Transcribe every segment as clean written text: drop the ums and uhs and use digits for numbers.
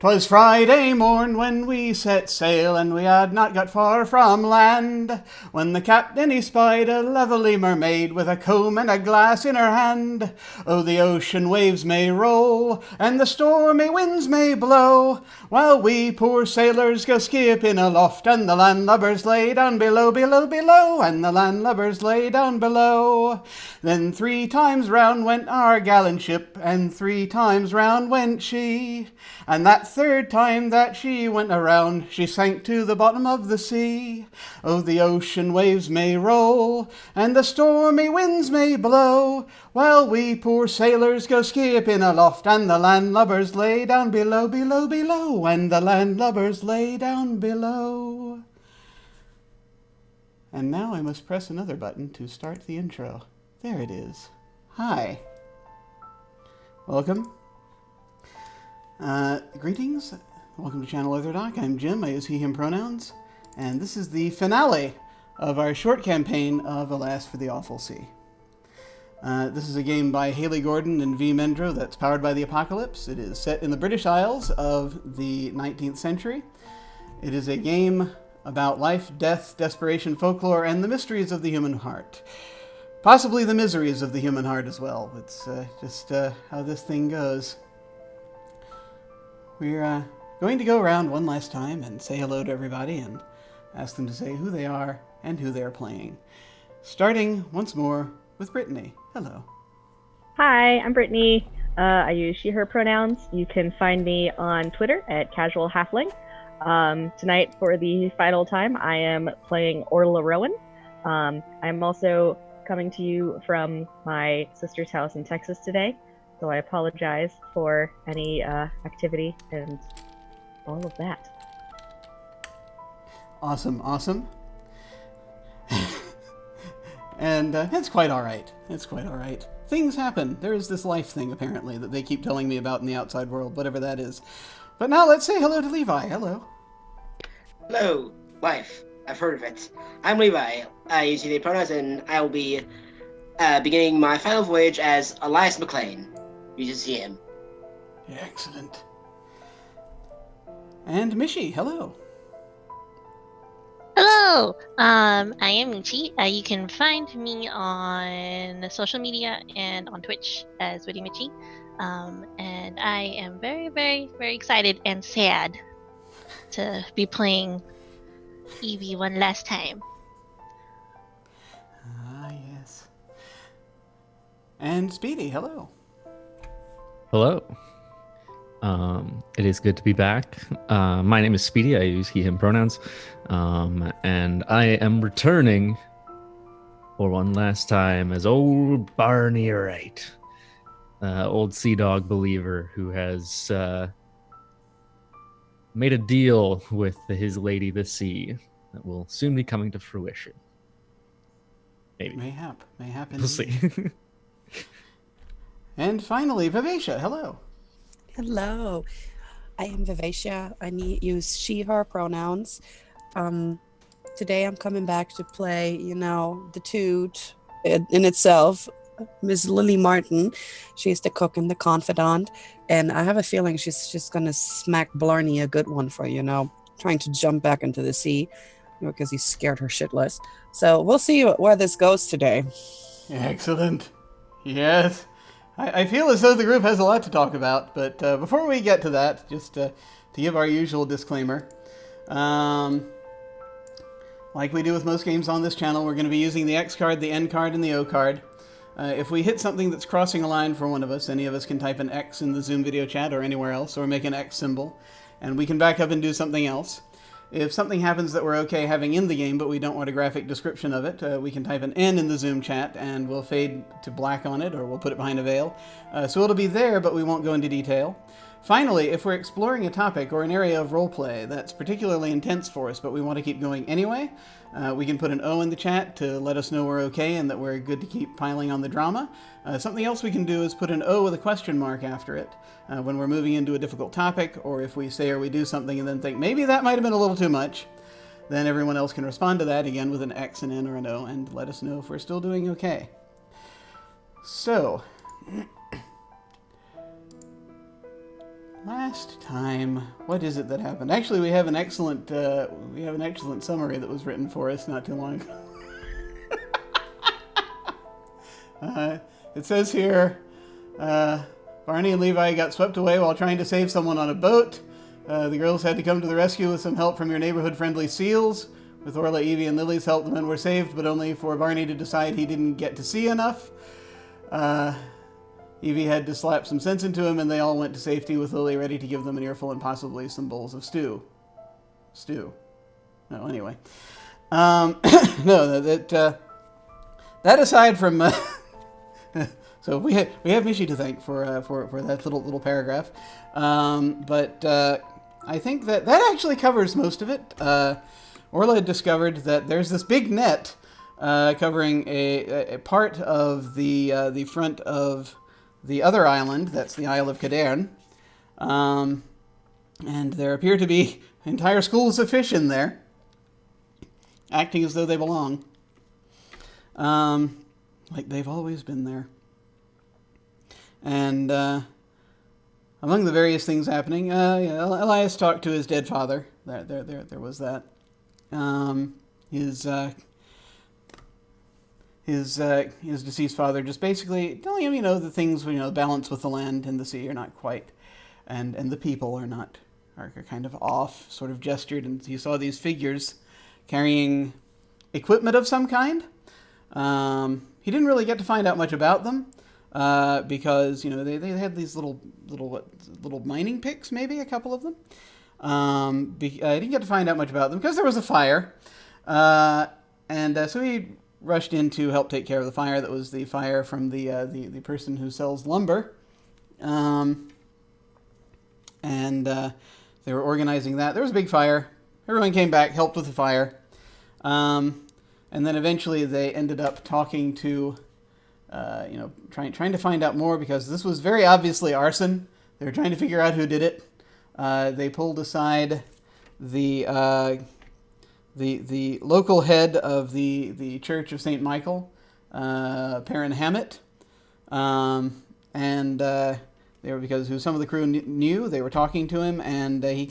'Twas Friday morn when we set sail, and we had not got far from land, when the captain he spied a lovely mermaid with a comb and a glass in her hand. Oh, the ocean waves may roll, and the stormy winds may blow, while we poor sailors go skipping aloft, and the landlubbers lay down below, below, below, and the landlubbers lay down below. Then 3 times round went our gallant ship, and 3 times round went she, and that 3rd time that she went around, she sank to the bottom of the sea. Oh, the ocean waves may roll, and the stormy winds may blow, while we poor sailors go skipping aloft, and the landlubbers lay down below, below, below, and the landlubbers lay down below. And now I must press another button to start the intro. There it is. Hi. Welcome. Greetings. Welcome to Channel Otherdoc. I'm Jim. I use he, him pronouns. And this is the finale of our short campaign of Alas for the Awful Sea. This is a game by Hayley Gordon and V. Hendro that's powered by the apocalypse. It is set in the British Isles of the 19th century. It is a game about life, death, desperation, folklore, and the mysteries of the human heart. Possibly the miseries of the human heart as well. It's just how this thing goes. We're going to go around one last time and say hello to everybody and ask them to say who they are and who they're playing. Starting once more with Brittany. Hello. Hi, I'm Brittany. I use she, her pronouns. You can find me on Twitter at Casual Halfling. Tonight, for the final time, I am playing Orla Rowan. I'm also coming to you from my sister's house in Texas today. So I apologize for any activity and all of that. Awesome. And it's quite all right. Things happen. There is this life thing, apparently, that they keep telling me about in the outside world, whatever that is. But now let's say hello to Levi. Hello. Hello, life. I've heard of it. I'm Levi. I use they pronouns, and I will be beginning my final voyage as Elias McLean. You should see him. Excellent. And Michi, hello. Hello, I am Michi. You can find me on social media and on Twitch as Witty Michi. And I am very, very, very excited and sad to be playing Evie one last time. Ah, yes. And Speedy, hello. Hello. It is good to be back. My name is Speedy. I use he, him pronouns. And I am returning for one last time as old Barney Wright, old Sea Dog believer who has made a deal with his lady, the sea, that will soon be coming to fruition. Maybe. Mayhap. We'll see. And finally, Vivacia, hello. Hello, I am Vivacia. I use she, her pronouns. Today I'm coming back to play, the toot in itself, Miss Lily Martin. She's the cook and the confidant. And I have a feeling she's just going to smack Blarney a good one for, trying to jump back into the sea, because he scared her shitless. So we'll see where this goes today. Excellent. Yes. I feel as though the group has a lot to talk about, but before we get to that, just to give our usual disclaimer, like we do with most games on this channel, we're going to be using the X card, the N card, and the O card. If we hit something that's crossing a line for one of us, any of us can type an X in the Zoom video chat or anywhere else, or make an X symbol, and we can back up and do something else. If something happens that we're okay having in the game, but we don't want a graphic description of it, we can type an N in the Zoom chat, and we'll fade to black on it, or we'll put it behind a veil. So it'll be there, but we won't go into detail. Finally, if we're exploring a topic or an area of roleplay that's particularly intense for us, but we want to keep going anyway, we can put an O in the chat to let us know we're okay and that we're good to keep piling on the drama. Something else we can do is put an O with a question mark after it when we're moving into a difficult topic, or if we say or we do something and then think, maybe that might have been a little too much, then everyone else can respond to that again with an X, an N, or an O, and let us know if we're still doing okay. So, Last time, what is it that happened? Actually, we have an excellent summary that was written for us not too long ago. It says here, Barney and Levi got swept away while trying to save someone on a boat. The girls had to come to the rescue with some help from your neighborhood-friendly seals. With Orla, Evie, and Lily's help, the men were saved, but only for Barney to decide he didn't get to see enough. Evie had to slap some sense into him, and they all went to safety with Lily ready to give them an earful and possibly some bowls of stew. No, anyway. No, that aside from... so we have Michi to thank for that little paragraph. But I think that actually covers most of it. Orla had discovered that there's this big net covering a part of the front of the other island. That's the Isle of Cadern. And there appear to be entire schools of fish in there, acting as though they belong. Like they've always been there. And among the various things happening, Elias talked to his dead father. There was that. His deceased father just basically telling him, the things, balance with the land and the sea are not quite, and the people are kind of off, sort of gestured, and he saw these figures carrying equipment of some kind. He didn't really get to find out much about them, because, they had these little mining picks, maybe, a couple of them. I didn't get to find out much about them because there was a fire. So he rushed in to help take care of the fire. That was the fire from the person who sells lumber. They were organizing that. There was a big fire. Everyone came back, helped with the fire. And then eventually they ended up talking to, trying to find out more, because this was very obviously arson. They were trying to figure out who did it. They pulled aside the local head of the Church of St. Michael, Perrin Hammett, and they were, because who some of the crew knew, they were talking to him, and he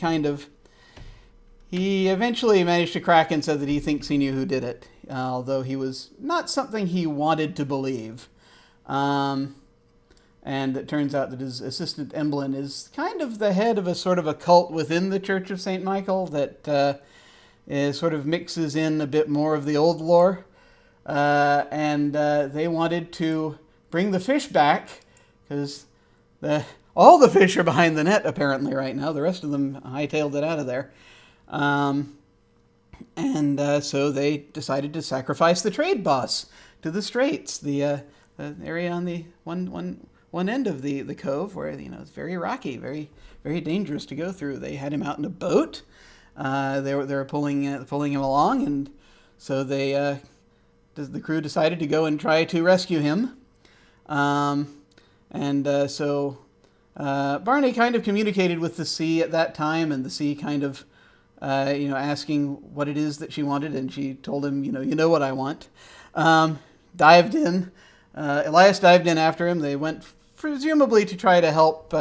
eventually managed to crack and said that he thinks he knew who did it, although he was not something he wanted to believe. And it turns out that his assistant Emblem is kind of the head of a sort of a cult within the Church of St. Michael that sort of mixes in a bit more of the old lore. And they wanted to bring the fish back, because all the fish are behind the net apparently right now. The rest of them hightailed it out of there. So they decided to sacrifice the trade boss to the Straits, the area on the one end of the cove where it's very rocky, very very dangerous to go through. They had him out in a boat. They were pulling him along, and so the crew decided to go and try to rescue him. So Barney kind of communicated with the sea at that time, and the sea kind of asking what it is that she wanted, and she told him, you know what I want. Dived in. Elias dived in after him. They went presumably to try to help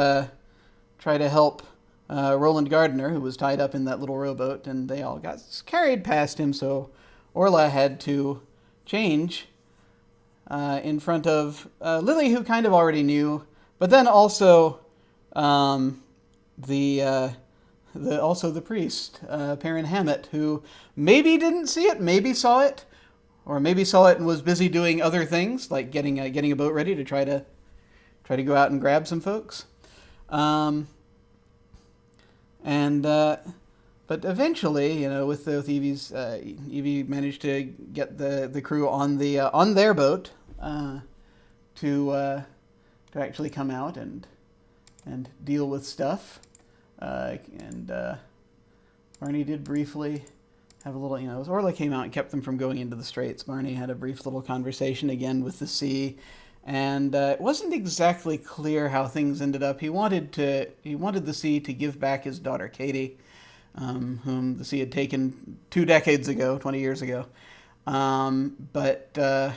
Roland Gardner, who was tied up in that little rowboat, and they all got carried past him. So Orla had to change in front of Lily, who kind of already knew, but then also the priest, Perrin Hammett, who maybe didn't see it, maybe saw it, or maybe saw it and was busy doing other things, like getting a boat ready to try to go out and grab some folks. But eventually, with Evie's, Evie managed to get the crew on their boat to actually come out and deal with stuff. Barney did briefly have a little, as Orla came out and kept them from going into the Straits, Barney had a brief little conversation again with the sea, and it wasn't exactly clear how things ended up. He wanted the sea to give back his daughter Katy, whom the sea had taken 20 years ago. But the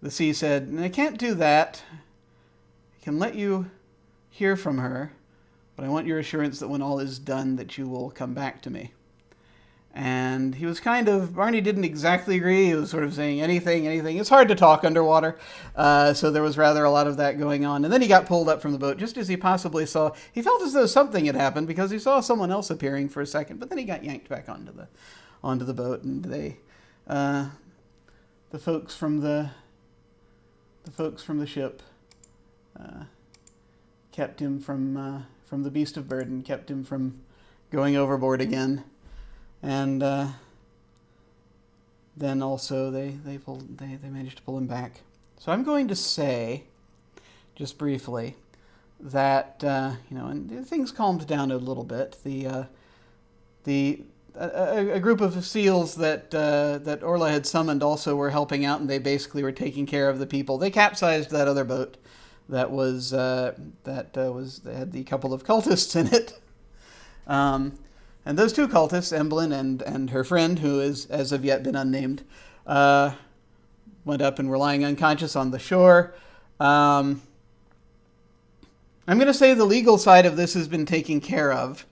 sea said, I can't do that. I can let you hear from her, but I want your assurance that when all is done that you will come back to me. And he was Barney didn't exactly agree. He was sort of saying anything. It's hard to talk underwater. So there was rather a lot of that going on. And then he got pulled up from the boat just as he possibly saw. He felt as though something had happened because he saw someone else appearing for a second. But then he got yanked back onto the boat. And the folks from the ship kept him from the beast of burden, kept him from going overboard again. And then also they managed to pull him back. So I'm going to say, just briefly, that and things calmed down a little bit. A group of seals that Orla had summoned also were helping out, and they basically were taking care of the people. They capsized that other boat that had the couple of cultists in it. And those two cultists, Emblyn and her friend, who is as of yet been unnamed, went up and were lying unconscious on the shore. I'm going to say the legal side of this has been taken care of,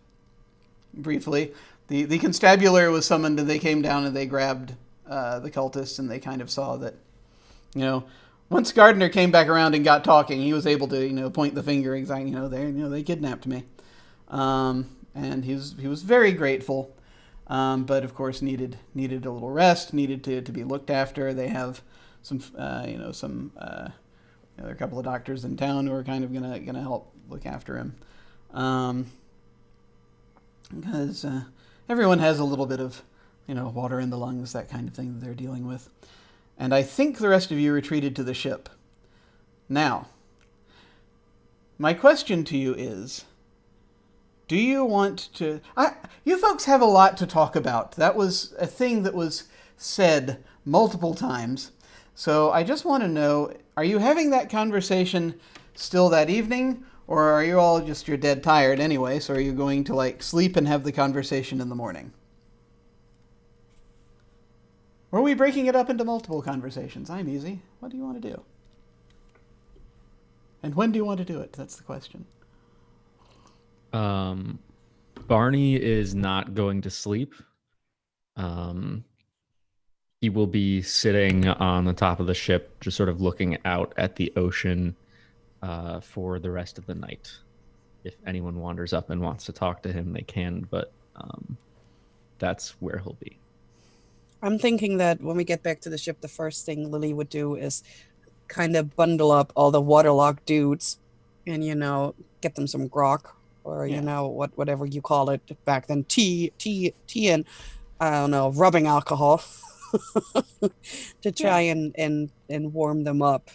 briefly. The constabulary was summoned, and they came down and they grabbed the cultists, and they kind of saw that, once Gardner came back around and got talking, he was able to, point the finger exactly, they kidnapped me. And he was very grateful, but of course needed a little rest, needed to be looked after. They have there are a couple of doctors in town who are kind of gonna help look after him, because everyone has a little bit of water in the lungs, that kind of thing that they're dealing with. And I think the rest of you retreated to the ship. Now, my question to you is, do you want to... you folks have a lot to talk about. That was a thing that was said multiple times. So I just want to know, are you having that conversation still that evening? Or are you all you're dead tired anyway, so are you going to, sleep and have the conversation in the morning? Or are we breaking it up into multiple conversations? I'm easy. What do you want to do? And when do you want to do it? That's the question. Barney is not going to sleep. He will be sitting on the top of the ship, just sort of looking out at the ocean for the rest of the night. If anyone wanders up and wants to talk to him, they can, but that's where he'll be. I'm thinking that when we get back to the ship, the first thing Lily would do is kind of bundle up all the waterlogged dudes and, get them some grog. Or, whatever you call it back then, tea and, I don't know, rubbing alcohol to try and warm them up.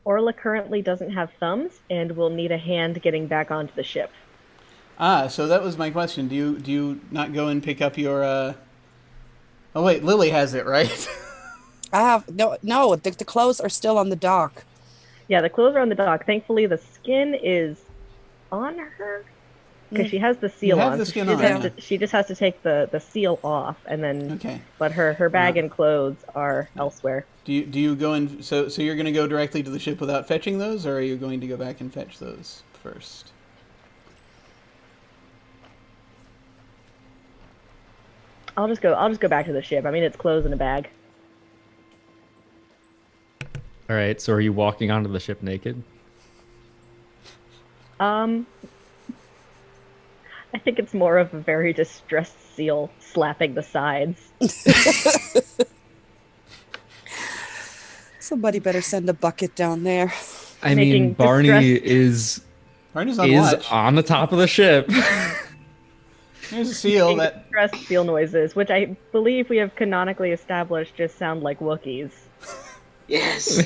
Orla currently doesn't have thumbs and will need a hand getting back onto the ship. So that was my question. Do you not go and pick up your... Oh, wait, Lily has it, right? I have... No, the clothes are still on the dock. Yeah, the clothes are on the dock. Thankfully, the skin is on her because she has the seal on. The skin on. She just has to take the seal off, and then. Okay. But her bag and clothes are elsewhere. Do you go and so you're going to go directly to the ship without fetching those, or are you going to go back and fetch those first? I'll just go back to the ship. I mean, it's clothes in a bag. All right. So are you walking onto the ship naked? I think it's more of a very distressed seal slapping the sides. Somebody better send a bucket down there. I mean, Barney is Barney's on watch. On the top of the ship. There's a seal that... Distressed seal noises, which I believe we have canonically established just sound like Wookiees. Yes.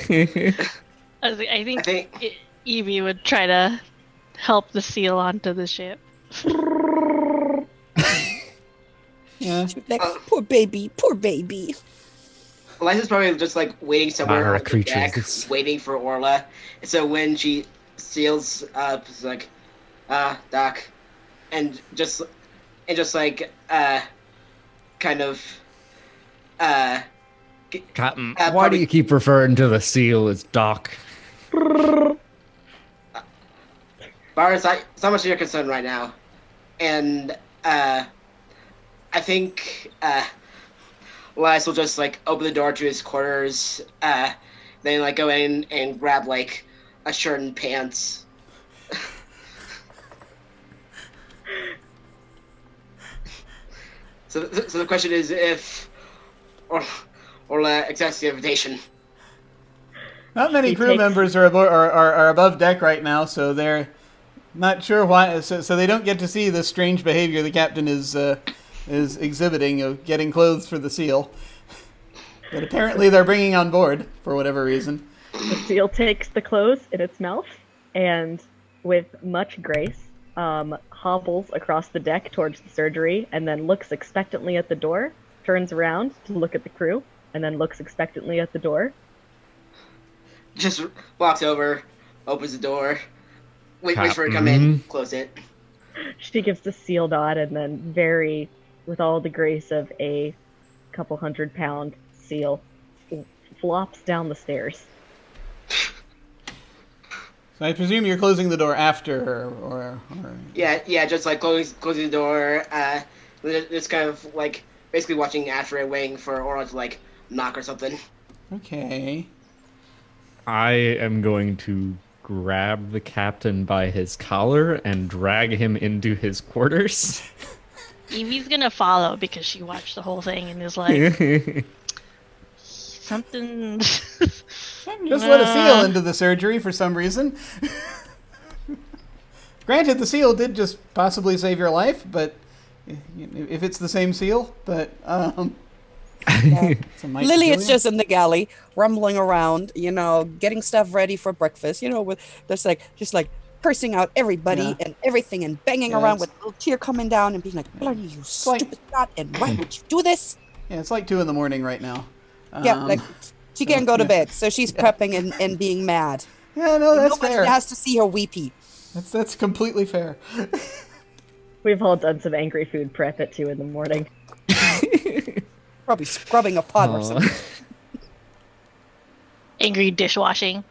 I think Evie would try to help the seal onto the ship. Yeah. Like, poor baby. Eliza's probably just waiting somewhere on the deck, waiting for Orla. So when she seals up, it's like, Doc, and just kind of Captain, why do you keep referring to the seal as Doc? Bar is not so much your concern right now, and I think Elias will just like open the door to his quarters, then like go in and grab like a shirt and pants. So the question is if Orla accepts the invitation. Not many He crew takes- members are above deck right now, so they're not sure why. So they don't get to see the strange behavior the captain is exhibiting of getting clothes for the seal. But apparently they're bringing on board for whatever reason. The seal takes the clothes in its mouth and, with much grace, hobbles across the deck towards the surgery and then looks expectantly at the door, turns around to look at the crew, and then looks expectantly at the door. Just walks over, opens the door, waits for her to come in, close it. She gives the seal nod and then with all the grace of a couple 100-pound seal, flops down the stairs. So I presume you're closing the door after her, or... Yeah, just like closing the door, just kind of like basically watching after it, waiting for Orla to like knock or something. Okay. I am going to grab the captain by his collar and drag him into his quarters. Evie's gonna follow because she watched the whole thing and is like, something. Just let a seal into the surgery for some reason. Granted, the seal did just possibly save your life, but if it's the same seal, but Lily is just in the galley, rumbling around, getting stuff ready for breakfast, with just like cursing out everybody and everything and banging around with a little tear coming down and being like, bloody you stupid god, and why would you do this? Yeah, it's like 2 a.m. right now. She can't go to bed, so she's prepping and being mad. Yeah, no, that's Nobody fair. has to see her weepy. That's completely fair. We've all done some angry food prep at 2 a.m. Probably scrubbing a pot or something. Angry dishwashing.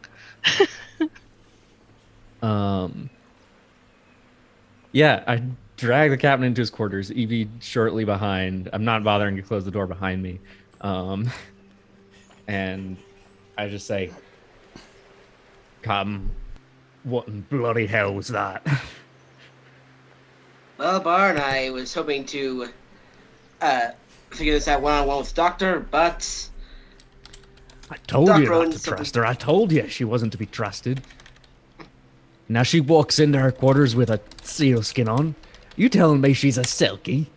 Yeah, I drag the captain into his quarters, Evie shortly behind. I'm not bothering to close the door behind me. And I just say, "Come, what in bloody hell was that?" Well, Barn, I was hoping to figure this out one-on-one with Doctor, but I told Doc you not Rowan's to trust her. I told you she wasn't to be trusted. Now she walks into her quarters with a seal skin on. You telling me she's a silky?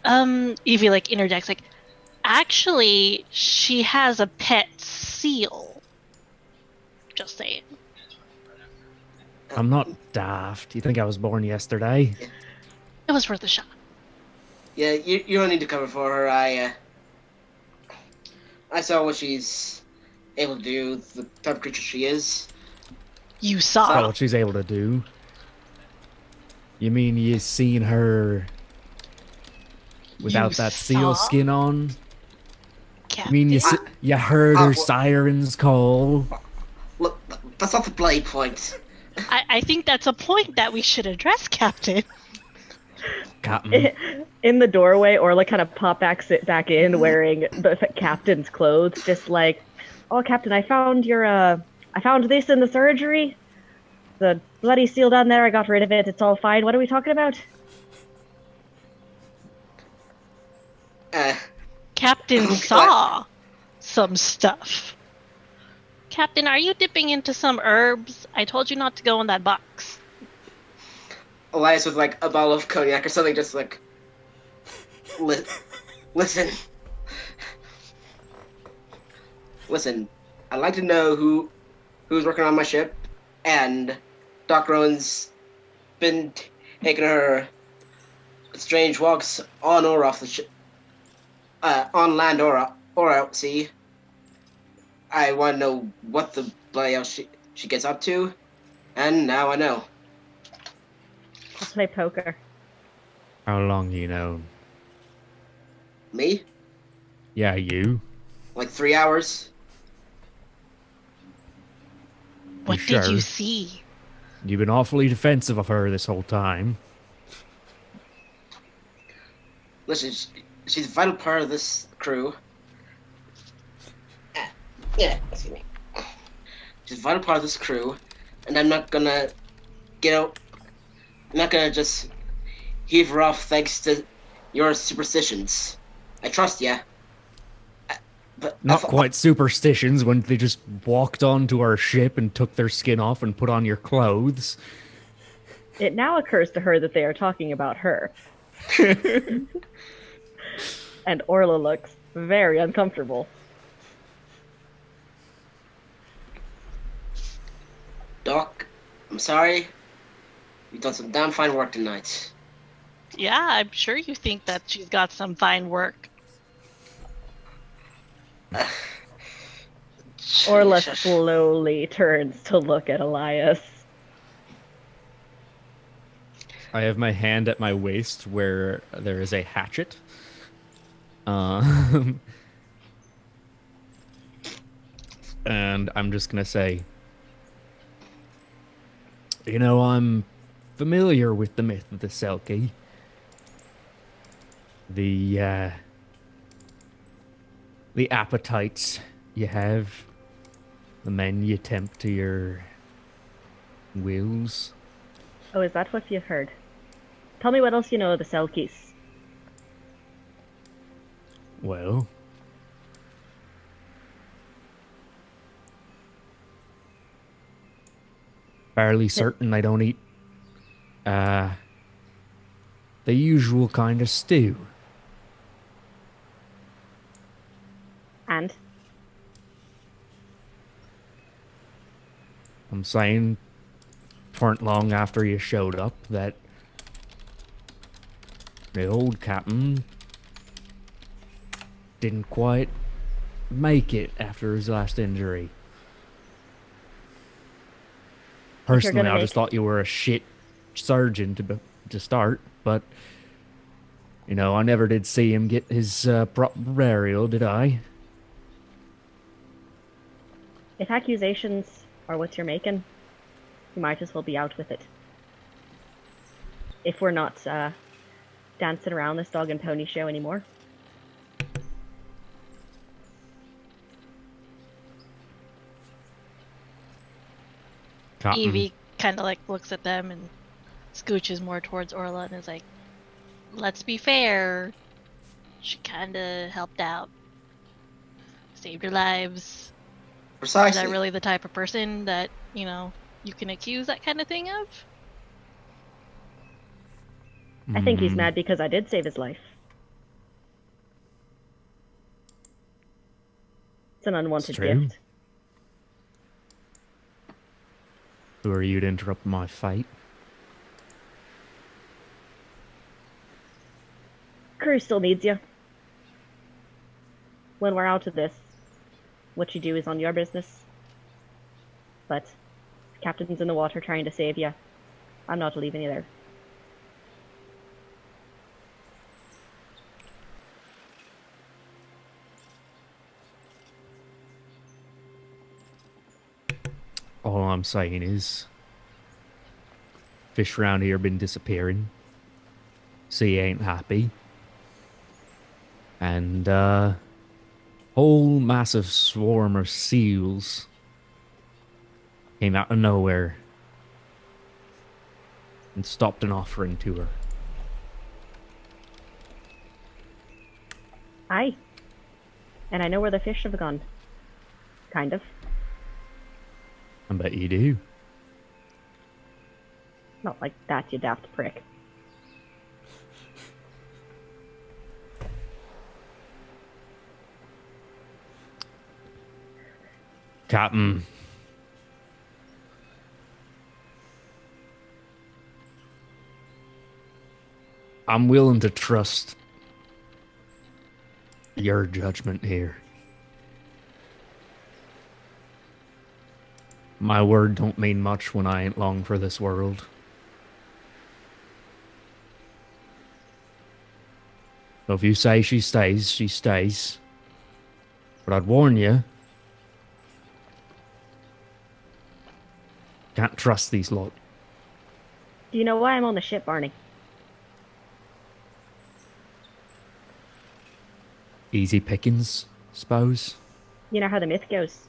Evie like interjects like, actually, she has a pet seal. Just saying. I'm not daft. You think I was born yesterday? It was worth a shot. yeah, you don't need to cover for her. I saw what she's able to do, the type of creature she is. You Is saw. that what she's able to do? You mean you seen her without You that seal saw? skin on? You Captain. mean you heard her sirens call? Look, that's not the bloody point. I think that's a point that we should address, Captain. Captain. In the doorway, Orla kind of sit back in wearing the captain's clothes, just like, "Oh, Captain, I found I found this in the surgery. The bloody seal down there, I got rid of it. It's all fine. What are we talking about?" Captain saw some stuff. Captain, are you dipping into some herbs? I told you not to go in that box. Elias with like a bottle of cognac or something, just like, listen. Listen, I'd like to know who's working on my ship, and Doc Rowan's been taking her strange walks on or off the ship, on land or out sea. I want to know what the bloody hell she gets up to, and now I know. I'll play poker. How long you known? Me? Yeah, you. Like 3 hours? What You did you sure? see? You've been awfully defensive of her this whole time. Listen, she's a vital part of this crew. Yeah, excuse me. She's a vital part of this crew, and I'm not gonna get out. I'm not gonna just heave her off thanks to your superstitions. I trust ya. But Not quite superstitions when they just walked onto our ship and took their skin off and put on your clothes. It now occurs to her that they are talking about her. And Orla looks very uncomfortable. Doc, I'm sorry. You've done some damn fine work tonight. Yeah, I'm sure you think that she's got some fine work. Orla slowly turns to look at Elias. I have my hand at my waist where there is a hatchet. And I'm just gonna say, you know, I'm familiar with the myth of the Selkie. The appetites you have, the men you tempt to your wills. Oh, is that what you've heard? Tell me what else you know of the Selkies. Well, fairly certain I don't eat the usual kind of stew. And? I'm saying, weren't long after you showed up that the old captain didn't quite make it after his last injury. Personally, I just thought you were a shit surgeon to start, but you know, I never did see him get his proper burial, did I? If accusations are what you're making, you might as well be out with it. If we're not dancing around this dog and pony show anymore. Cotton. Evie kind of like looks at them and scooches more towards Orla and is like, let's be fair. She kind of helped out. Saved your lives. Precisely. Is that really the type of person that, you know, you can accuse that kind of thing of? I think he's mad because I did save his life. It's an unwanted gift. Who are you to interrupt my fight? Crew still needs you. When we're out of this, what you do is on your business. But the captain's in the water trying to save you. I'm not leaving you there. All I'm saying is, fish around here been disappearing. Sea ain't happy. And, whole massive swarm of seals came out of nowhere and stopped an offering to her. Aye. And I know where the fish have gone. Kind of. I bet you do. Not like that, you daft prick. Captain. I'm willing to trust your judgment here. My word don't mean much when I ain't long for this world. So if you say she stays, she stays. But I'd warn you, can't trust these lot. Do you know why I'm on the ship, Barney? Easy pickings, suppose. You know how the myth goes.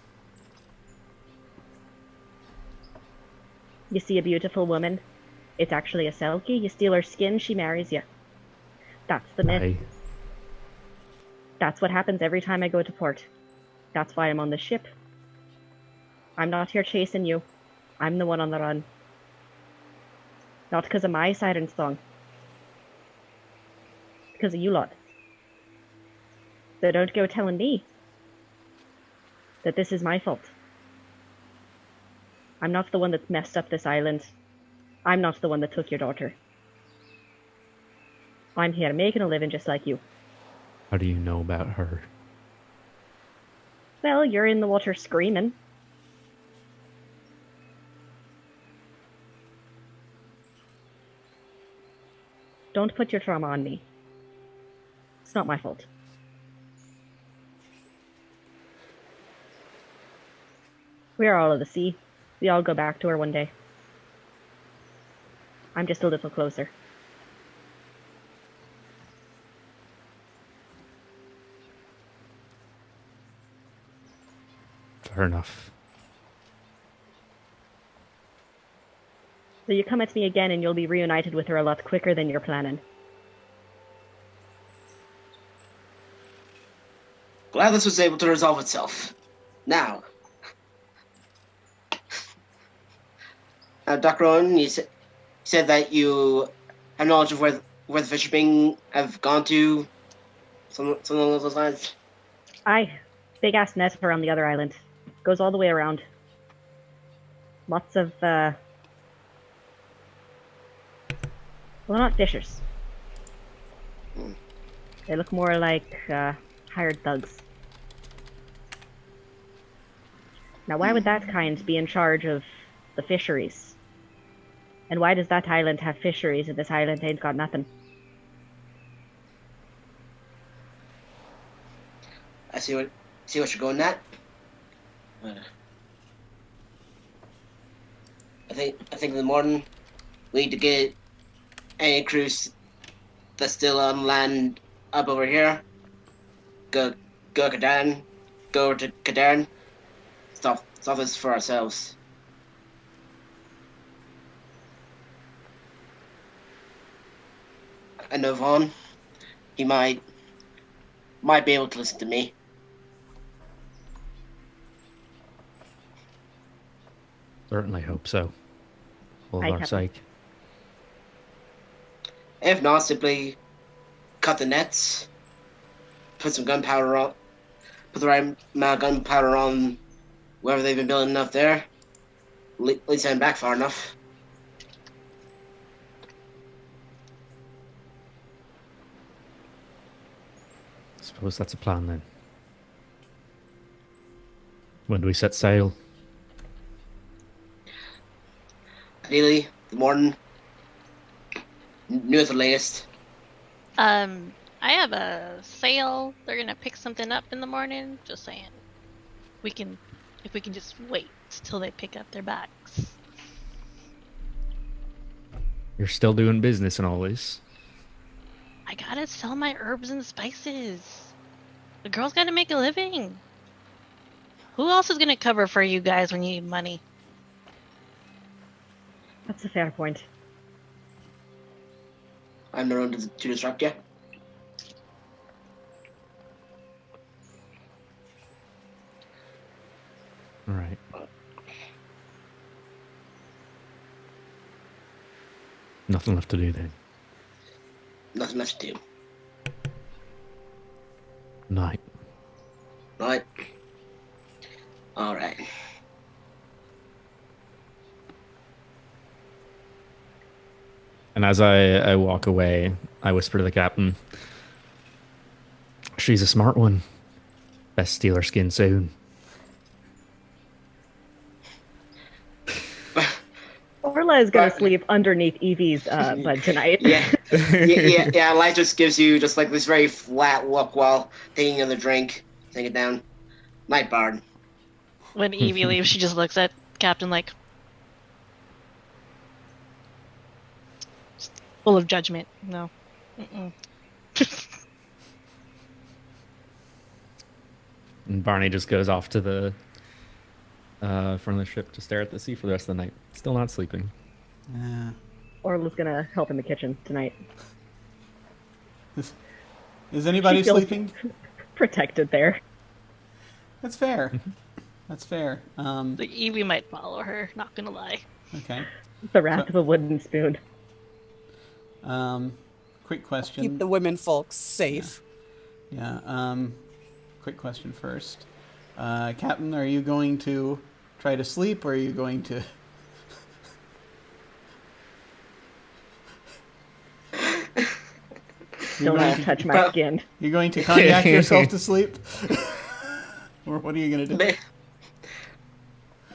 You see a beautiful woman. It's actually a selkie. You steal her skin, she marries you. That's the myth. Aye. That's what happens every time I go to port. That's why I'm on the ship. I'm not here chasing you. I'm the one on the run. Not because of my siren song. Because of you lot. So don't go telling me that this is my fault. I'm not the one that messed up this island. I'm not the one that took your daughter. I'm here making a living just like you. How do you know about her? Well, you're in the water screaming. Don't put your trauma on me. It's not my fault. We are all of the sea. We all go back to her one day. I'm just a little closer. Fair enough. So you come at me again and you'll be reunited with her a lot quicker than you're planning. Glad this was able to resolve itself. Now, Dr. Owen, you said that you have knowledge of where the fishermen have gone to, something along those lines. Aye. Big ass net around the other island. Goes all the way around. Lots of, well, not fishers. They look more like, hired thugs. Now, why would that kind be in charge of the fisheries? And why does that island have fisheries and this island ain't got nothing? I see what you're going at. I think in the morning we need to get any crews that's still on land up over here. Go Kadan, go to Kadan. Stop this for ourselves. I know Vaughn. He might be able to listen to me. Certainly hope so. For Aye, our Captain. sake. If not, simply cut the nets, put some gunpowder on, put the right amount of gunpowder on wherever they've been building up there. At least I'm back far enough. Suppose that's a plan then. When do we set sail? Ideally, the morning. New at the latest. I have a sale. They're gonna pick something up in the morning. Just saying. If we can just wait till they pick up their bags. You're still doing business and all this. I gotta sell my herbs and spices. The girl's gotta make a living. Who else is gonna cover for you guys when you need money? That's a fair point. I'm the one to disrupt you. All right. Nothing left to do then. Nothing left to do. Night. Right. All right. And as I walk away, I whisper to the captain, "She's a smart one. Best steal her skin soon." Orla is gonna sleep underneath Evie's bed tonight. Yeah. Light just gives you just like this very flat look while taking another drink, taking it down. Night, Bard. When Evie leaves, she just looks at Captain like, full of judgment. No. Mm-mm. And Barney just goes off to the front of the ship to stare at the sea for the rest of the night. Still not sleeping. Yeah. Orla's gonna help in the kitchen tonight. Is anybody She feels- sleeping? Protected there. That's fair. That's fair. The Evie might follow her, not gonna lie. Okay. The wrath of a wooden spoon. Quick question. Keep the women folks safe. Yeah. Quick question first. Captain, are you going to try to sleep, or are you going to... Don't going want to touch my skin. You're going to cognac yourself to sleep? Or what are you going to do? May.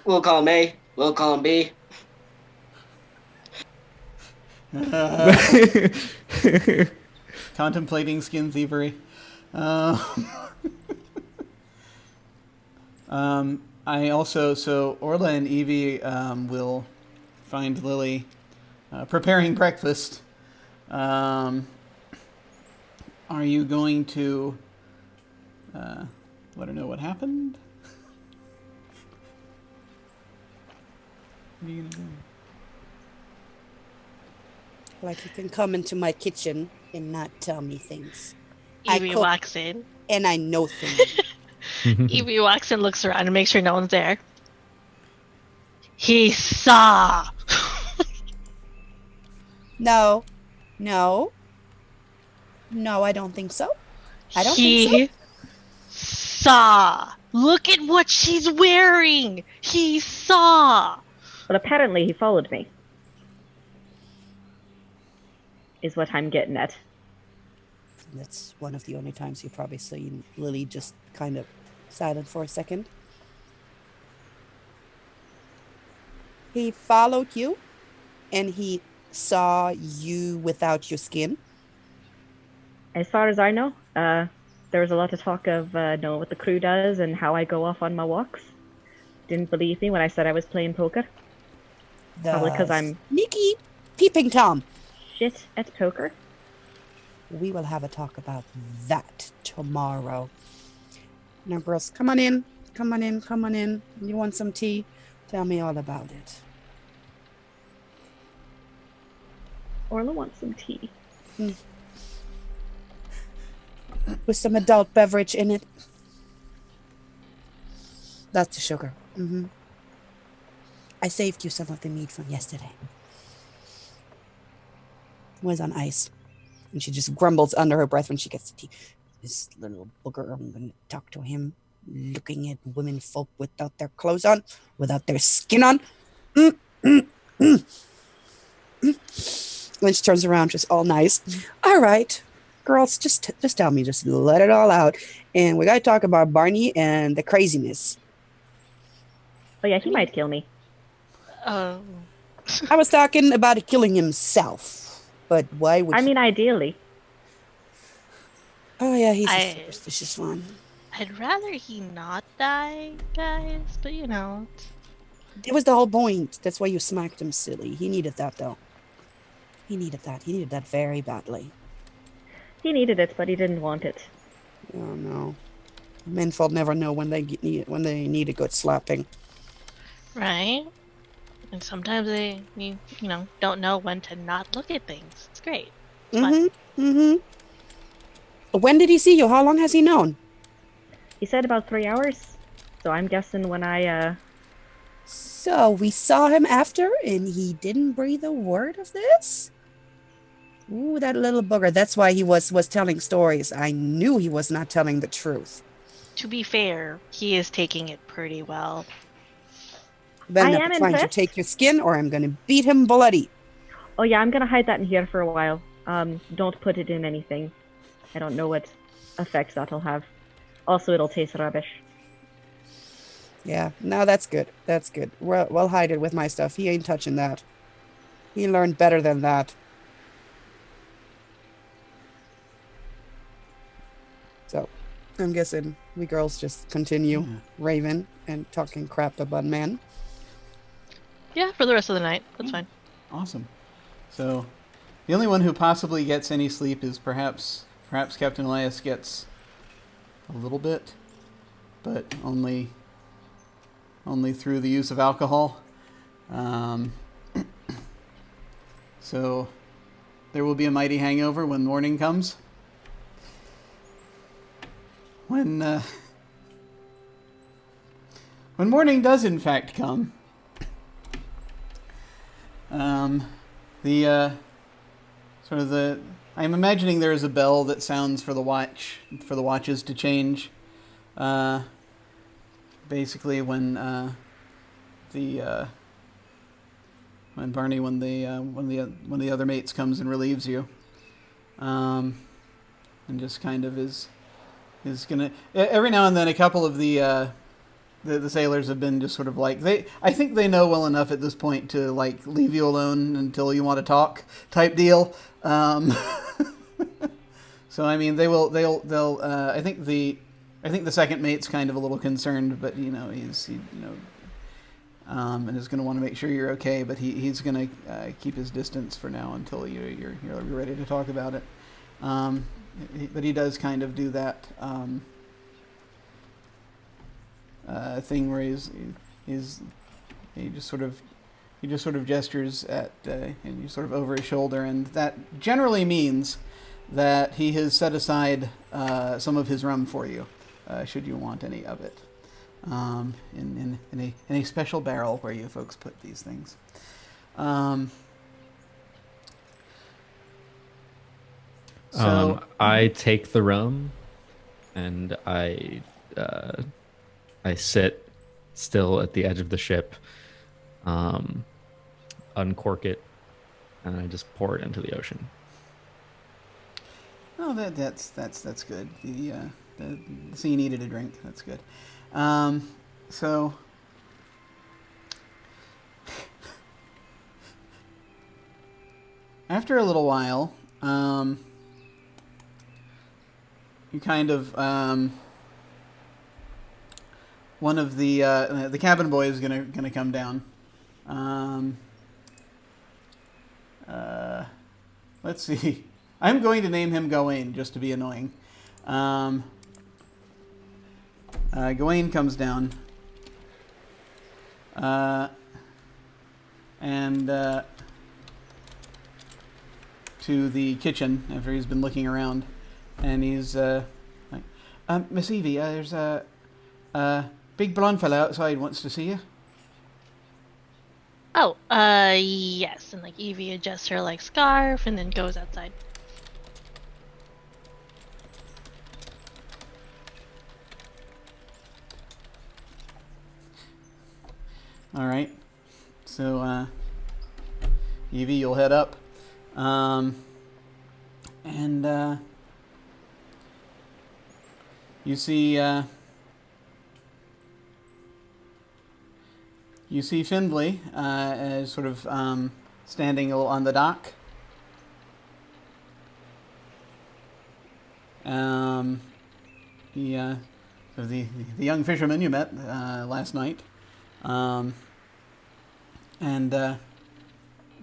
We'll call him A. We'll call him B. Contemplating skin thievery. I also, so Orla and Evie will find Lily preparing breakfast. Are you going to let her know what happened? What are you going to do? Like you can come into my kitchen and not tell me things. Evie cook. walks in. And I know things. Evie walks in, looks around, and makes sure no one's there. He saw. No, I don't think so. I don't He think saw. Look at what she's wearing. He saw. But apparently he followed me. Is what I'm getting at. so. That's one of the only times you probably seen Lily just kind of silent for a second. He followed you, and he saw you without your skin. As far as I know, there was a lot of talk of knowing what the crew does and how I go off on my walks. Didn't believe me when I said I was playing poker. Probably because I'm sneaky peeping Tom. shit at poker. We will have a talk about that tomorrow. Now, girls, come on in. You want some tea? Tell me all about it. Orla wants some tea. With some adult beverage in it. That's the sugar. I saved you some of the meat from yesterday. It was on ice. And she just grumbles under her breath when she gets the tea. This little booger, I'm going to talk to him. Looking at women folk without their clothes on, without their skin on. When she turns around, just all nice. All right, girls, just tell me, just let it all out. And we got to talk about Barney and the craziness. Oh yeah, he might kill me. Oh. I was talking about killing himself, but why would I mean, ideally. Oh yeah, he's a superstitious one. I'd rather he not die, guys, but you know. It was the whole point. That's why you smacked him silly. He needed that, though. He needed that very badly. He needed it, but he didn't want it. Oh no, menfolk never know when they need a good slapping. Right? And sometimes they, don't know when to not look at things. It's great. It's fun. When did he see you? How long has he known? He said about 3 hours. So I'm guessing when I, So we saw him after, and he didn't breathe a word of this? Ooh, that little booger. That's why he was telling stories. I knew he was not telling the truth. To be fair, he is taking it pretty well. Then I I'm am trying to impressed. take your skin, or I'm going to beat him bloody. Oh yeah, I'm gonna hide that in here for a while. Don't put it in anything. I don't know what effects that'll have. Also, it'll taste rubbish. Yeah, no, that's good. That's good. We'll hide it with my stuff. He ain't touching that. He learned better than that. So, I'm guessing we girls just continue raving and talking crap about men. Yeah, for the rest of the night. That's fine. Awesome. So, The only one who possibly gets any sleep is perhaps Captain Elias gets a little bit, but only through the use of alcohol. So there will be a mighty hangover when morning comes. When morning does in fact come, I'm imagining there is a bell that sounds for the watches to change. Basically, when the other mates comes and relieves you, and just kind of is gonna, every now and then a couple of the sailors have been just sort of like, I think they know well enough at this point to like leave you alone until you want to talk type deal. So I mean they'll I think the second mate's kind of a little concerned, but and is going to want to make sure you're okay, but he's going to keep his distance for now until you're ready to talk about it. But he does kind of do that thing where he just sort of gestures at and you sort of over his shoulder, and that generally means that he has set aside some of his rum for you, should you want any of it, in a special barrel where you folks put these things. I take the rum, and I sit still at the edge of the ship, uncork it, and I just pour it into the ocean. Oh, that's good. So you needed a drink. That's good. So after a little while, you kind of one of the cabin boy is gonna come down. Let's see. I'm going to name him Gawain just to be annoying. Gawain comes down, and to the kitchen after he's been looking around, and he's like, Miss Evie, there's a big blonde fella outside wants to see you. Oh, yes. And like Evie adjusts her like scarf and then goes outside. All right. So, Evie, you'll head up. And you see Findlay as sort of standing on the dock. So the young fisherman you met last night, and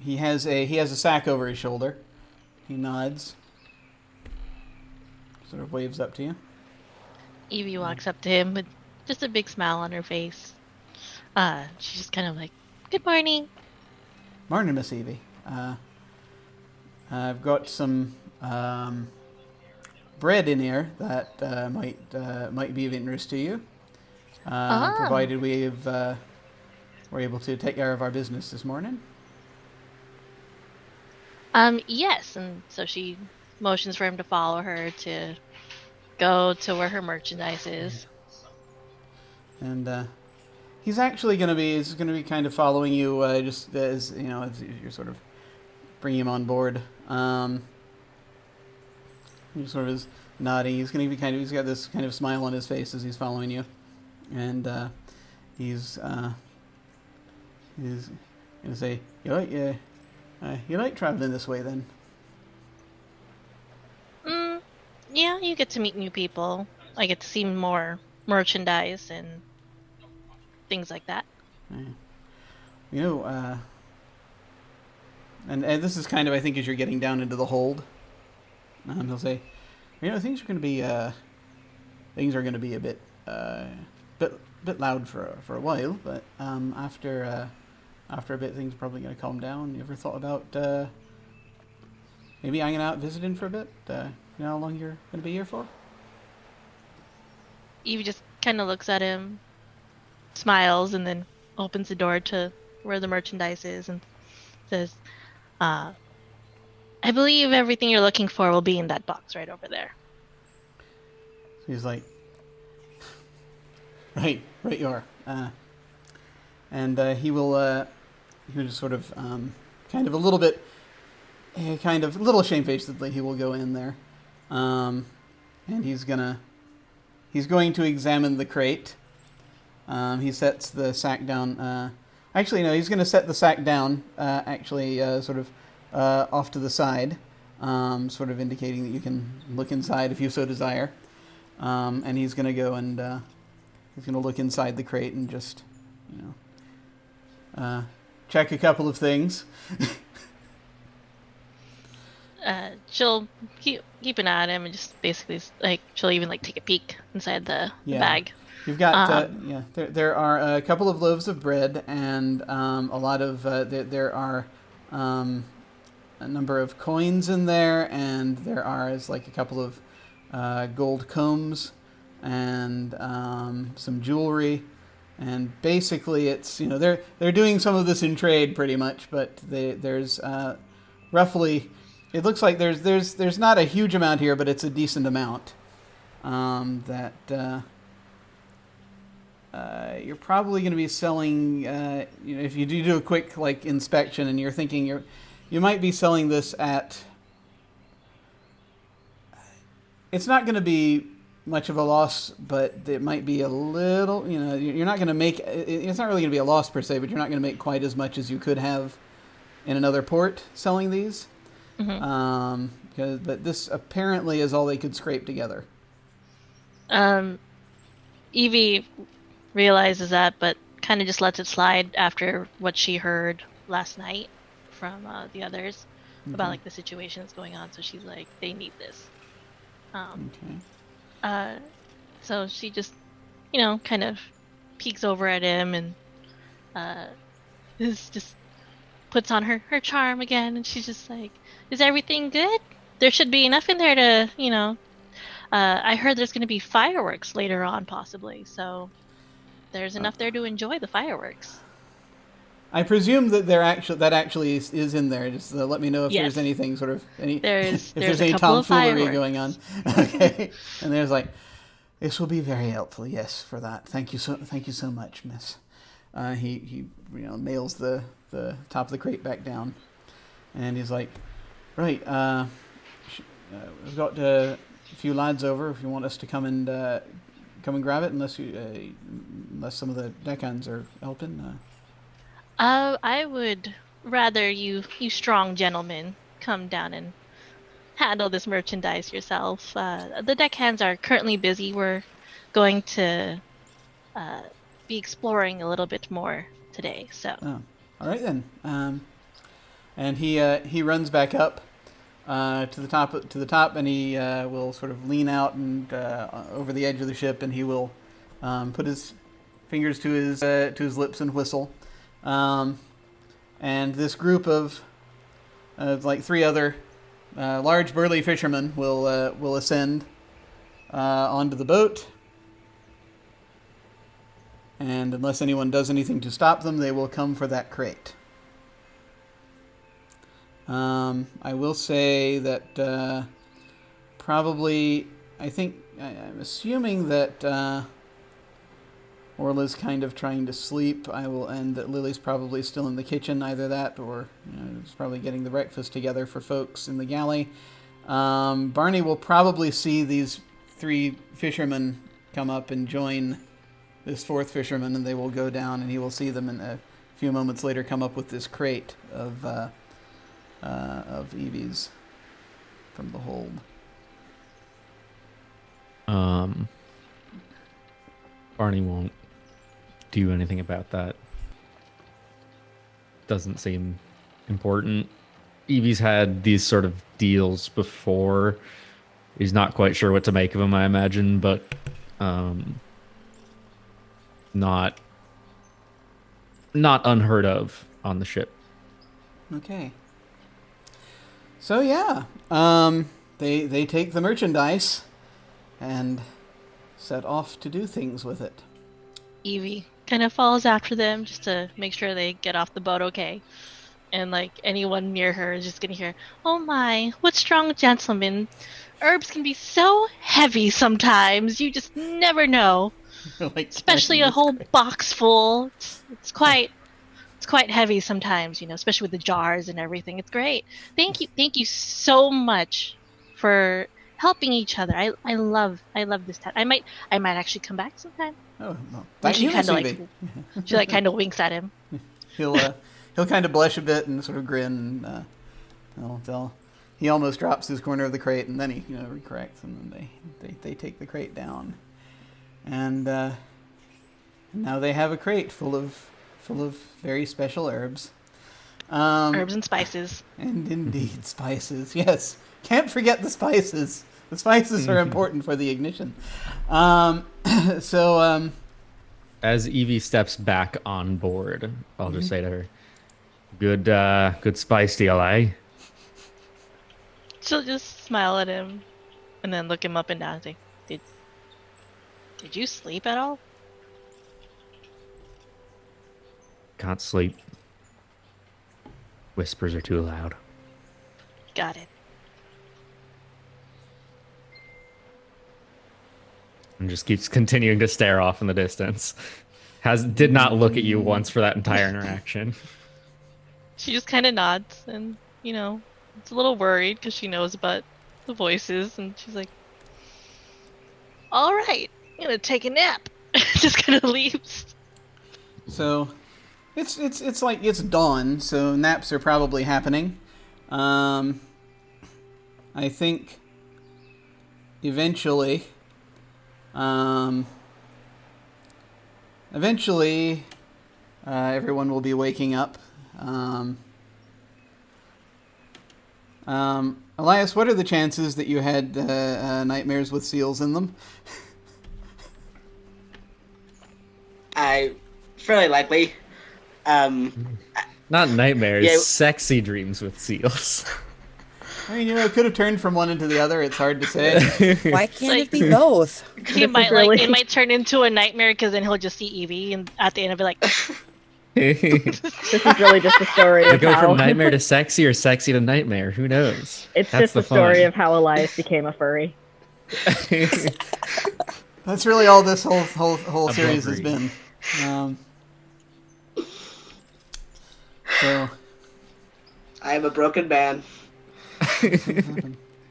he has a sack over his shoulder. He nods, sort of waves up to you. Evie walks up to him with just a big smile on her face. She's just kind of like, "Good morning." Morning, Miss Evie. I've got some bread in here that might be of interest to you, provided we're able to take care of our business this morning. Yes, and so she motions for him to follow her to go to where her merchandise is. And he's actually going to be kind of following you, just as as you're sort of bringing him on board. He sort of is nodding. He's got this kind of smile on his face as he's following you, and he's going to say, "You like traveling this way, then?" Yeah, you get to meet new people. I get to see more merchandise and things like that. and this is kind of, I think, as you're getting down into the hold, he'll say, things are going to be a bit loud for a while, but after a bit, things are probably going to calm down. You ever thought about maybe hanging out, visiting for a bit? You know how long you're going to be here for? Evie just kind of looks at him, smiles, and then opens the door to where the merchandise is and says, I believe everything you're looking for will be in that box right over there. So he's like, right you are. And he will just sort of, kind of a little bit, kind of a little shamefacedly, he will go in there. And he's going to examine the crate. He sets the sack down. Actually, no, he's going to set the sack down, sort of off to the side, sort of indicating that you can look inside if you so desire. And he's going to go and he's going to look inside the crate and just, check a couple of things. She'll keep an eye on him and just basically, she'll even, take a peek inside the bag. You've got, there are a couple of loaves of bread and a lot of, there are a number of coins in there, and there are a couple of gold combs and some jewelry. And basically it's, they're doing some of this in trade pretty much, but there's roughly, it looks like there's not a huge amount here, but it's a decent amount that you're probably going to be selling, if you do a quick inspection and you're thinking you might be selling this at, it's not going to be much of a loss, but it might be a little, you're not going to make, it's not really going to be a loss per se, but you're not going to make quite as much as you could have in another port selling these. Mm-hmm. But this apparently is all they could scrape together. Evie realizes that, but kind of just lets it slide after what she heard last night from the others about the situation that's going on. So she's like, they need this. So she just, kind of peeks over at him and just puts on her charm again, and she's just like, is everything good? There should be enough in there to, I heard there's going to be fireworks later on, possibly, so there's enough there to enjoy the fireworks. I presume that that actually is in there. Just let me know if there's anything sort of if there's any tomfoolery going on. Okay, and there's this will be very helpful. Yes, for that. Thank you so much, Miss. He nails the top of the crate back down, and he's like, right. We've got a few lads over. If you want us to come and grab it, unless some of the deckhands are helping. I would rather you strong gentlemen come down and handle this merchandise yourself. The deckhands are currently busy. We're going to be exploring a little bit more today. So. Oh, all right then. And he runs back up to the top, and he will sort of lean out and over the edge of the ship, and he will put his fingers to his lips and whistle. And this group of three other large burly fishermen will ascend onto the boat, and unless anyone does anything to stop them, they will come for that crate. I will say that probably, I'm assuming that Orla's kind of trying to sleep. And that Lily's probably still in the kitchen, either that or is probably getting the breakfast together for folks in the galley. Barney will probably see these three fishermen come up and join this fourth fisherman, and they will go down, and he will see them, and a few moments later come up with this crate of Evie's from the hold. Barney won't do anything about that. Doesn't seem important. Evie's had these sort of deals before. He's not quite sure what to make of them, I imagine, but not unheard of on the ship. Okay. So yeah, they take the merchandise and set off to do things with it. Evie kind of follows after them just to make sure they get off the boat okay. And like anyone near her is just gonna hear, "Oh my, what strong gentlemen! Herbs can be so heavy sometimes. You just never know. Like, Especially a whole box full. It's quite heavy sometimes, you know, especially with the jars and everything. It's great. Thank you so much for helping each other. I love this time. I might actually come back sometime." Oh, no. And Thank she you, kind of Evie. like kind of winks at him. He'll kind of blush a bit and sort of grin. He almost drops his corner of the crate, and then he recorrects, and then they take the crate down, and now they have a crate full of very special herbs. Herbs and spices. And indeed, spices. Yes, can't forget the spices. The spices are important for the ignition. As Evie steps back on board, I'll just say to her, Good spice deal, eh? She'll just smile at him and then look him up and down and say, Did you sleep at all? Can't sleep. Whispers are too loud. Got it. And just keeps continuing to stare off in the distance. Did not look at you once for that entire interaction. She just kind of nods and, it's a little worried because she knows about the voices, and she's like, "All right, I'm gonna take a nap." Just kind of leaves. So, it's like it's dawn, so naps are probably happening. I think eventually everyone will be waking up. Elias, what are the chances that you had nightmares with seals in them? Fairly likely. Not nightmares, Yeah. sexy dreams with seals. I mean, it could have turned from one into the other. It's hard to say. Why can't it be both? It might turn into a nightmare because then he'll just see Evie, and at the end of it, like, This is really just a story To of go how from nightmare to sexy or sexy to nightmare, who knows? it's That's just the fun. story of how Elias became a furry. That's really all this whole series has blubbery. been. So I am a broken man.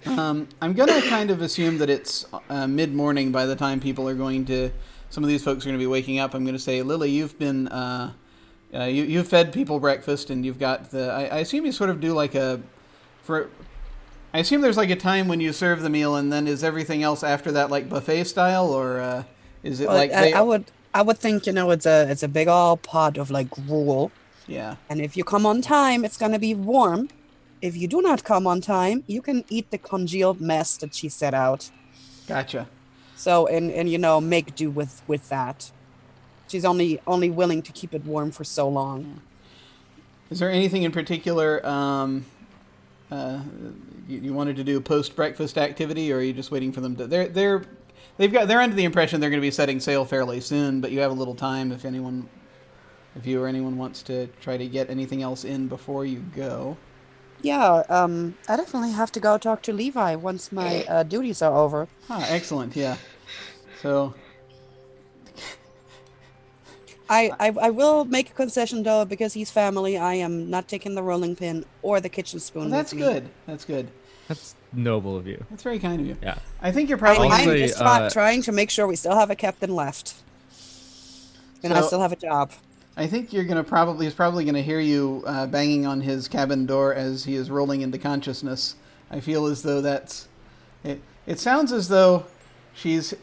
I'm gonna kind of assume that it's mid-morning by the time people are going to. Some of these folks are going to be waking up. I'm going to say, Lily, you've been you've fed people breakfast, and you've got the. I assume you sort of do like I assume there's like a time when you serve the meal, and then is everything else after that like buffet style, or is it Well, like I would think it's a big old pot of like gruel, Yeah. and if you come on time, it's gonna be warm. If you do not come on time, you can eat the congealed mess that she set out. Gotcha. So and make do with that. She's only willing to keep it warm for so long. Is there anything in particular you wanted to do post-breakfast activity, or are you just waiting for them to? They're under the impression they're going to be setting sail fairly soon, but you have a little time if you or anyone wants to try to get anything else in before you go. Yeah, I definitely have to go talk to Levi once my duties are over. Excellent. Yeah. So I will make a concession though, because he's family. I am not taking the rolling pin or the kitchen spoon. that's with me. good. That's good. That's noble of you. That's very kind of you. Yeah. I think you're probably. Also- I'm just trying to make sure we still have a captain left, and I So- still have a job. I think he's probably gonna hear you banging on his cabin door as he is rolling into consciousness. I feel as though that's it. It sounds as though she's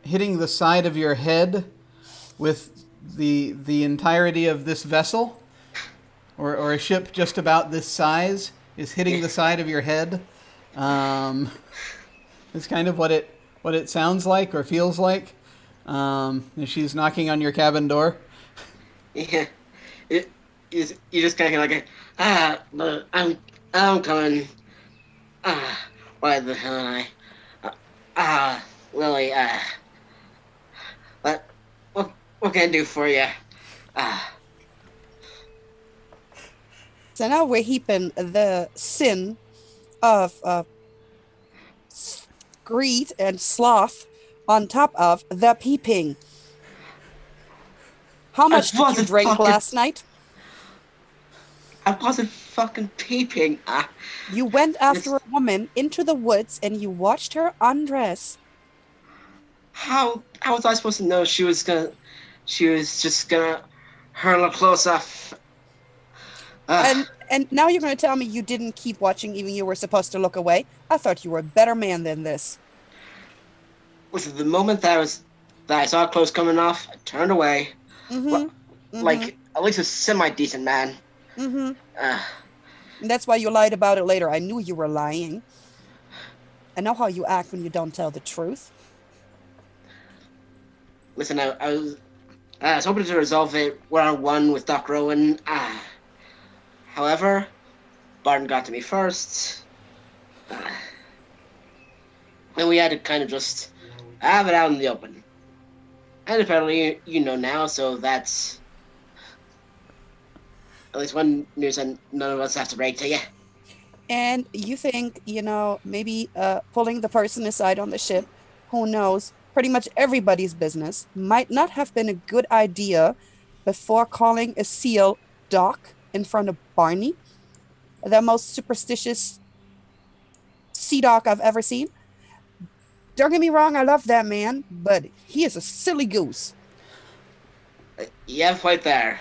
hitting the side of your head with the entirety of this vessel, or a ship just about this size is hitting the side of your head. It's kind of what it sounds like or feels like. She's knocking on your cabin door. Yeah. You just kind of like, I'm coming. Why the hell am I? Lily, what can I do for you? So now we're heaping the sin of greed and sloth on top of the peeping. How much did you drink last night? I wasn't fucking peeping. You went after a woman into the woods and you watched her undress. How was I supposed to know she was just gonna hurl her clothes off? And now you're going to tell me you didn't keep watching even you were supposed to look away? I thought you were a better man than this. Listen, the moment that I saw clothes coming off, I turned away. Like, at least a semi-decent man. And that's why you lied about it later. I knew you were lying. I know how you act when you don't tell the truth. Listen, I was hoping to resolve it one-on-one with Doc Rowan. However, Barton got to me first. And we had to kind of just have it out in the open. And apparently, you know now, so that's at least one news that none of us have to break to you. And you think, maybe pulling the person aside on the ship, who knows, pretty much everybody's business, might not have been a good idea before calling a seal Doc in front of Barney, the most superstitious sea doc I've ever seen. Don't get me wrong, I love that man, but he is a silly goose. Yeah, right there.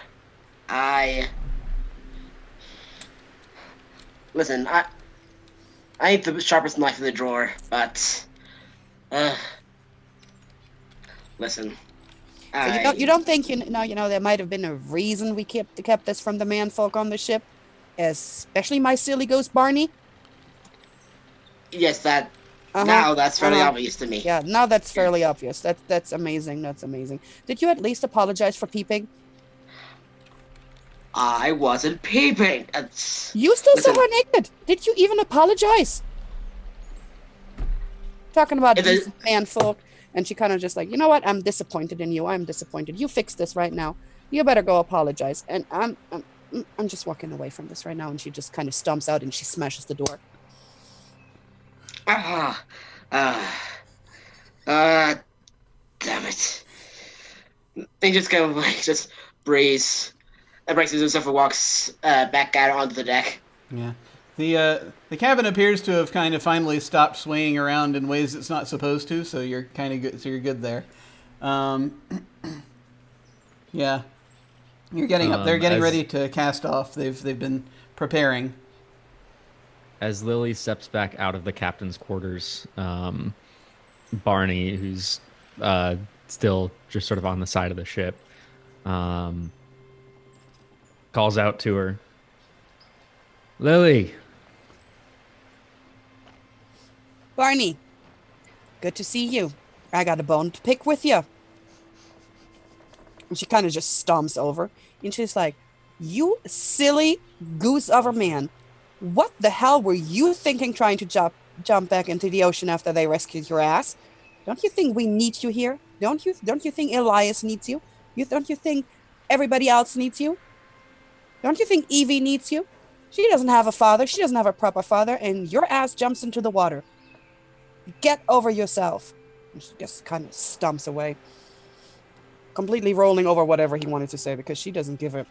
Listen, I ain't the sharpest knife in the drawer, but listen. So you don't think there might have been a reason we kept this from the manfolk on the ship, especially my silly ghost Barney? Yes, now that's fairly obvious to me. Yeah, now that's fairly obvious. That's amazing. That's amazing. Did you at least apologize for peeping? I wasn't peeping. You still saw her naked. Did you even apologize? Talking about decent manfolk. And she kind of just like, you know what? I'm disappointed in you. I'm disappointed. You fix this right now. You better go apologize. And I'm just walking away from this right now. And she just kind of stomps out and she smashes the door. Damn it. They just kind of like just breeze. And breaks himself and walks back out onto the deck. Yeah. The cabin appears to have kind of finally stopped swaying around in ways it's not supposed to, so you're kind of good. So you're good there. Yeah, you're getting up. They're getting ready to cast off. They've been preparing. As Lily steps back out of the captain's quarters, Barney, who's still just sort of on the side of the ship, calls out to her, Lily. Barney, good to see you. I got a bone to pick with you. And she kind of just stomps over. And she's like, you silly goose of a man. What the hell were you thinking trying to jump back into the ocean after they rescued your ass? Don't you think we need you here? Don't you think Elias needs you? Don't you think everybody else needs you? Don't you think Evie needs you? She doesn't have a father. She doesn't have a proper father. And your ass jumps into the water. Get over yourself. And she just kind of stomps away. Completely rolling over whatever he wanted to say because she doesn't give a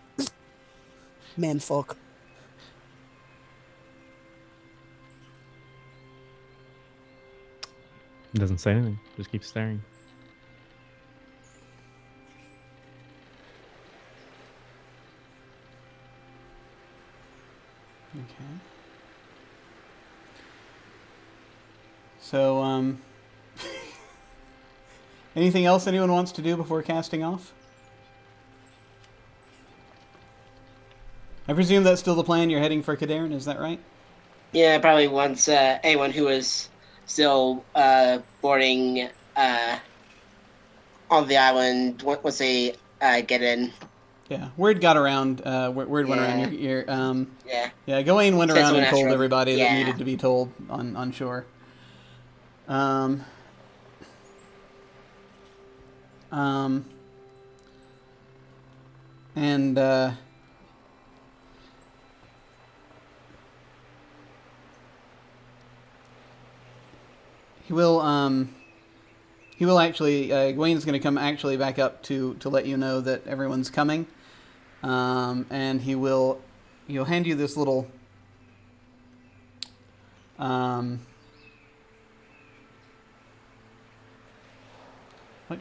manfolk. Doesn't say anything. Just keeps staring. Okay. So, anything else anyone wants to do before casting off? I presume that's still the plan. You're heading for Kadarin, is that right? Yeah, probably once anyone who is still boarding on the island once they get in. Yeah, word got around. Word went around. Yeah. Yeah, Gawain went Said around someone and told asked her. everybody that Yeah. needed to be told on shore. Um, and he will actually. Gawain's going to come actually back up to let you know that everyone's coming. And he'll hand you this little what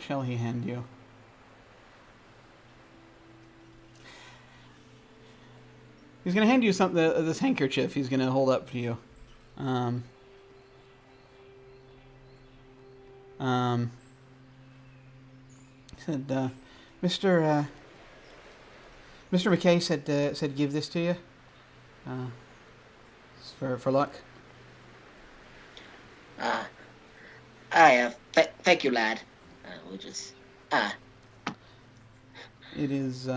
shall he hand you? He's going to hand you this handkerchief he's going to hold up to you. He said, Mr. McKay said give this to you. It's for luck. Thank you, lad. We'll just It is.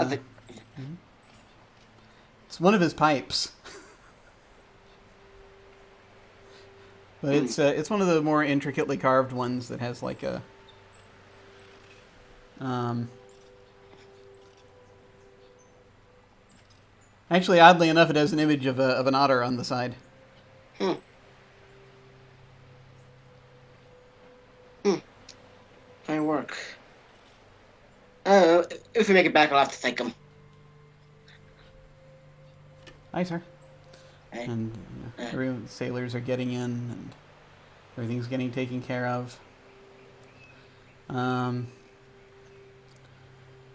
It's one of his pipes. But it's one of the more intricately carved ones that has like a actually, oddly enough, it has an image of an otter on the side. Fine work. If we make it back, I'll have to thank him. Aye, sir. Hey. And sailors are getting in, and everything's getting taken care of.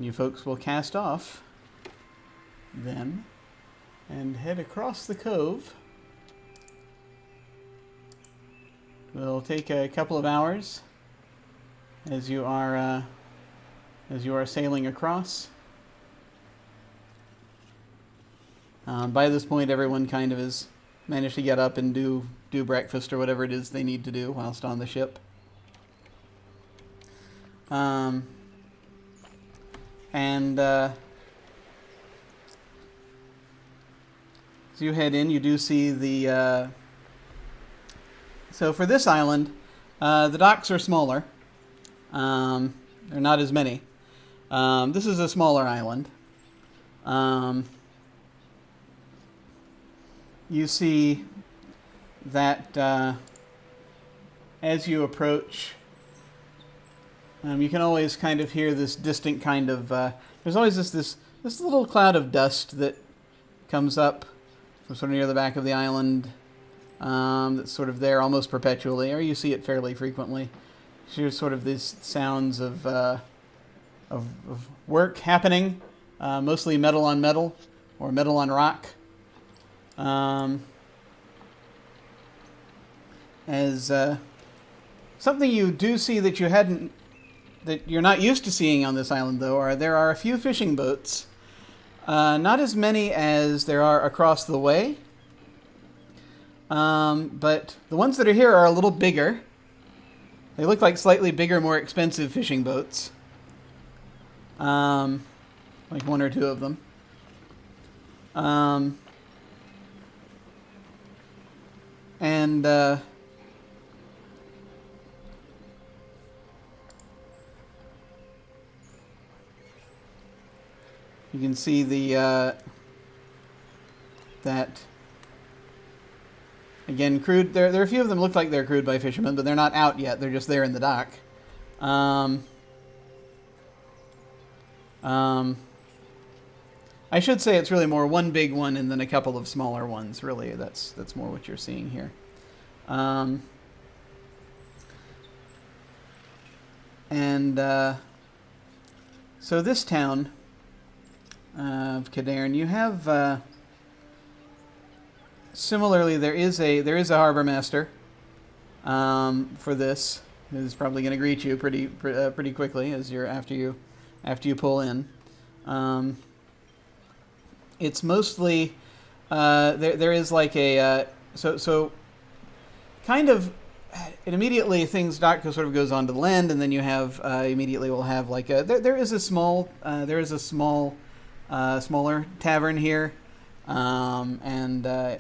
You folks will cast off then and head across the cove. It'll take a couple of hours as you are sailing across. By this point, everyone kind of has managed to get up and do breakfast or whatever it is they need to do whilst on the ship. As you head in, you do see the... So for this island, the docks are smaller. There are not as many. This is a smaller island. You see that as you approach, you can always kind of hear this distant kind of... there's always this little cloud of dust that comes up from sort of near the back of the island. That's sort of there almost perpetually, or you see it fairly frequently. You hear sort of these sounds of work happening, mostly metal on metal or metal on rock. As something you do see that you're not used to seeing on this island, though, there are a few fishing boats. Not as many as there are across the way. But the ones that are here are a little bigger. They look like slightly bigger, more expensive fishing boats. Like one or two of them. You can see that again, crewed. There are a few of them look like they're crewed by fishermen, but they're not out yet. They're just there in the dock. I should say it's really more one big one and then a couple of smaller ones. Really, that's more what you're seeing here. So this town of Kadarin, you have similarly there is a harbor master for this, who's probably going to greet you pretty quickly as after you pull in. it's mostly there is like a so kind of. And immediately things dark sort of goes onto the land, and then you have immediately we'll have like a there is a smaller tavern here, and a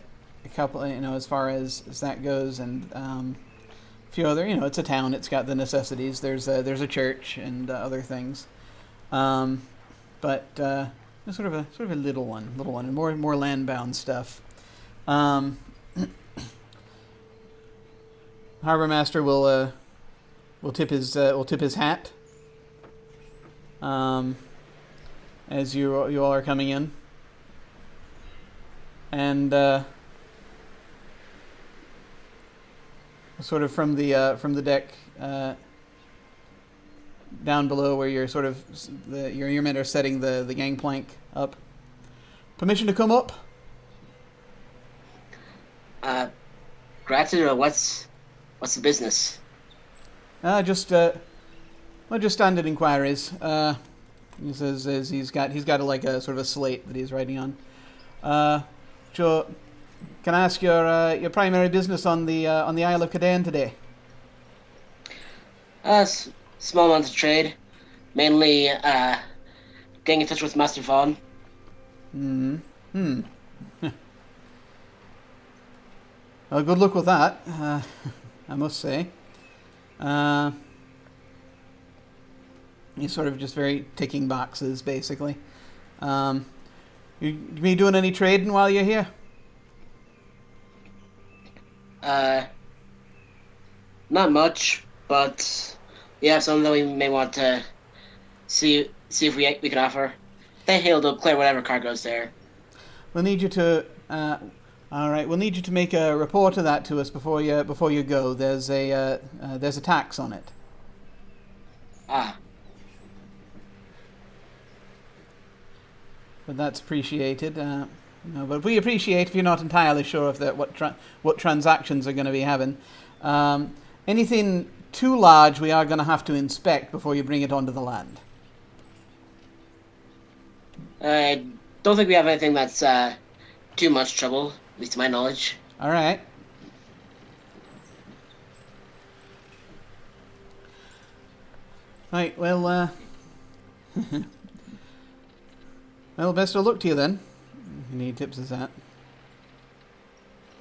couple, as far as that goes, and a few other, it's a town, it's got the necessities. There's a church and other things, but sort of a little one, and more land bound stuff. Harbor Master will tip his hat as you all are coming in, and sort of from the deck down below where you're sort of your men are setting the gangplank up. Permission to come up? Granted, or what's the business? Just standard inquiries. He says as he's got like a sort of a slate that he's writing on. Sure. Can I ask your primary business on the Isle of Cadan today? Small amounts of trade, mainly getting in touch with Master Vaughn. Well, good luck with that. I must say. He's sort of just very ticking boxes, basically. You be doing any trading while you're here? Not much, but we have something that we may want to see if we can offer. They hailed to clear whatever cargo's there. We'll need you to. All right, we'll need you to make a report of that to us before you go. There's a tax on it. Ah. But that's appreciated. But we appreciate if you're not entirely sure of what transactions are going to be having. Anything too large, we are going to have to inspect before you bring it onto the land. I don't think we have anything that's too much trouble, at least to my knowledge. All right. Right, well, well, best of luck to you then. And he tips his hat.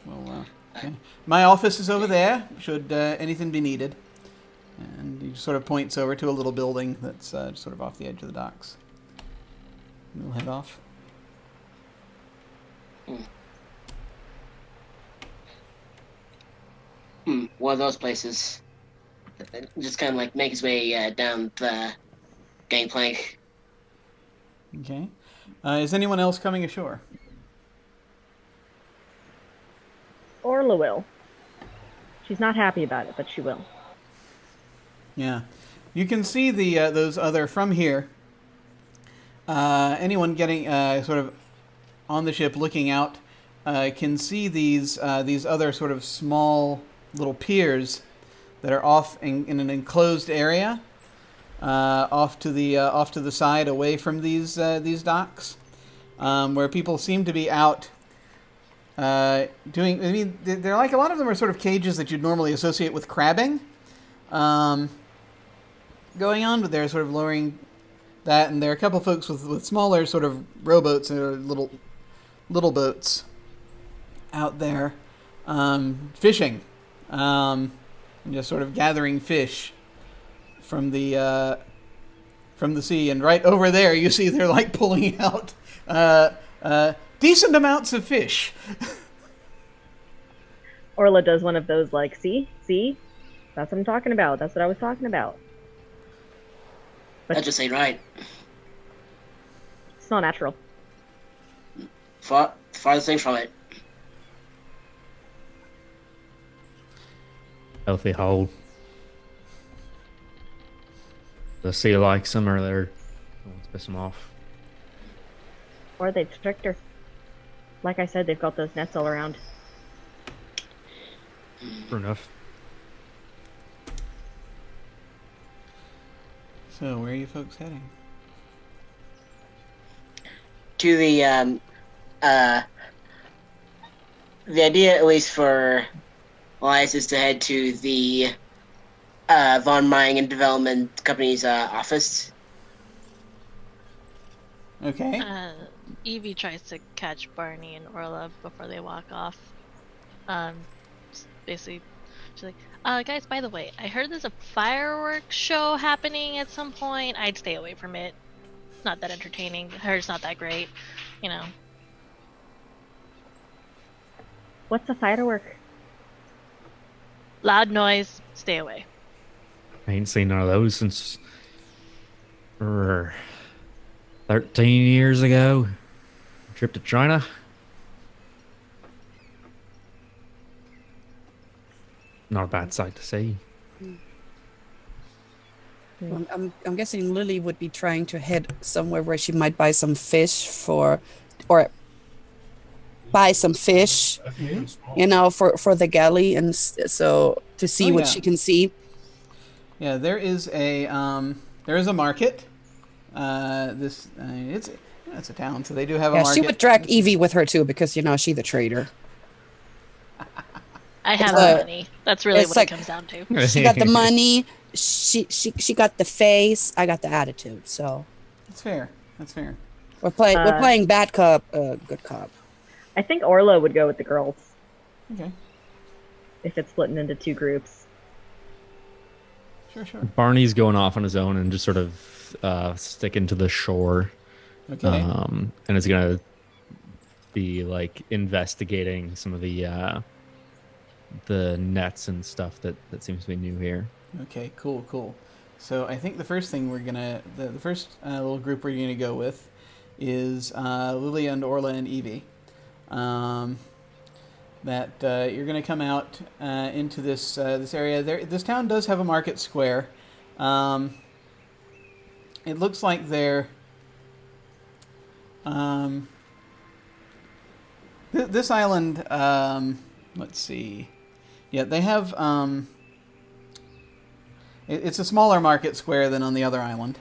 Well, okay. My office is over there, should anything be needed. And he sort of points over to a little building that's sort of off the edge of the docks. And we'll head off. One of those places. Just kind of like make his way down the gangplank. Okay. Is anyone else coming ashore? Orla will. She's not happy about it, but she will. Yeah. You can see those other from here. Anyone getting sort of on the ship looking out can see these other sort of small little piers that are off in an enclosed area, off to the side, away from these docks, where people seem to be out doing. I mean, they're like, a lot of them are sort of cages that you'd normally associate with crabbing, going on, but they're sort of lowering that, and there are a couple folks with smaller sort of rowboats or little boats out there, fishing. Just sort of gathering fish from the sea, and right over there you see they're like pulling out decent amounts of fish. Orla does one of those like, see, that's what I'm talking about. That's what I was talking about. But That just ain't right. it's not natural. Farthest thing from it. Healthy hold. The sea likes them, or they're the ones piss them off. Or they've tricked her. Like I said, they've got those nets all around. True enough. So where are you folks heading? To the uh, the idea, at least for Elias, is to head to the Von Mining and Development Company's office. Okay. Evie tries to catch Barney and Orla before they walk off. Basically, she's like, guys, by the way, I heard there's a fireworks show happening at some point. I'd stay away from it. It's not that entertaining. I heard it's not that great, you know. What's a firework? Loud noise, stay away. I ain't seen none of those since 13 years ago. Trip to China. Not a bad sight to see. I'm guessing Lily would be trying to head somewhere where she might buy some fish for the galley, and so to see what she can see. Yeah, there is a market. It's a town, so they do have a market. She would drag Evie with her too, because she's the trader. I have the money. That's really what it comes down to. She got the money. She got the face. I got the attitude. So that's fair. We're playing bad cop, good cop. I think Orla would go with the girls. Okay. If it's splitting into two groups. Sure. Barney's going off on his own and just sort of sticking to the shore. Okay. And is gonna be like investigating some of the nets and stuff that seems to be new here. Okay, cool. So I think the first thing the first little group we're gonna go with is Lily and Orla and Evie. That you're gonna come out into this area. This town does have a market square. It looks like they're this island. Let's see. Yeah, they have. It's a smaller market square than on the other island.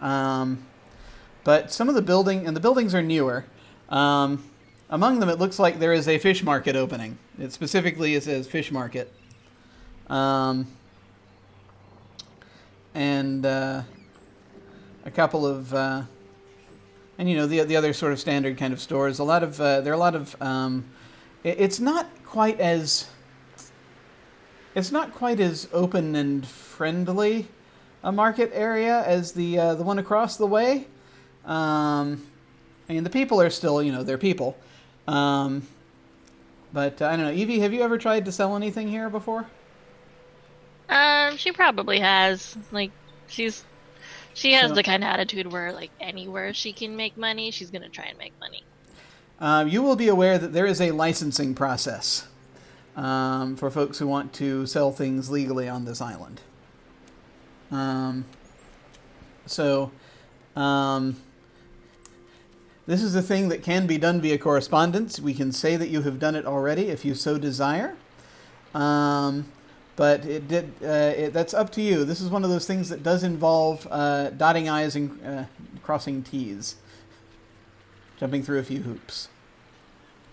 But some of the buildings are newer. Among them, it looks like there is a fish market opening. It specifically says fish market. And a couple of, and the other sort of standard kind of stores. There are a lot of. It's not quite as open and friendly a market area as the one across the way. I mean, the people are still, they're people. But I don't know. Evie, have you ever tried to sell anything here before? She probably has. Like, she has the kind of attitude where, like, anywhere she can make money, she's gonna try and make money. You will be aware that there is a licensing process for folks who want to sell things legally on this island. This is a thing that can be done via correspondence. We can say that you have done it already if you so desire. But that's up to you. This is one of those things that does involve dotting I's and crossing T's. Jumping through a few hoops.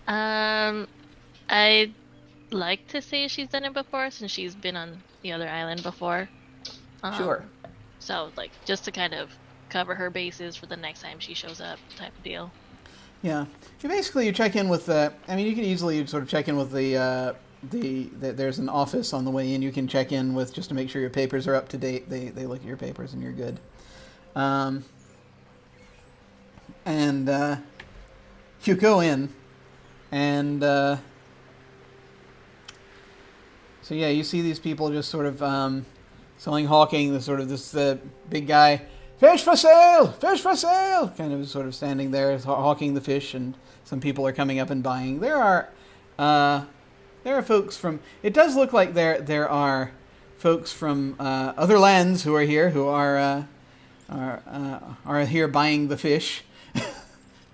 I'd like to say she's done it before since she's been on the other island before. Sure. So, like, just to kind of cover her bases for the next time she shows up type of deal. Yeah. You check in with you can easily sort of check in with there's an office on the way in. You can check in with just to make sure your papers are up to date. They look at your papers and you're good. You go in, and so yeah, you see these people just sort of hawking this big guy, fish for sale, kind of sort of standing there hawking the fish, and some people are coming up and buying. There are folks from. It does look like there are folks from other lands who are here who are here buying the fish.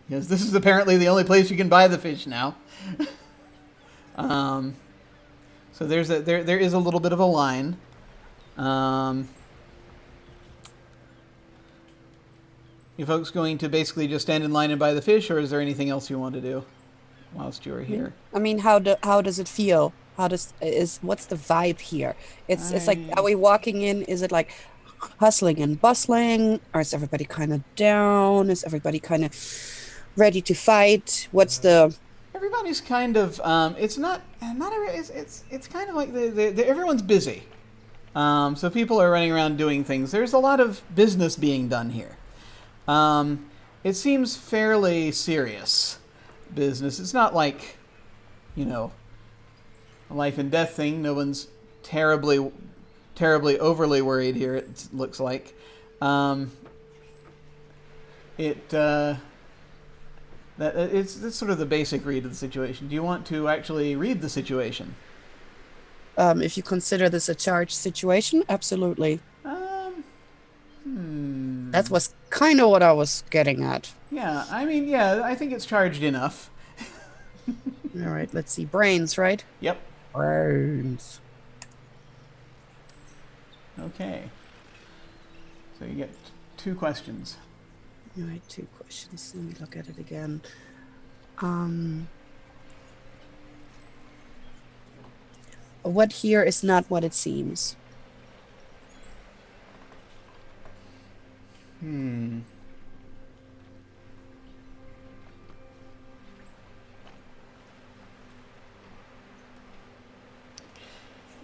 Because this is apparently the only place you can buy the fish now. So there is a little bit of a line. You folks going to basically just stand in line and buy the fish, or is there anything else you want to do whilst you're here? I mean, how does it feel? What's the vibe here? It's like, are we walking in? Is it like hustling and bustling, or is everybody kind of down? Is everybody kind of ready to fight? What's the? Everybody's kind of. It's not. It's kind of like everyone's busy. So people are running around doing things. There's a lot of business being done here. It seems fairly serious business. It's not like, a life and death thing. No one's terribly overly worried here, it looks like. It's sort of the basic read of the situation. Do you want to actually read the situation? If you consider this a charged situation, absolutely. That was kind of what I was getting at. Yeah, I think it's charged enough. All right, let's see. Brains, right? Yep. Brains. Okay. So you get 2 questions. All right, 2 questions. Let me look at it again. What here is not what it seems.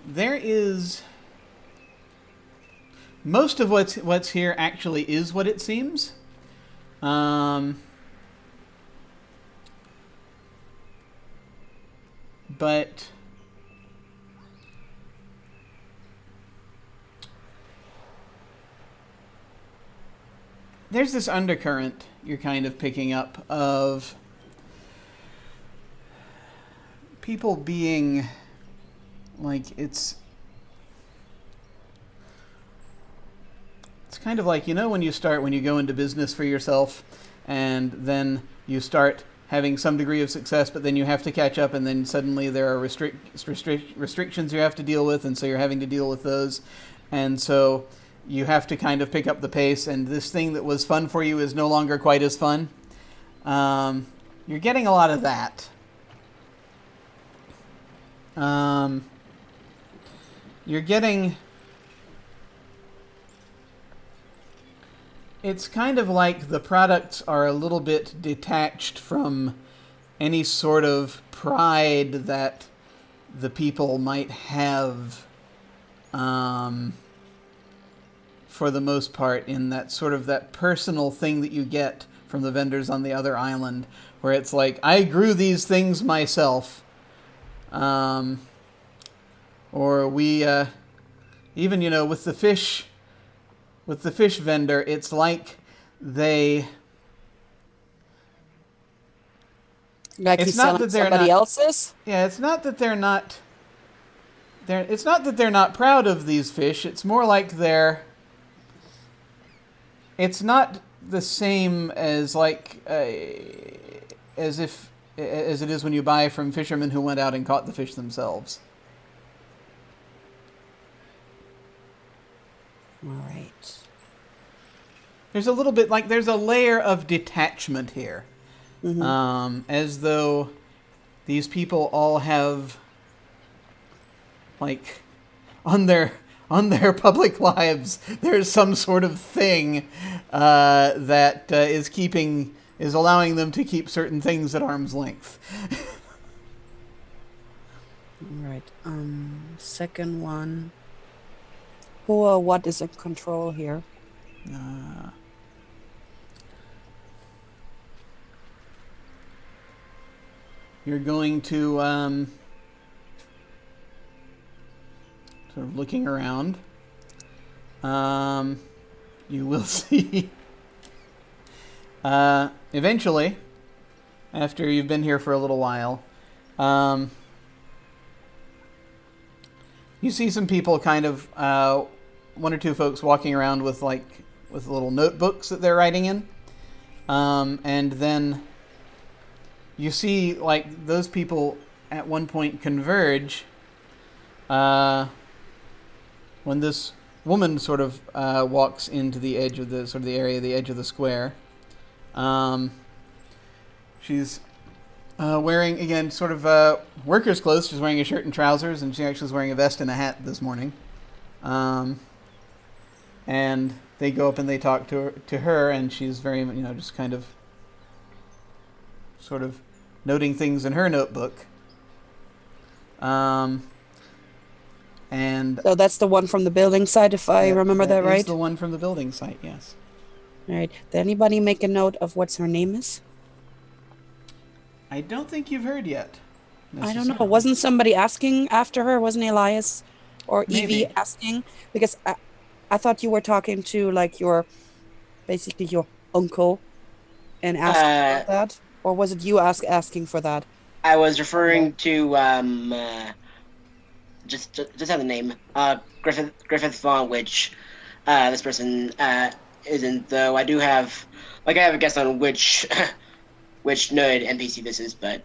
There is most of what's here actually is what it seems. But there's this undercurrent you're kind of picking up of people being like, it's kind of like, when you go into business for yourself and then you start having some degree of success, but then you have to catch up, and then suddenly there are restrictions you have to deal with, and so you're having to deal with those, and so you have to kind of pick up the pace, and this thing that was fun for you is no longer quite as fun. You're getting a lot of that. You're getting... It's kind of like the products are a little bit detached from any sort of pride that the people might have, for the most part, in that sort of that personal thing that you get from the vendors on the other island, where it's like, I grew these things myself. Or we, even, with the fish vendor, it's like they... Like he's selling somebody else's? Yeah, it's not that they're not... It's not that they're not proud of these fish. It's more like they're... It's not the same as as it is when you buy from fishermen who went out and caught the fish themselves. All right. There's a little bit there's a layer of detachment here. Mm-hmm. As though these people all have, on their public lives, there's some sort of thing that is allowing them to keep certain things at arm's length. All right. Second one. Who or what is in control here? You're going to sort of looking around. You will see eventually, after you've been here for a little while, you see some people kind of 1 or 2 folks walking around with little notebooks that they're writing in, and then you see those people at one point converge when this woman sort of walks into the edge of the area, the edge of the square. She's wearing, again, sort of worker's clothes. She's wearing a shirt and trousers, and she actually is wearing a vest and a hat this morning. And they go up and they talk to her, and she's very, just kind of sort of noting things in her notebook. And So that's the one from the building site, if I remember that right? Is the one from the building site, yes. All right. Did anybody make a note of what's her name is? I don't think you've heard yet. I don't know. Wasn't somebody asking after her? Wasn't Elias or Maybe. Evie asking? Because I thought you were talking to basically your uncle and asking about that, or was it you asking for that? I was referring to just have the name Griffith Vaughn, which this person isn't. Though I do have I have a guess on which nerd NPC this is, but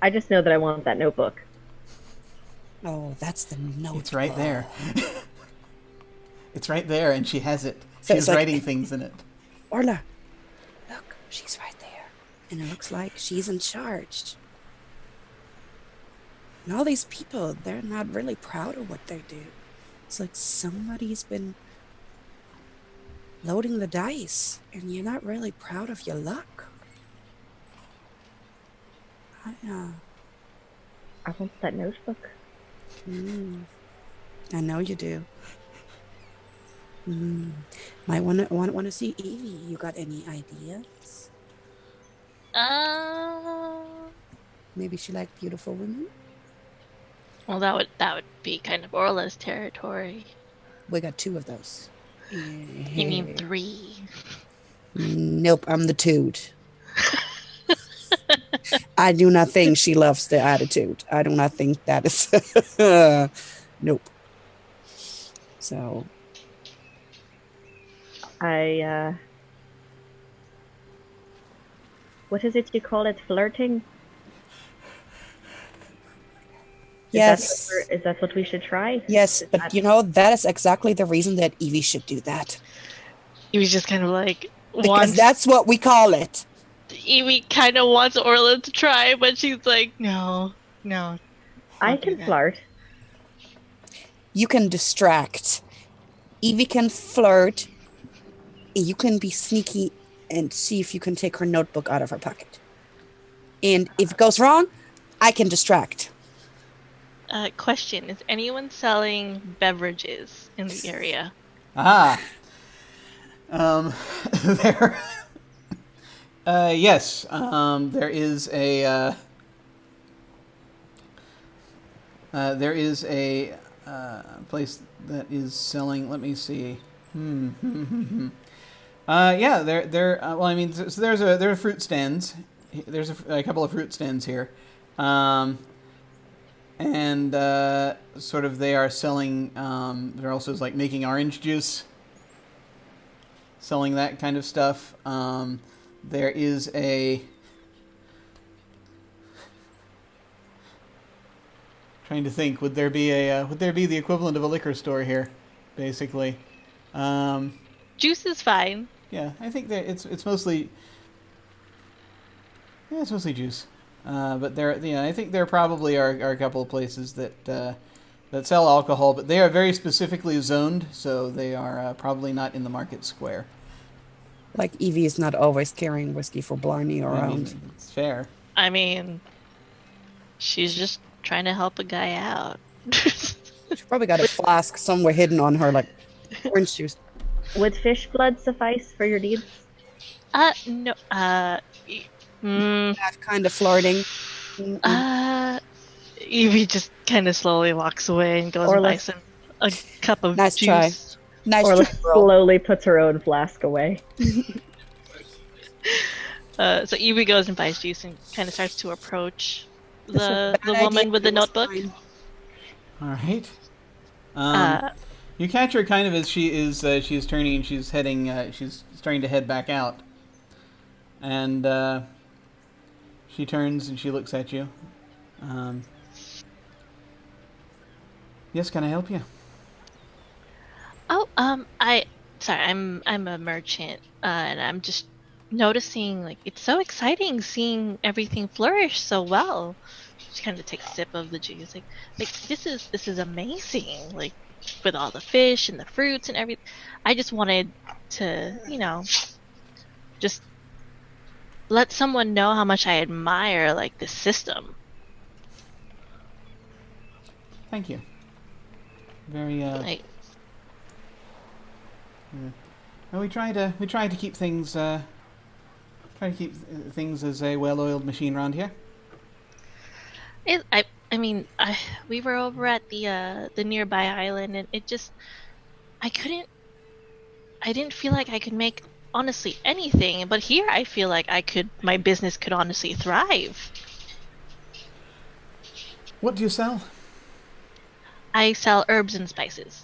I just know that I want that notebook. Oh, that's the note. It's right there. It's right there, and she has it. So She's it's writing things in it. Orla, look, she's right there. And it looks like she's in charge. And all these people, they're not really proud of what they do. It's like somebody's been loading the dice, and you're not really proud of your luck. I want that notebook. I know you do. Might want to see Evie. You got any ideas? Maybe she liked beautiful women. Well, that would be kind of Orla's territory. We got 2 of those. You mean 3? Nope, I'm the toot. I do not think she loves the attitude. I do not think that is. Nope. So. What is it you call it? Flirting? Yes. Is that what we should try? Yes, but that is exactly the reason that Evie should do that. Evie just kind of because that's what we call it. Evie kind of wants Orla to try, but she's like, no. I can flirt. You can distract. Evie can flirt. You can be sneaky and see if you can take her notebook out of her pocket. And if it goes wrong, I can distract. Question: is anyone selling beverages in the area? There. Yes. There is a. There is a place that is selling. Let me see. Yeah. There. Well, I mean, so there are fruit stands. There's a couple of fruit stands here. And sort of they are selling, they're also making orange juice, selling that kind of stuff. There is trying to think, would there be the equivalent of a liquor store here, basically? Juice is fine. Yeah, I think that it's mostly juice. But I think there probably are a couple of places that sell alcohol, but they are very specifically zoned, so they are probably not in the market square. Like Evie is not always carrying whiskey for Blarney around. I mean, it's fair. I mean, she's just trying to help a guy out. She probably got a flask somewhere hidden on her, like orange juice. Would fish blood suffice for your deeds? No. That kind of flirting. Evie just kind of slowly walks away and goes and buys a cup of nice juice. Try. Nice Orla try, girl. slowly puts her own flask away. So Evie goes and buys juice and kind of starts to approach the woman with the notebook. All right. You catch her kind of as she is turning and she's heading. She's starting to head back out, and she turns and she looks at you. Yes, can I help you? Oh, I'm a merchant, and I'm just noticing like it's so exciting seeing everything flourish so well. She kind of takes a sip of the juice, like this is amazing. Like with all the fish and the fruits and everything. I just wanted to, just let someone know how much I admire like this system. Thank you. Very Like, well, we try to keep things as a well-oiled machine around here. I mean, we were over at the nearby island, and it just I didn't feel like I could make honestly anything, but here I feel like my business could honestly thrive. What do you sell? I sell herbs and spices.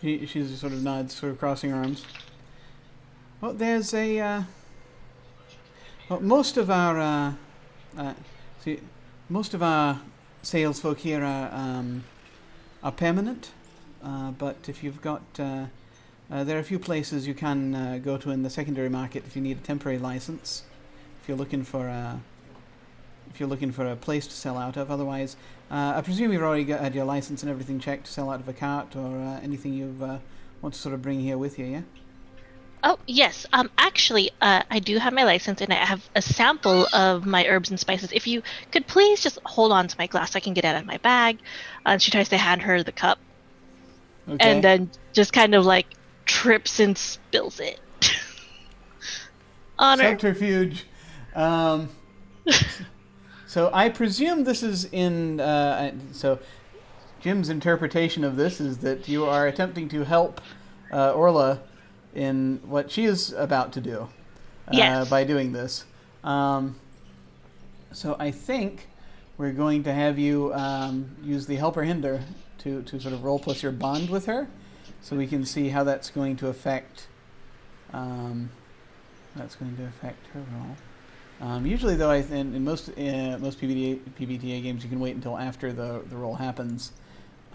She sort of nods, sort of crossing her arms. Well, there's a well, most of our sales folk here are permanent, but if you've got there are a few places you can go to in the secondary market if you need a temporary license. If you're looking for a place to sell out of. Otherwise, I presume you've already had your license and everything checked to sell out of a cart or anything you want to sort of bring here with you, yeah? Oh, yes. Actually, I do have my license, and I have a sample of my herbs and spices. If you could please just hold on to my glass so I can get it out of my bag. And she tries to hand her the cup. Okay. And then just kind of like trips and spills it. On her. Subterfuge. So I presume this is in... so Jim's interpretation of this is that you are attempting to help Orla in what she is about to do Yes. by doing this. So I think we're going to have you use the helper hinder to sort of roll plus your bond with her, so we can see how that's going to affect her roll. Usually, though, in most PBTA games, you can wait until after the roll happens.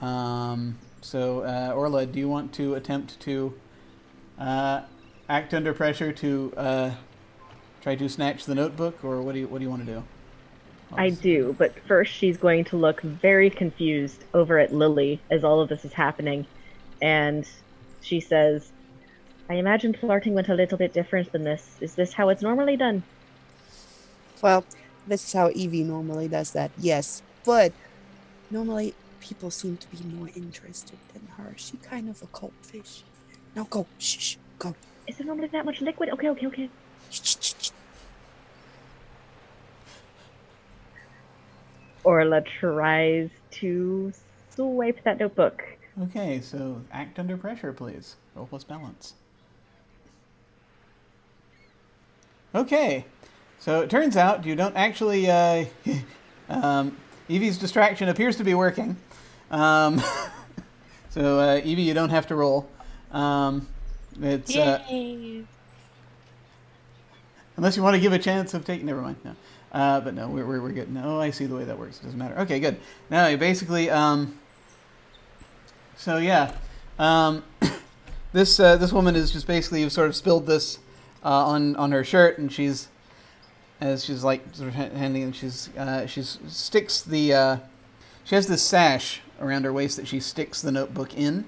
So Orla, do you want to attempt to act under pressure to try to snatch the notebook, or what do you want to do? I do, but first she's going to look very confused over at Lily as all of this is happening, and she says, I imagine flirting went a little bit different than this. Is this how it's normally done? Well, this is how Evie normally does that, yes. But normally people seem to be more interested than her. She kind of a cold fish. Now go. Shh. Go. Is there normally that much liquid? Okay. Shh. Orla tries to swipe that notebook. Okay, so act under pressure, please. Roll plus balance. Okay, so it turns out you don't actually... Evie's distraction appears to be working. So, Evie, you don't have to roll. It's Yay! unless you want to give a chance of taking... Never mind, no. But no, we're good. No, I see the way that works. It doesn't matter. Okay, good. Now, you basically... So, yeah. This woman is just basically... You've sort of spilled this on her shirt, and she's... As she's like sort of handing, and she's sticks the she has this sash around her waist that she sticks the notebook in,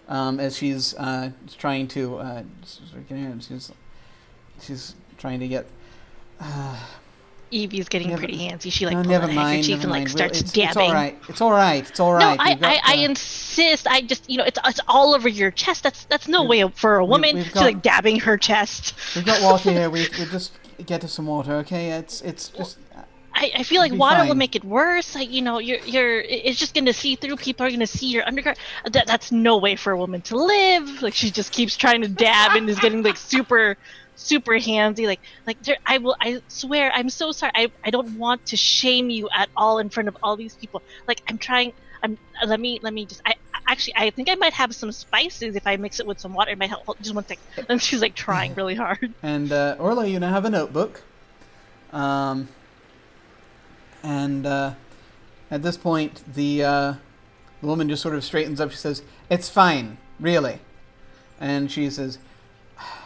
as she's trying to she's trying to get. Evie's getting pretty handsy. She like No, pulls never out a mind. handkerchief and like starts dabbing. It's all right. It's all right. No, I insist. I just it's all over your chest. That's no way for a woman. She's like dabbing her chest. We've got water here. We just get us some water, okay? It's just. I feel like water will make it worse. Like it's just gonna see through. People are gonna see your undergarment. That's no way for a woman to live. Like she just keeps trying to dab and is getting like super handsy. I swear, I'm so sorry. I don't want to shame you at all in front of all these people. Like let me just. I think I might have some spices if I mix it with some water. It might help. Just one second. And she's like trying really hard. And Orla, you now have a notebook. And At this point, the woman just sort of straightens up. She says, "It's fine, really." And she says,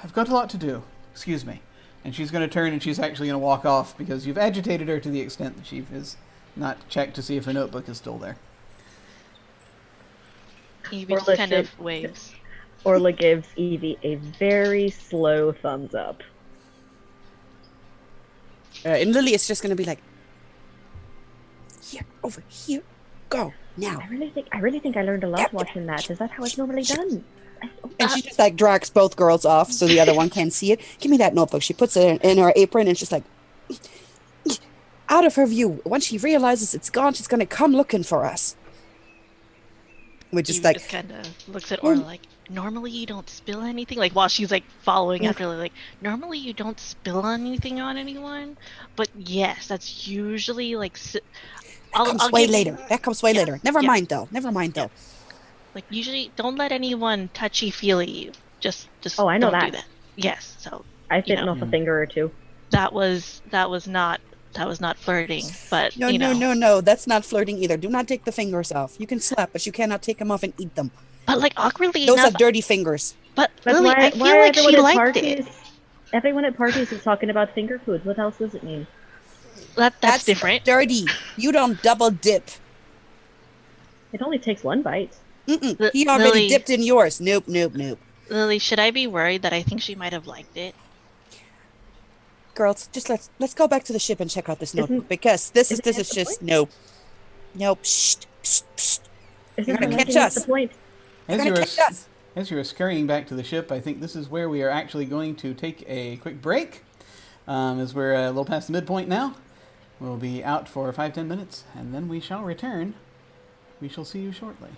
"I've got a lot to do. Excuse me." And she's going to turn and she's actually going to walk off because you've agitated her to the extent that she has not checked to see if her notebook is still there. Evie just Orla kind of waves. Orla gives Evie a very slow thumbs up. And Lily is just gonna be like, here, over here, go now. I really think I learned a lot watching that. Is that how it's normally done? And she just like drags both girls off so the other one can't see it. Give me that notebook. She puts it in her apron and she's like, out of her view. Once she realizes it's gone, she's gonna come looking for us. We're just Evie like, just kind of looks at Orla like, normally you don't spill anything. Like while she's like following after Lily, like, normally you don't spill anything on anyone, but yes, that's usually like. that comes way later. That comes way later. Never mind though. Like usually, don't let anyone touchy-feely you. Just. Oh, I know don't that. do that. Yes. So I've bitten off a finger or two. that was not flirting, but No. That's not flirting either. Do not take the fingers off. You can slap, but you cannot take them off and eat them. But like awkwardly Those enough, are dirty fingers. But That's Lily, I feel like she liked it. Everyone at parties is talking about finger food. What else does it mean? That's different. Dirty. You don't double dip. It only takes one bite. He already Lily, dipped in yours. Nope. Lily, should I be worried that I think she might have liked it? Girls, just let's go back to the ship and check out this notebook because this is just nope. Psst. You're gonna catch us. The point. As you are scurrying back to the ship, I think this is where we are actually going to take a quick break. As we're a little past the midpoint now, we'll be out for 5-10 minutes, and then we shall return. We shall see you shortly.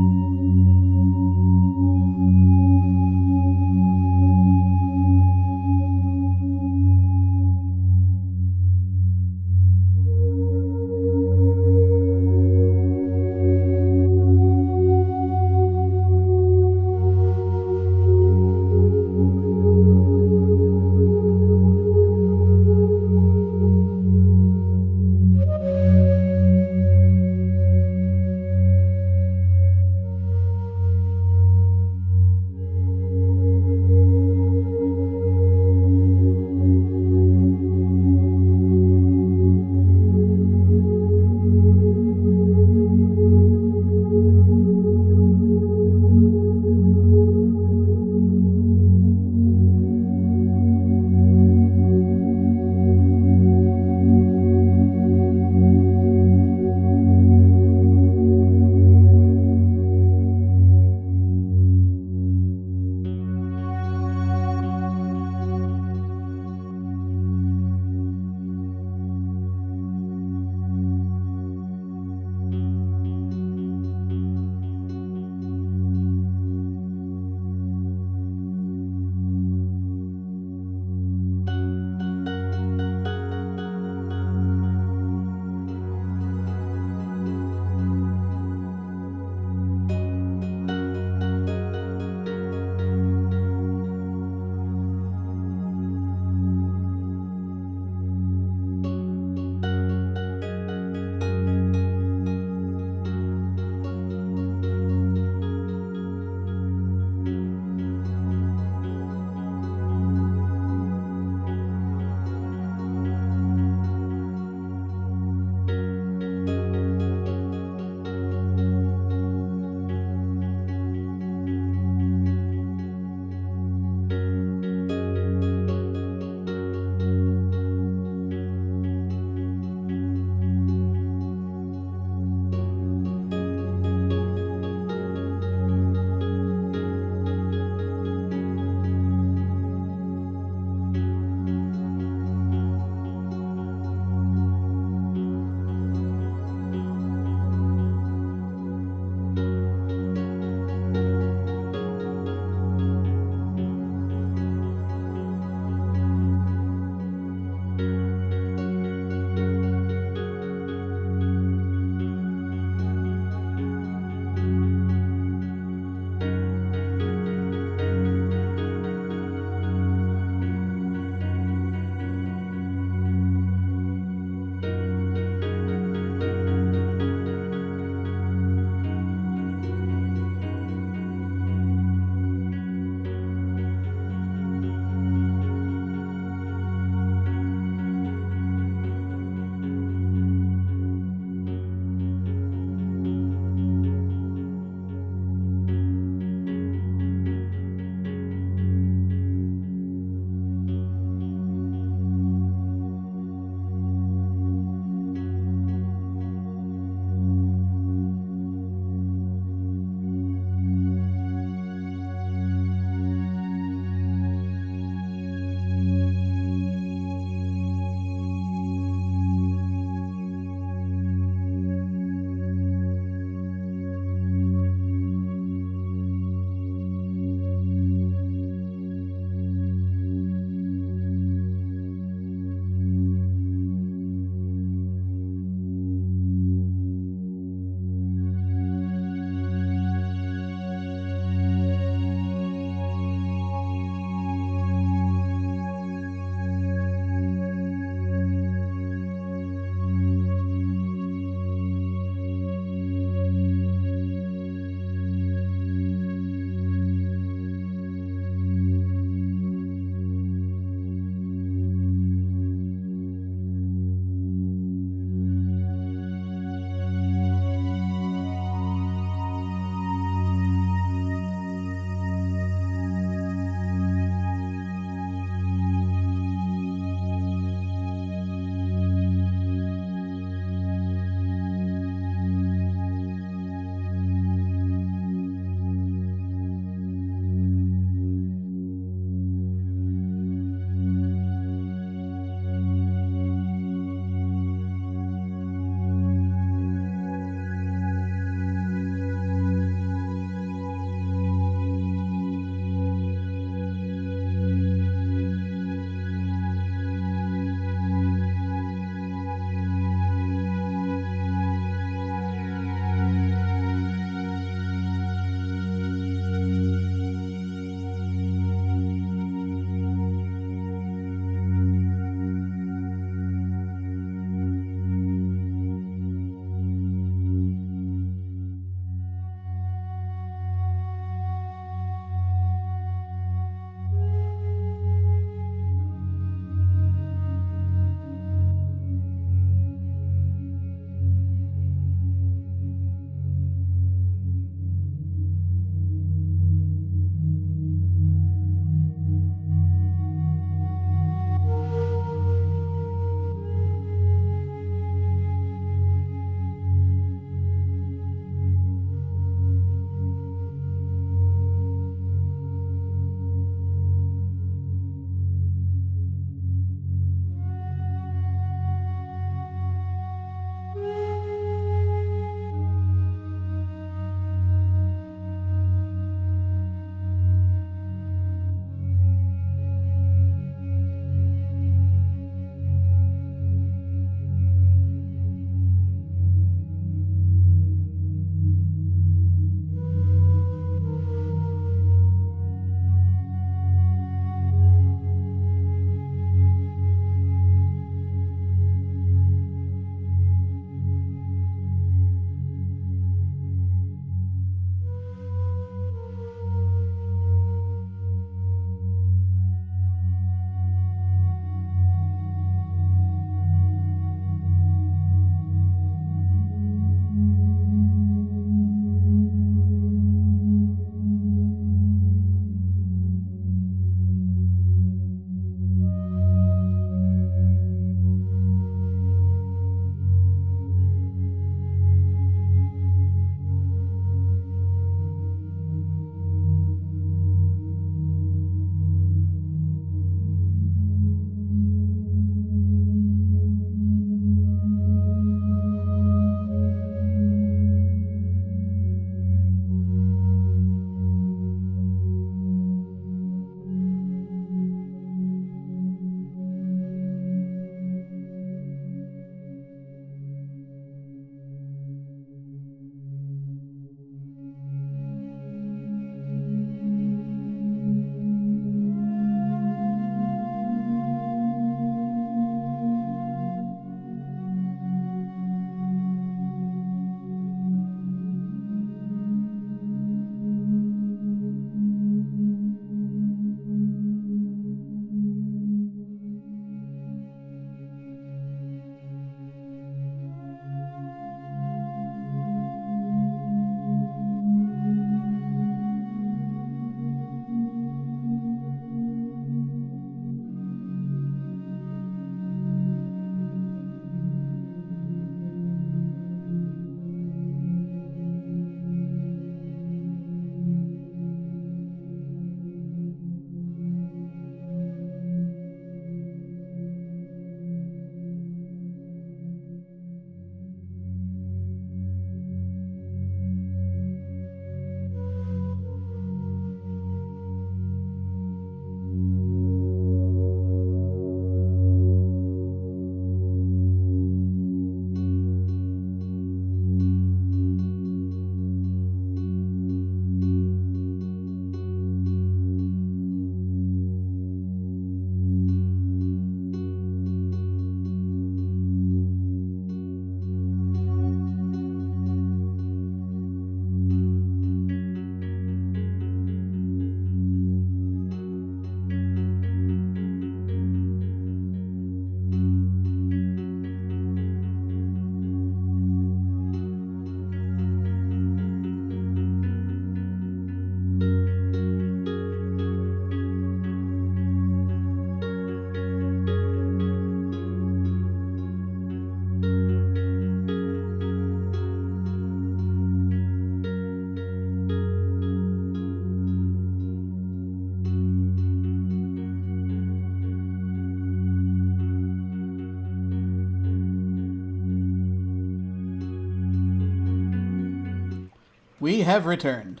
we have returned.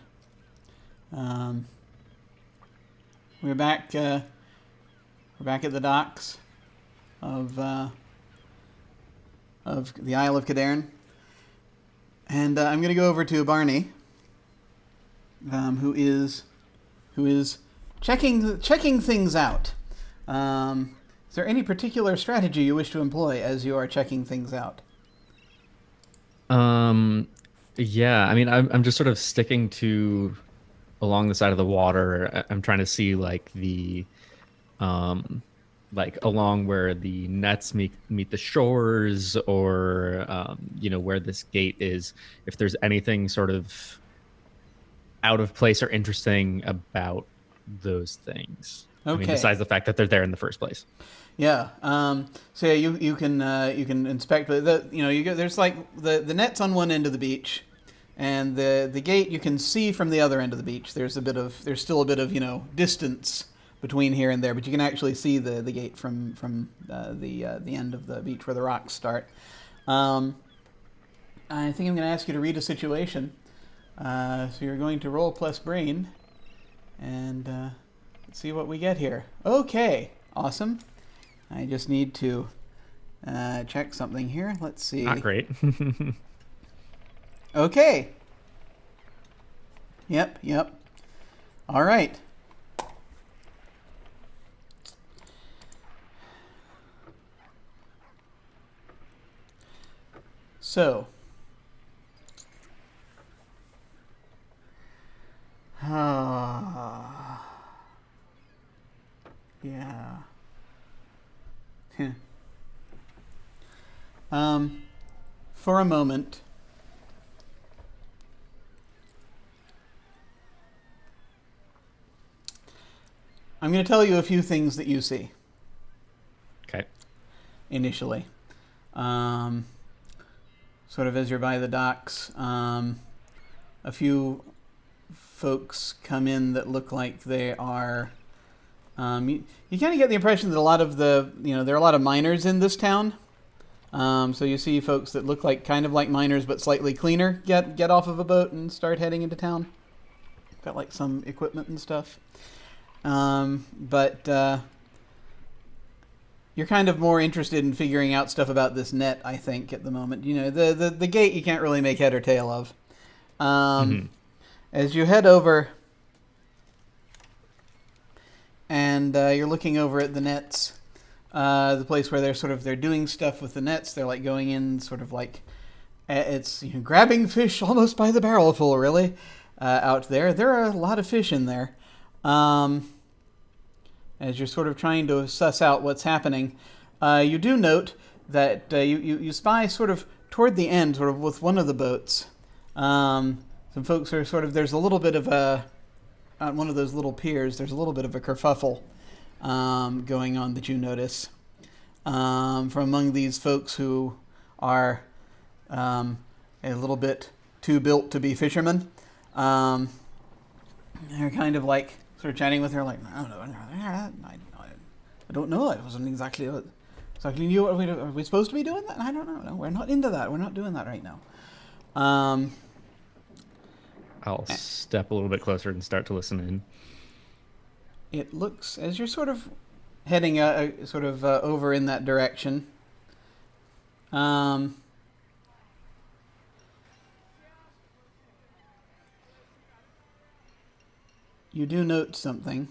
We're back. We're back at the docks of the Isle of Cadarn, and I'm going to go over to Barney, who is checking things out. Is there any particular strategy you wish to employ as you are checking things out? Yeah, I mean, I'm just sort of sticking to along the side of the water. I'm trying to see like the like along where the nets meet the shores, or where this gate is, if there's anything sort of out of place or interesting about those things. Okay. I mean, besides the fact that they're there in the first place. Yeah. So yeah, you can inspect, but there's like the net's on one end of the beach, and the gate you can see from the other end of the beach. There's still a bit of distance between here and there, but you can actually see the gate from the end of the beach where the rocks start. I think I'm going to ask you to read a situation. So you're going to roll plus brain, and let's see what we get here. Okay, awesome. I just need to check something here. Let's see. Not great. Okay. Yep. All right. So. Yeah. For a moment, I'm going to tell you a few things that you see. Okay. Initially. Sort of as you're by the docks, a few folks come in that look like they are... you kind of get the impression that a lot of there are a lot of miners in this town. So you see folks that look like kind of like miners but slightly cleaner get off of a boat and start heading into town. Got like some equipment and stuff. But you're kind of more interested in figuring out stuff about this net, I think, at the moment. The gate you can't really make head or tail of. As you head over and you're looking over at the nets, the place where they're doing stuff with the nets. They're like going in sort of like it's grabbing fish almost by the barrel full, really, out there. There are a lot of fish in there. As you're sort of trying to suss out what's happening, you do note that you spy sort of toward the end, sort of with one of the boats. Some folks are there's a little bit of on one of those little piers, there's a little bit of a kerfuffle going on that you notice from among these folks who are a little bit too built to be fishermen. They're kind of like sort of chatting with her, like, I don't know. I wasn't exactly knew what are we supposed to be doing that? I don't know. No, we're not into that. We're not doing that right now. I'll step a little bit closer and start to listen in. It looks, as you're sort of heading over in that direction, you do note something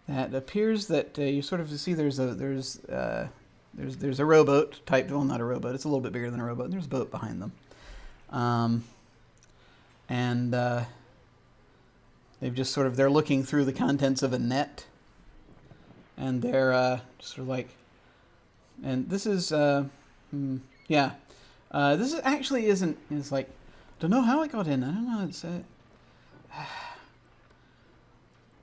that appears that you sort of see there's a rowboat type. Well, not a rowboat. It's a little bit bigger than a rowboat. There's a boat behind them, and they've just they're looking through the contents of a net, and they're just sort of like, and this is this is actually isn't. It's like, don't know how it got in. I don't know. It's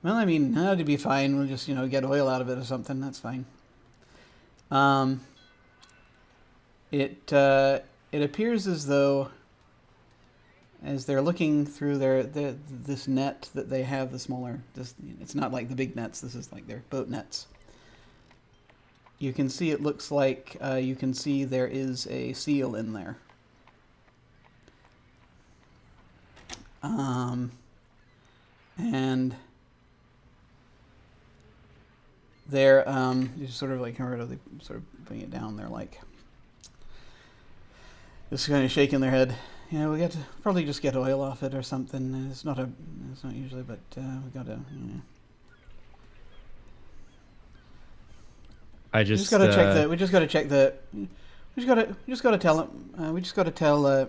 well, I mean, it'd be fine. We'll just, get oil out of it or something. That's fine. It appears as though, as they're looking through this net that they have, it's not like the big nets. This is like their boat nets. You can see it looks like you can see there is a seal in there. And they're just sort of like, how are they sort of putting it down? They're like just kind of shaking their head. Yeah, we got to probably just get oil off it or something. It's not usually, but we got to. I We just got to check the. We just got to check the. We just got to tell him. We just got to tell. I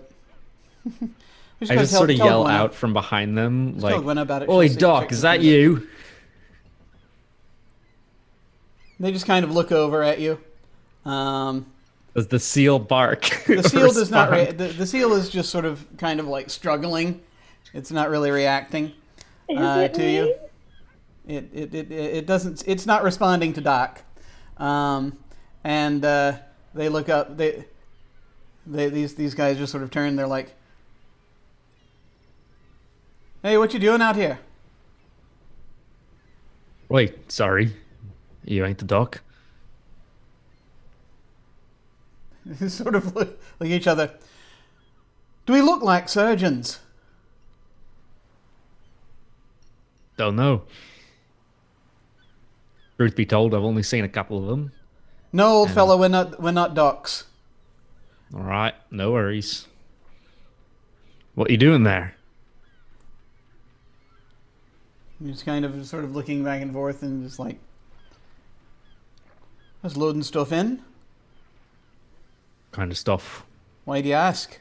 just sort of yell out from behind them, like, "Oi, Doc, is that you?" They just kind of look over at you. Does the seal bark? The seal does not. The seal is just sort of kind of like struggling. It's not really reacting to you. It doesn't. It's not responding to Doc. And they look up. These guys just sort of turn. They're like, "Hey, what you doing out here?" Wait, sorry, you ain't the Doc. They sort of look at each other. Do we look like surgeons? Don't know. Truth be told, I've only seen a couple of them. No, old fellow, we're not docs. All right, no worries. What you doing there? He's kind of sort of looking back and forth and just like, just loading stuff in. Kind of stuff. Why do you ask?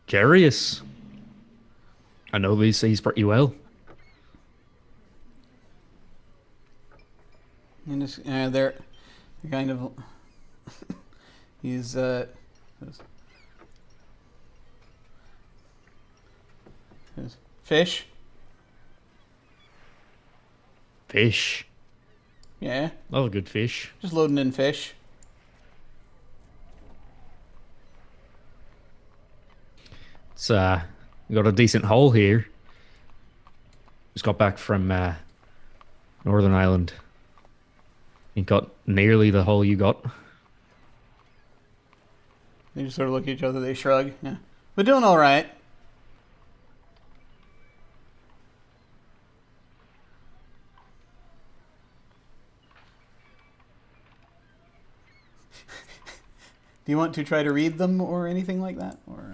Curious. I know these seas pretty well. And just, they're kind of. He's fish. Fish. Yeah. Oh, good fish. Just loading in fish. It's we got a decent haul here. Just got back from Northern Ireland. You got nearly the haul you got. They just sort of look at each other. They shrug. Yeah, we're doing all right. Do you want to try to read them or anything like that, or?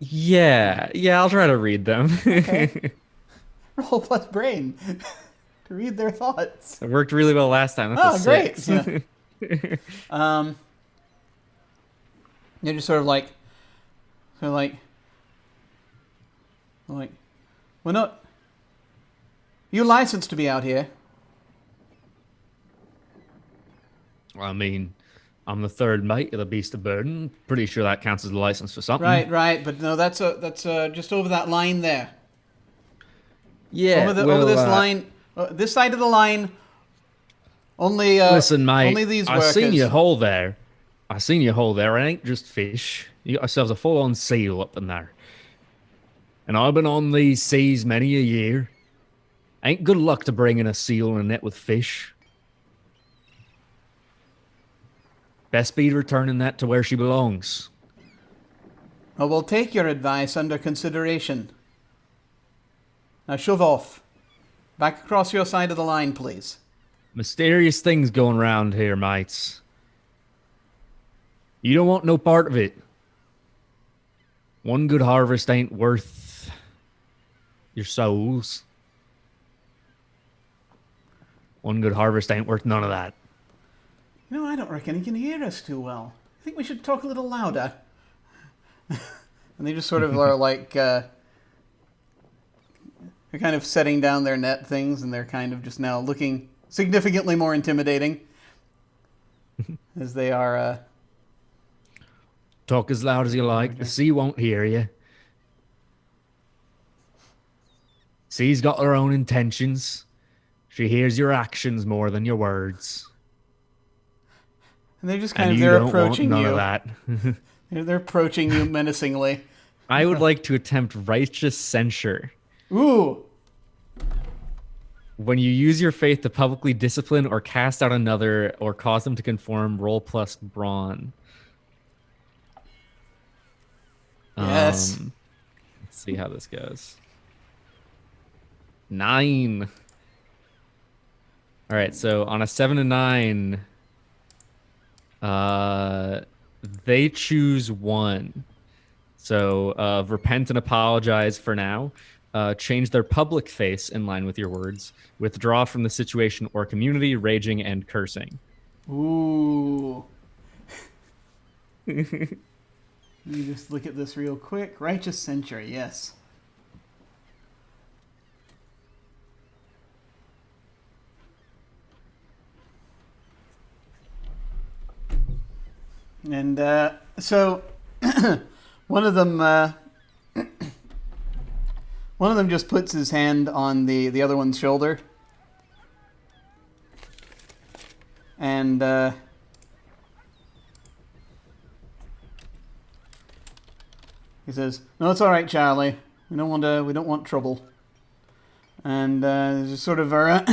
Yeah, I'll try to read them. Okay. Roll plus brain to read their thoughts. It worked really well last time. That's great. 6. Yeah. You're just sort of like, we're not. You licensed to be out here? I mean, I'm the third mate of the Beast of Burden. Pretty sure that counts as a license for something. Right. But no, that's just over that line there. Yeah. Over this line, this side of the line. Only. Listen, mate. Only these workers. I seen your hole there. It ain't just fish. You got yourselves a full-on seal up in there. And I've been on these seas many a year. Ain't good luck to bring in a seal in a net with fish. Best be returning that to where she belongs. Well, we'll take your advice under consideration. Now shove off. Back across your side of the line, please. Mysterious things going round here, mates. You don't want no part of it. One good harvest ain't worth your souls. One good harvest ain't worth none of that. You know, I don't reckon he can hear us too well. I think we should talk a little louder. And they just sort of are like, they're kind of setting down their net things, and they're kind of just now looking significantly more intimidating. As they are, Talk as loud as you like. Okay. The sea won't hear you. Sea's got her own intentions. She hears your actions more than your words. and they're just kind And of, you they're don't approaching want none you. of that. They're approaching you menacingly. I would like to attempt righteous censure. Ooh. When you use your faith to publicly discipline or cast out another or cause them to conform, roll plus brawn. Yes. Let's see how this goes. 9. All right, so on a 7 to 9, they choose 1. So repent and apologize for now. Change their public face in line with your words. Withdraw from the situation or community, raging and cursing. Ooh. Let me just look at this real quick. Righteous Century, yes. And so one of them just puts his hand on the other one's shoulder, and he says, "No, it's all right, Charlie. We don't want trouble." And just sort of are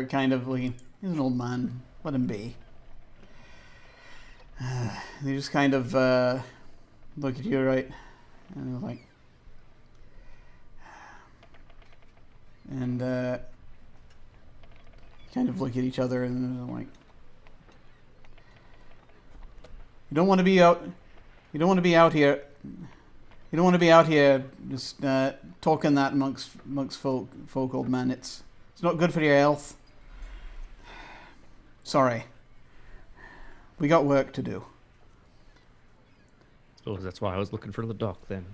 kind of looking. He's an old man. Let him be. They just kind of look at you, right, and they're like, and kind of look at each other, and they're like, "You don't want to be out. You don't want to be out here. You don't want to be out here just talking that amongst folk, old man. It's not good for your health. Sorry. We got work to do." So that's why I was looking for the dock then.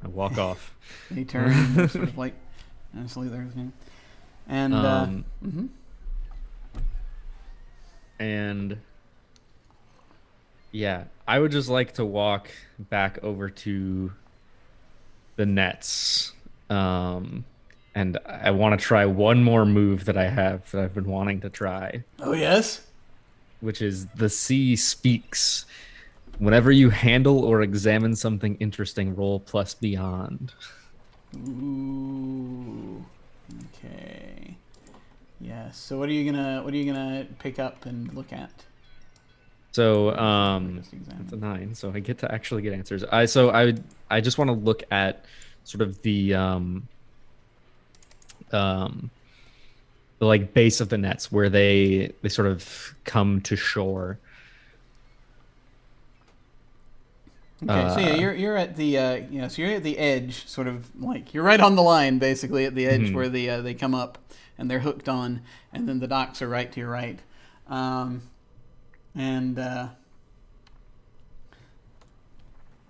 I walk off. And he turns and sort of like, honestly, there's him. And, and yeah, I would just like to walk back over to the nets. And I want to try one more move that I have that I've been wanting to try. Oh, yes? Which is the sea speaks. Whenever you handle or examine something interesting, roll plus beyond. Ooh. Okay. Yes. So what are you gonna pick up and look at? So it's a 9, so I get to actually get answers. I just want to look at sort of the like base of the nets where they sort of come to shore. Okay, so yeah, you're at the so you're at the edge, sort of like you're right on the line, basically at the edge where they come up and they're hooked on, and then the docks are right to your right, and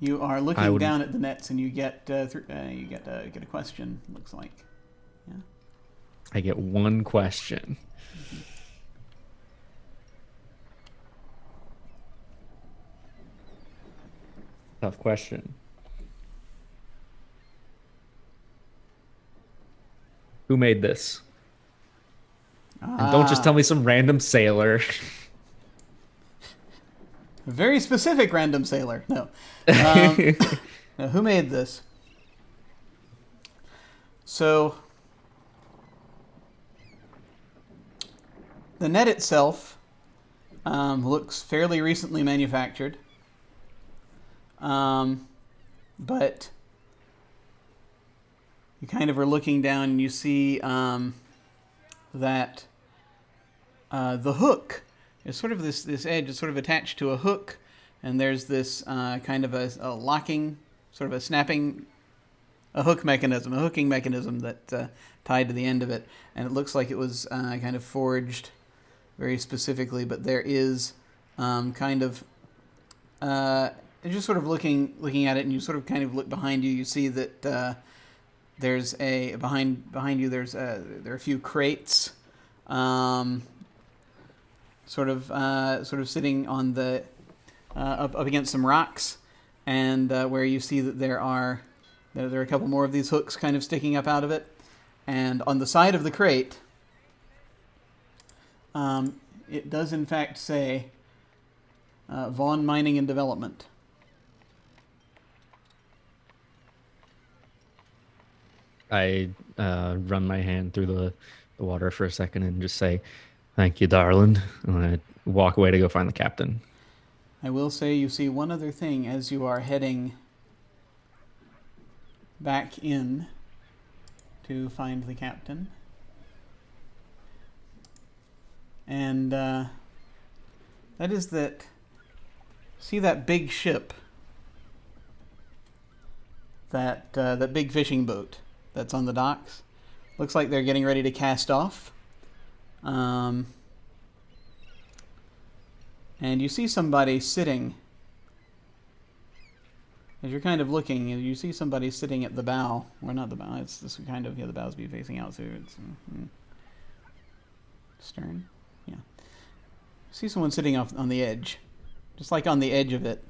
you are looking down at the nets, and you get a question. Looks like, yeah. I get one question. Tough question. Who made this? And don't just tell me some random sailor. A very specific random sailor. No. No, who made this? So the net itself looks fairly recently manufactured. But you kind of are looking down and you see that the hook is sort of this edge is sort of attached to a hook, and there's this kind of a locking, sort of a snapping, a hooking mechanism that tied to the end of it, and it looks like it was kind of forged very specifically, but there is kind of just sort of looking at it, and you sort of kind of look behind you. You see that there's behind you. There are a few crates, sort of sitting on the up against some rocks, and where you see that there are a couple more of these hooks kind of sticking up out of it, and on the side of the crate, it does in fact say Vaughn Mining and Development. I run my hand through the water for a second and just say, "Thank you, darling," and I walk away to go find the captain. I will say you see one other thing as you are heading back in to find the captain. And that is that, see that big ship, that big fishing boat that's on the docks? Looks like they're getting ready to cast off. And you see somebody sitting, as you're kind of looking, you see somebody sitting at the bow, or not the bow, it's this kind of, the bow's be facing out, so it's stern, yeah. See someone sitting off on the edge, just like on the edge of it,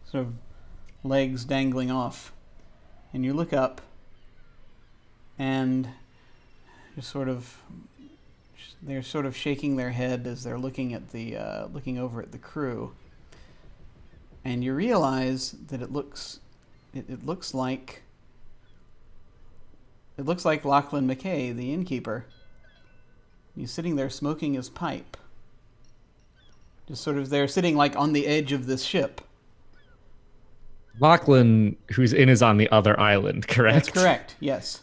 sort of legs dangling off, and you look up, and just sort of, they're sort of shaking their head as they're looking at the looking over at the crew, and you realize that it looks like Lachlan McKay, the innkeeper. He's sitting there smoking his pipe. Just sort of, they're sitting like on the edge of this ship. Lachlan, who's in, is on the other island, correct? That's correct, yes.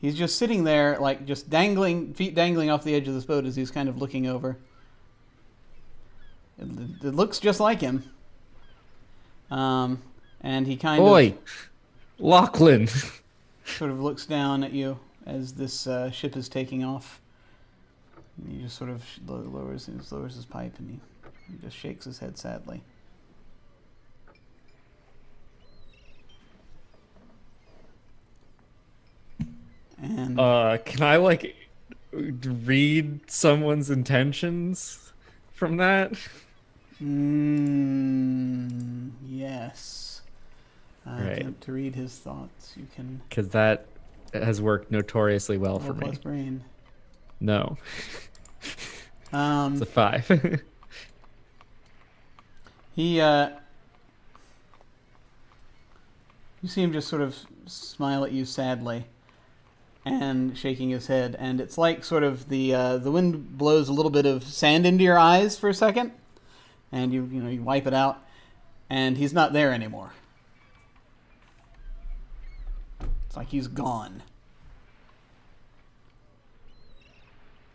He's just sitting there, like just dangling, feet dangling off the edge of this boat as he's kind of looking over. It looks just like him. And he kind of... Lachlan! Sort of looks down at you as this ship is taking off. And he just sort of lowers his pipe, and he just shakes his head sadly. And can I like read someone's intentions from that? Yes. Right. To read his thoughts, you can. Because that has worked notoriously well for me. Brain. No. It's a 5. He, you see him just sort of smile at you sadly, and shaking his head, and it's like sort of the wind blows a little bit of sand into your eyes for a second, and you wipe it out, and he's not there anymore. It's like he's gone.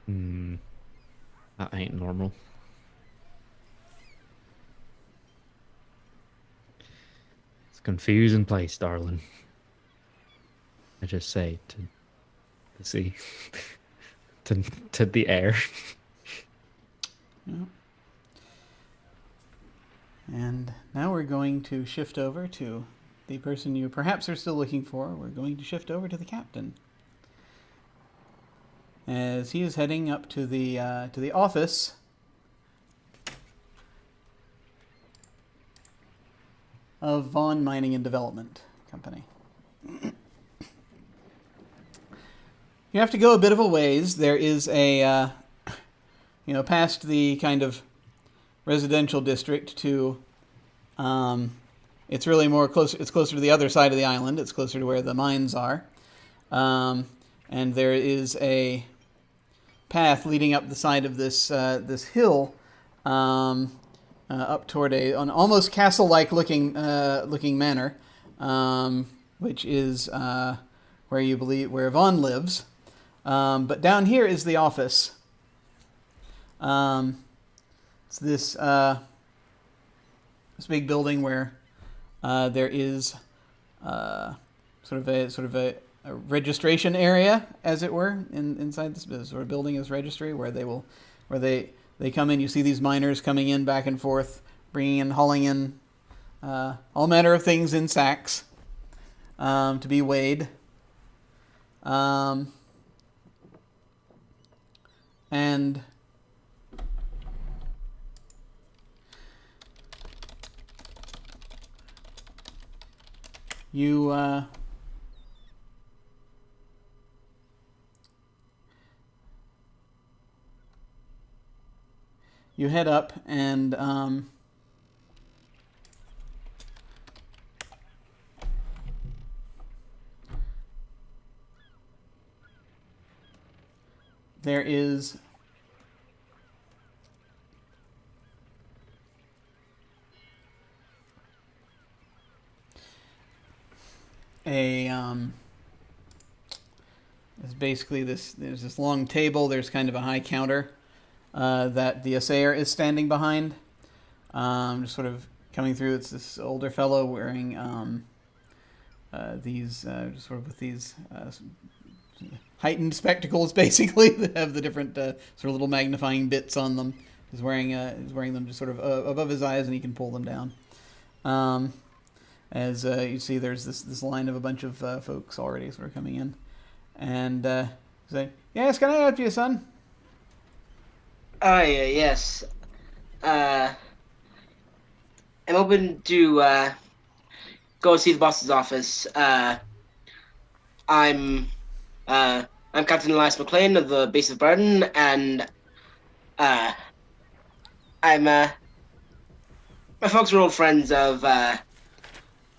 That ain't normal. It's a confusing place, darling. I just say to the sea, to the air. Yeah. And now we're going to shift over to the person you perhaps are still looking for. We're going to shift over to the captain, as he is heading up to the office of Vaughn Mining and Development Company. You have to go a bit of a ways. There is a, past the kind of residential district to, it's really more closer. It's closer to the other side of the island. It's closer to where the mines are, and there is a path leading up the side of this this hill, up toward an almost castle-like looking manor, which is where Vaughn lives. But down here is the office. It's this big building where there is sort of a registration area, as it were, inside this sort of building is registry, where they come in. You see these miners coming in back and forth, bringing in, hauling in all manner of things in sacks to be weighed. And you you head up, and there is a it's basically this. There's this long table. There's kind of a high counter that the assayer is standing behind. Just sort of coming through. It's this older fellow wearing these just sort of with these heightened spectacles, basically, that have the different sort of little magnifying bits on them. He's wearing them just sort of above his eyes, and he can pull them down. As you see, there's this line of a bunch of folks already sort of coming in. And say, yes, can I help you, son? Oh, yeah, yes. I'm hoping to go see the boss's office. I'm Captain Elias McLean of the base of Barton, and my folks are old friends of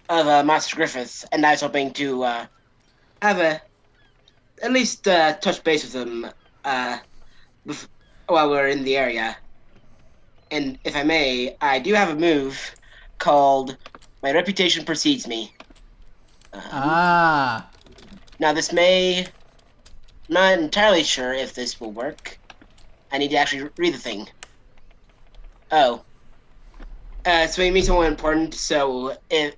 Master Griffith, and I was hoping to have at least touch base with them while we're in the area. And if I may, I do have a move called My Reputation Precedes Me. Now this I'm not entirely sure if this will work. I need to actually read the thing. So it means someone important, so if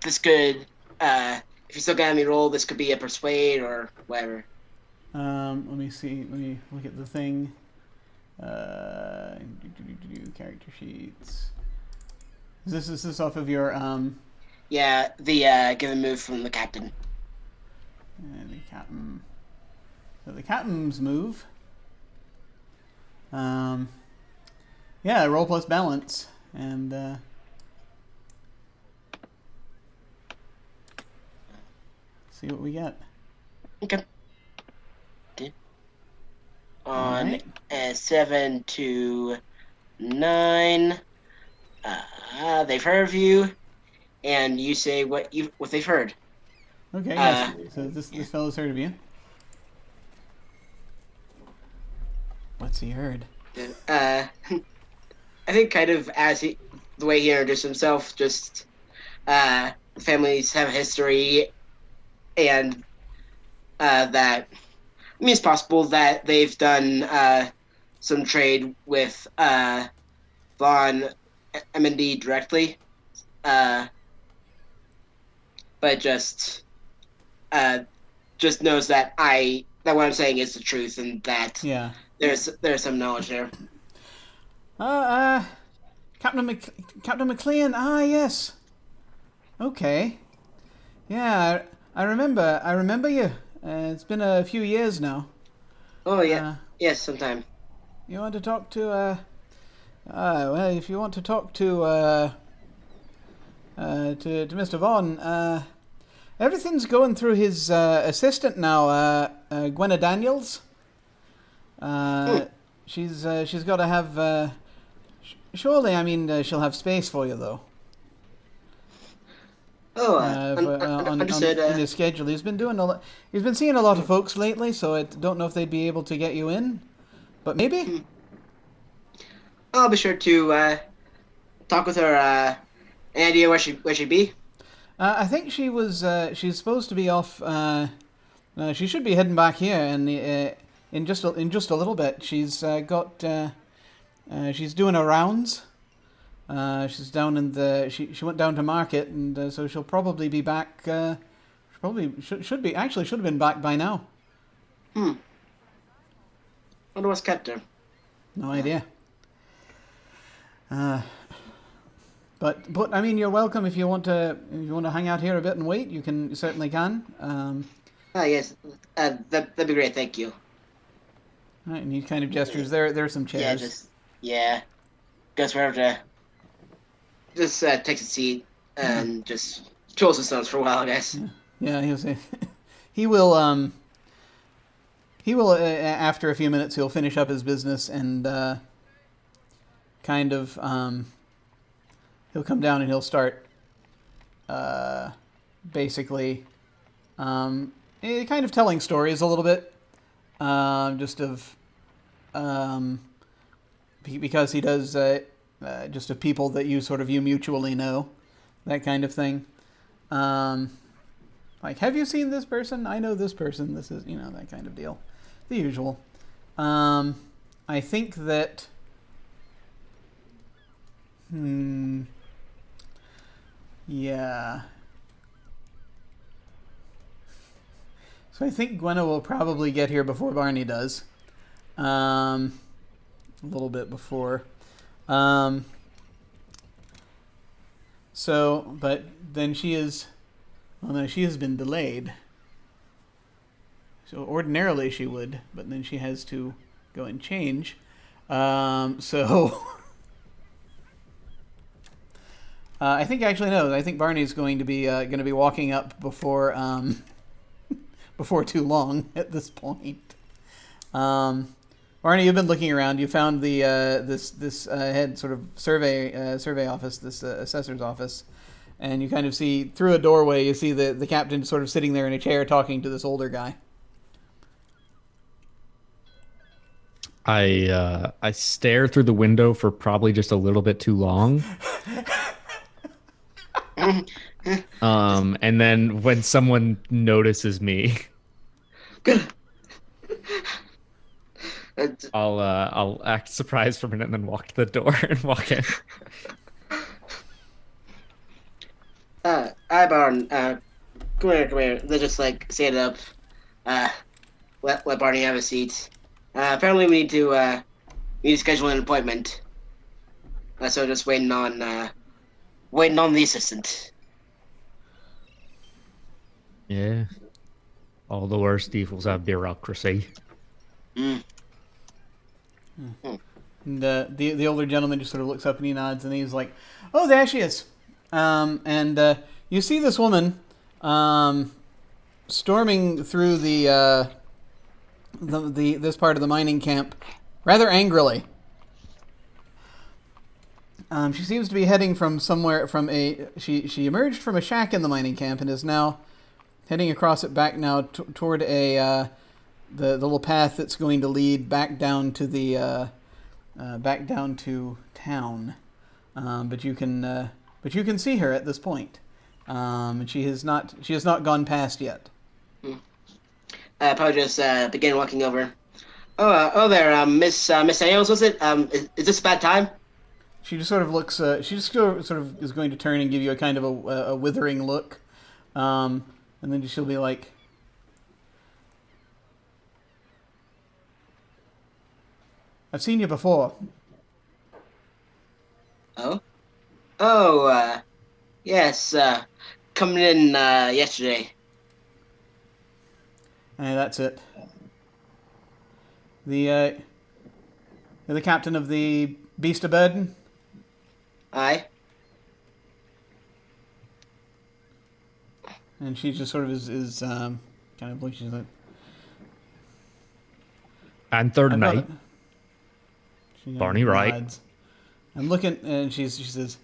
this could, if you still got me roll, this could be a persuade or whatever. Let me see. Let me look at the thing. Character sheets. Is this off of your Yeah, the given move from the captain. The captain. So the captain's move. Yeah, roll plus balance, and see what we get. Okay. On right. 7 to 9, they've heard of you, and you say what they've heard. Okay, yes. So this fellow's heard of you. What's he heard? I think kind of as the way he introduced himself, just families have a history, and that I mean it's possible that they've done some trade with Vaughn M&D directly, but just knows that what I'm saying is the truth, and that there's some knowledge there. Captain McLean. Ah, yes. Okay. Yeah, I remember you. It's been a few years now. Oh yeah. Yes, sometime. You want to talk to well, if you want to talk to Mr. Vaughn, everything's going through his assistant now, Gwenna Daniels. She's got to have. Surely, I mean, she'll have space for you though. Understood. In his schedule, he's been seeing a lot of folks lately, so I don't know if they'd be able to get you in, but maybe. I'll be sure to talk with her. Any idea where she'd be? I think she's supposed to be off. She should be heading back here, and in just a little bit. She's she's doing her rounds. She's down in she went down to market, and so she'll probably be back. Should have been back by now. Wonder what's kept her. No idea. But I mean, you're welcome if you want to hang out here a bit and wait. You certainly can. Yes, that'd be great. Thank you. All right, and he kind of gestures. There's some chairs. Goes wherever to. Just takes a seat and just twiddles his thumbs for a while, I guess. Yeah, he'll say. He will after a few minutes he'll finish up his business and kind of he'll come down and he'll start basically kind of telling stories a little bit just of because he does just of people that you mutually know, that kind of thing. Like, have you seen this person? I know this person. This is, that kind of deal. The usual. I think that... Yeah. So I think Gwenna will probably get here before Barney does. A little bit before. But then she is... Well, no, she has been delayed. So ordinarily she would, but then she has to go and change. I think actually no. I think Barney's going to be walking up before before too long at this point. Barney, you've been looking around. You found the this head sort of survey office, this assessor's office, and you kind of see through a doorway. You see the captain sort of sitting there in a chair talking to this older guy. I stare through the window for probably just a little bit too long. And then when someone notices me, I'll act surprised for a minute and then walk to the door and walk in. Hi, Barn. Come here. Let's just stand up. Let Barney have a seat. Apparently we need to schedule an appointment. So just waiting on the assistant. Yeah. All the worst evils have bureaucracy. And the older gentleman just sort of looks up and he nods and he's like, "Oh, there she is." And you see this woman storming through this part of the mining camp rather angrily. She seems to be heading from somewhere she emerged from a shack in the mining camp and is now heading across it back now toward the little path that's going to lead back down to the back down to town. But you can see her at this point. And she has not gone past yet. Probably just begin walking over. Oh there, Miss Sales, was it? Is this a bad time? She just sort of looks. She just sort of is going to turn and give you a kind of a withering look, and then she'll be like, "I've seen you before." Oh, yes. Coming in yesterday. That's it. You're the captain of the Beast of Burden? Aye. And she just sort of is kind of like, she's like... And third mate. Barney Wright. Nods. I'm looking, and she says,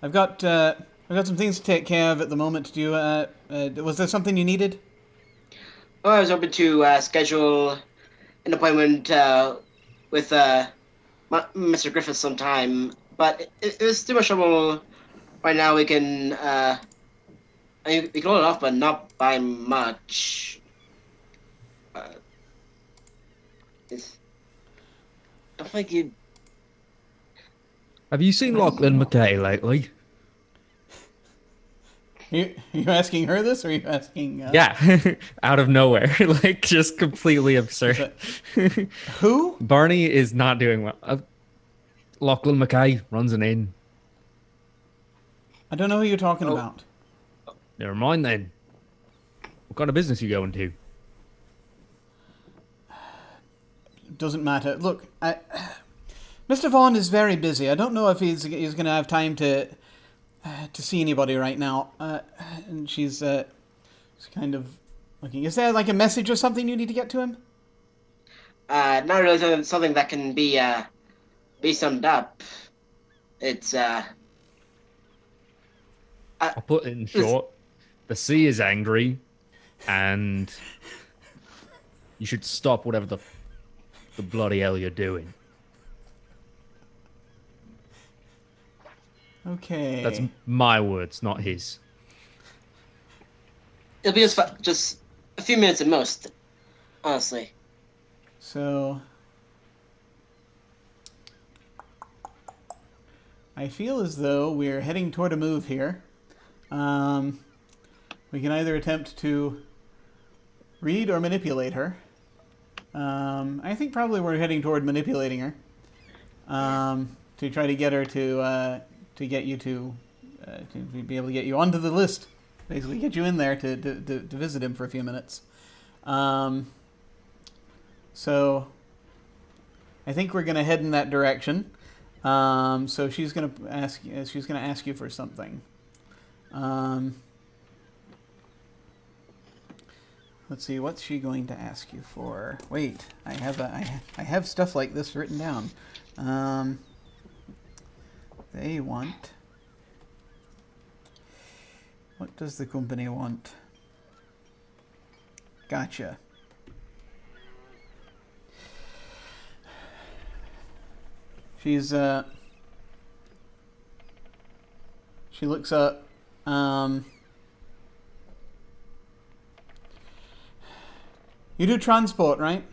I've got some things to take care of at the moment. Do you, was there something you needed? Oh, I was hoping to schedule an appointment with Mr. Griffith sometime, but it was too much trouble. Right now, we can we can hold it off, but not by much. I don't think you. Have you seen Lachlan McKay lately? Are you asking her this, or are you asking... Yeah, out of nowhere. Just completely absurd. Who? Barney is not doing well. Lachlan McKay runs an inn. I don't know who you're talking about. Never mind then. What kind of business you going to? Doesn't matter. Look, Mr. Vaughn is very busy. I don't know if he's going to have time to see anybody right now. And she's kind of looking. Is there like a message or something you need to get to him? Not really something that can be summed up. It's I'll put it in short. The sea is angry, and You should stop whatever the bloody hell you're doing. Okay. That's my words, not his. It'll be just a few minutes at most, honestly. So I feel as though we're heading toward a move here. We can either attempt to read or manipulate her. I think probably we're heading toward manipulating her to try to get her to get you to be able to get you onto the list. Basically, get you in there to visit him for a few minutes. So I think we're going to head in that direction. So she's going to ask you for something. Let's see, what's she going to ask you for? Wait, I have stuff like this written down. They want. What does the company want? Gotcha. She's she looks up. You do transport, right?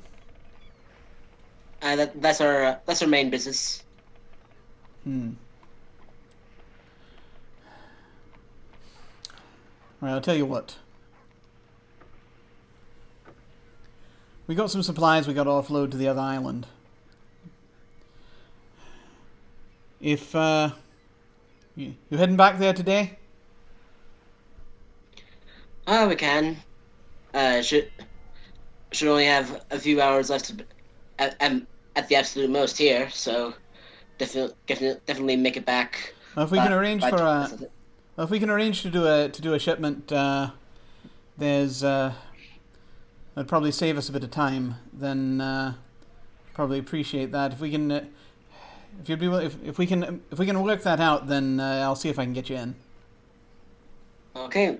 That's our main business. Well, I'll tell you what. We got some supplies we got to offload to the other island. If you heading back there today? We can. Should only have a few hours left at the absolute most here, so definitely make it back. Well, if we can arrange for well, if we can arrange to do a shipment, there's that'd probably save us a bit of time. Then probably appreciate that. If we can, if we can work that out, then I'll see if I can get you in. Okay.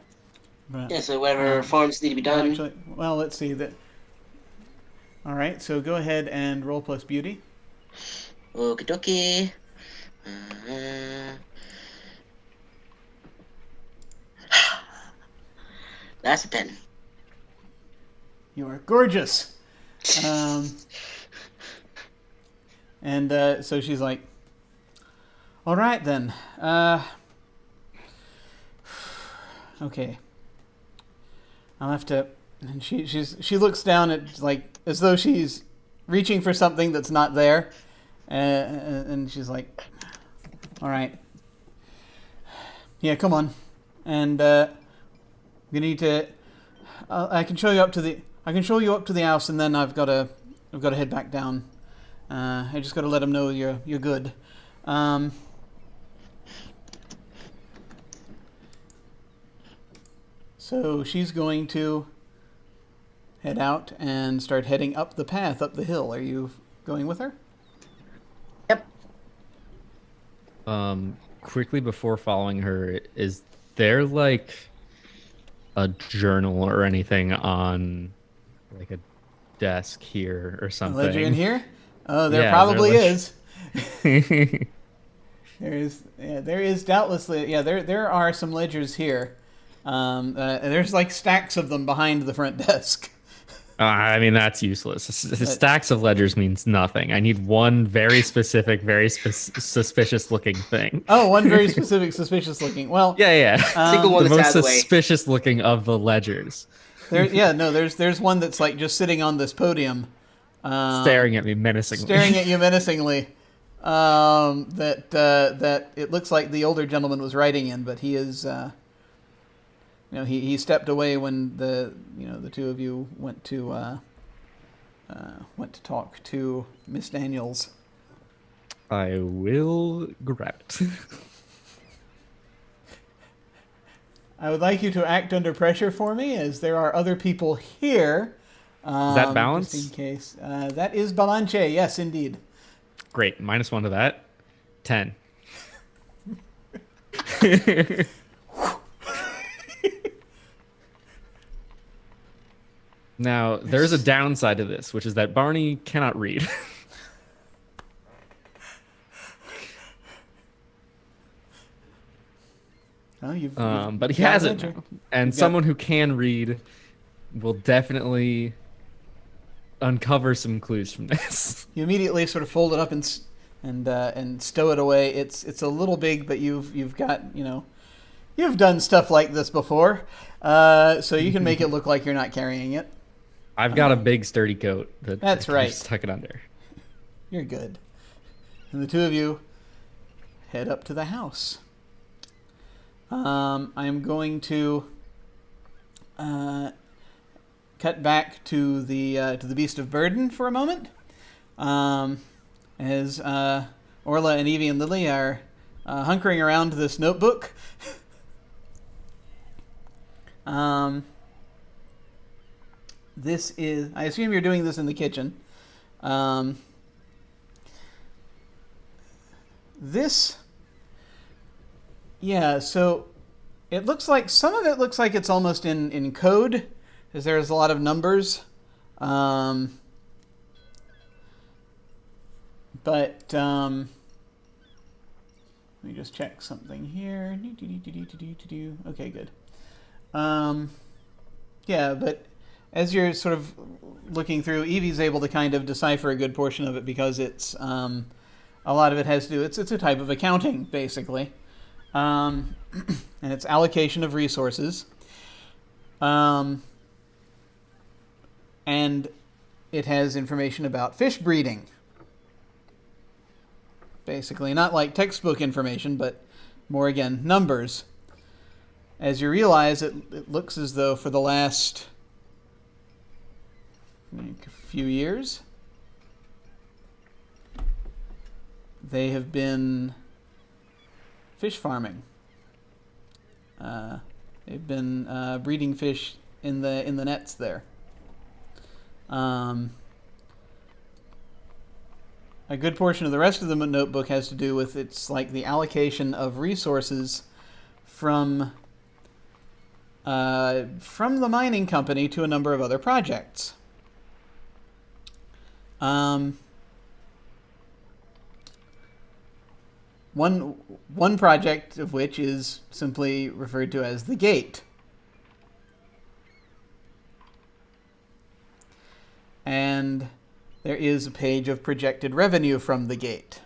But, yeah. So whatever forms need to be done. Actually, well, let's see that. All right. So go ahead and roll plus beauty. Okie dokie. That's a 10. You are gorgeous. And so she's like, all right then. Okay. I'll have to. And she looks down at, like, as though she's reaching for something that's not there, and she's like, all right. Yeah, come on. And we need to. I can show you up to the house, and then I've got to head back down. I just got to let them know you're good. So she's going to head out and start heading up the path, up the hill. Are you going with her? Yep. Quickly before following her, is there like a journal or anything on like a desk here or something? A ledger in here? Oh, there Yeah, probably is is. There is doubtlessly. Yeah, there are some ledgers here. There's like stacks of them behind the front desk. I mean, that's useless. Stacks of ledgers means nothing. I need one very specific, very suspicious looking thing. Oh, one very specific, suspicious looking. Well, yeah. Single one The that's most out of the way. suspicious looking of the ledgers. There's one that's like just sitting on this podium, staring at me menacingly. That it looks like the older gentleman was writing in, but he is. He stepped away when the two of you went to talk to Miss Daniels. I will grab it. I would like you to act under pressure for me, as there are other people here. Is that balance? Just in case. That is balance, yes, indeed. Great. -1 to that. 10. Now, there's a downside to this, which is that Barney cannot read. Oh, But he got has a it ledger. now. And You've got- someone who can read will definitely uncover some clues from this. You immediately sort of fold it up and stow it away. It's a little big, but you've got, you've done stuff like this before, so you can make it look like you're not carrying it. I've got a big sturdy coat that That's I can right. just tuck it under. You're good. And the two of you head up to the house. I'm going to cut back to the Beast of Burden for a moment, as Orla and Evie and Lily are hunkering around this notebook. This is, I assume you're doing this in the kitchen. So it looks like, some of it looks like it's almost in code, because there's a lot of numbers. But let me just check something here. Okay, good. But as you're sort of looking through, Evie's able to kind of decipher a good portion of it, because it's a lot of it has to do, it's a type of accounting, basically. And it's allocation of resources. And it has information about fish breeding. Basically, not like textbook information, but more, again, numbers. As you realize, it looks as though for the last few years, they have been fish farming. They've been breeding fish in the nets there. A good portion of the rest of the notebook has to do with, it's like the allocation of resources from the mining company to a number of other projects. One project of which is simply referred to as the Gate. And there is a page of projected revenue from the Gate.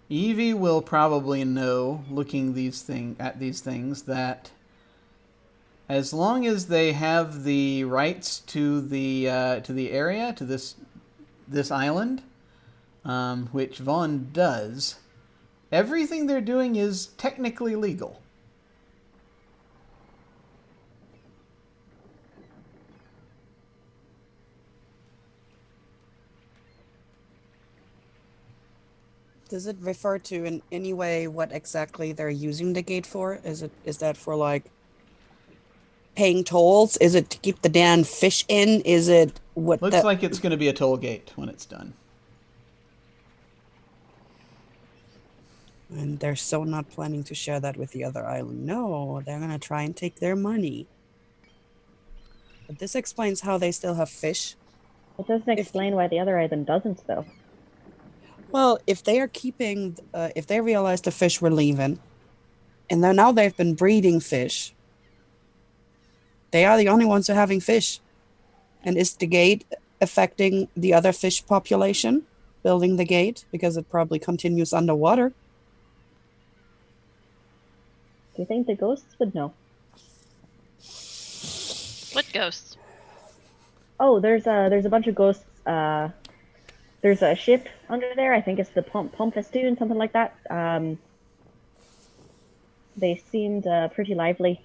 Evie will probably know, looking at these things, that as long as they have the rights to the area, to this island, which Vaughn does, everything they're doing is technically legal. Does it refer to in any way what exactly they're using the gate for? Is that for like paying tolls? Is it to keep the damn fish in? Is it what? Looks like it's going to be a toll gate when it's done. And they're so not planning to share that with the other island. No, they're gonna try and take their money. But this explains how they still have fish. It doesn't explain why the other island doesn't, though. Well, if they are keeping, if they realize the fish were leaving, and now they've been breeding fish, they are the only ones who are having fish. And is the gate affecting the other fish population, building the gate, because it probably continues underwater? Do you think the ghosts would know? What ghosts? Oh, there's a bunch of ghosts. There's a ship under there. I think it's the Pump-Festoon, something like that. They seemed pretty lively.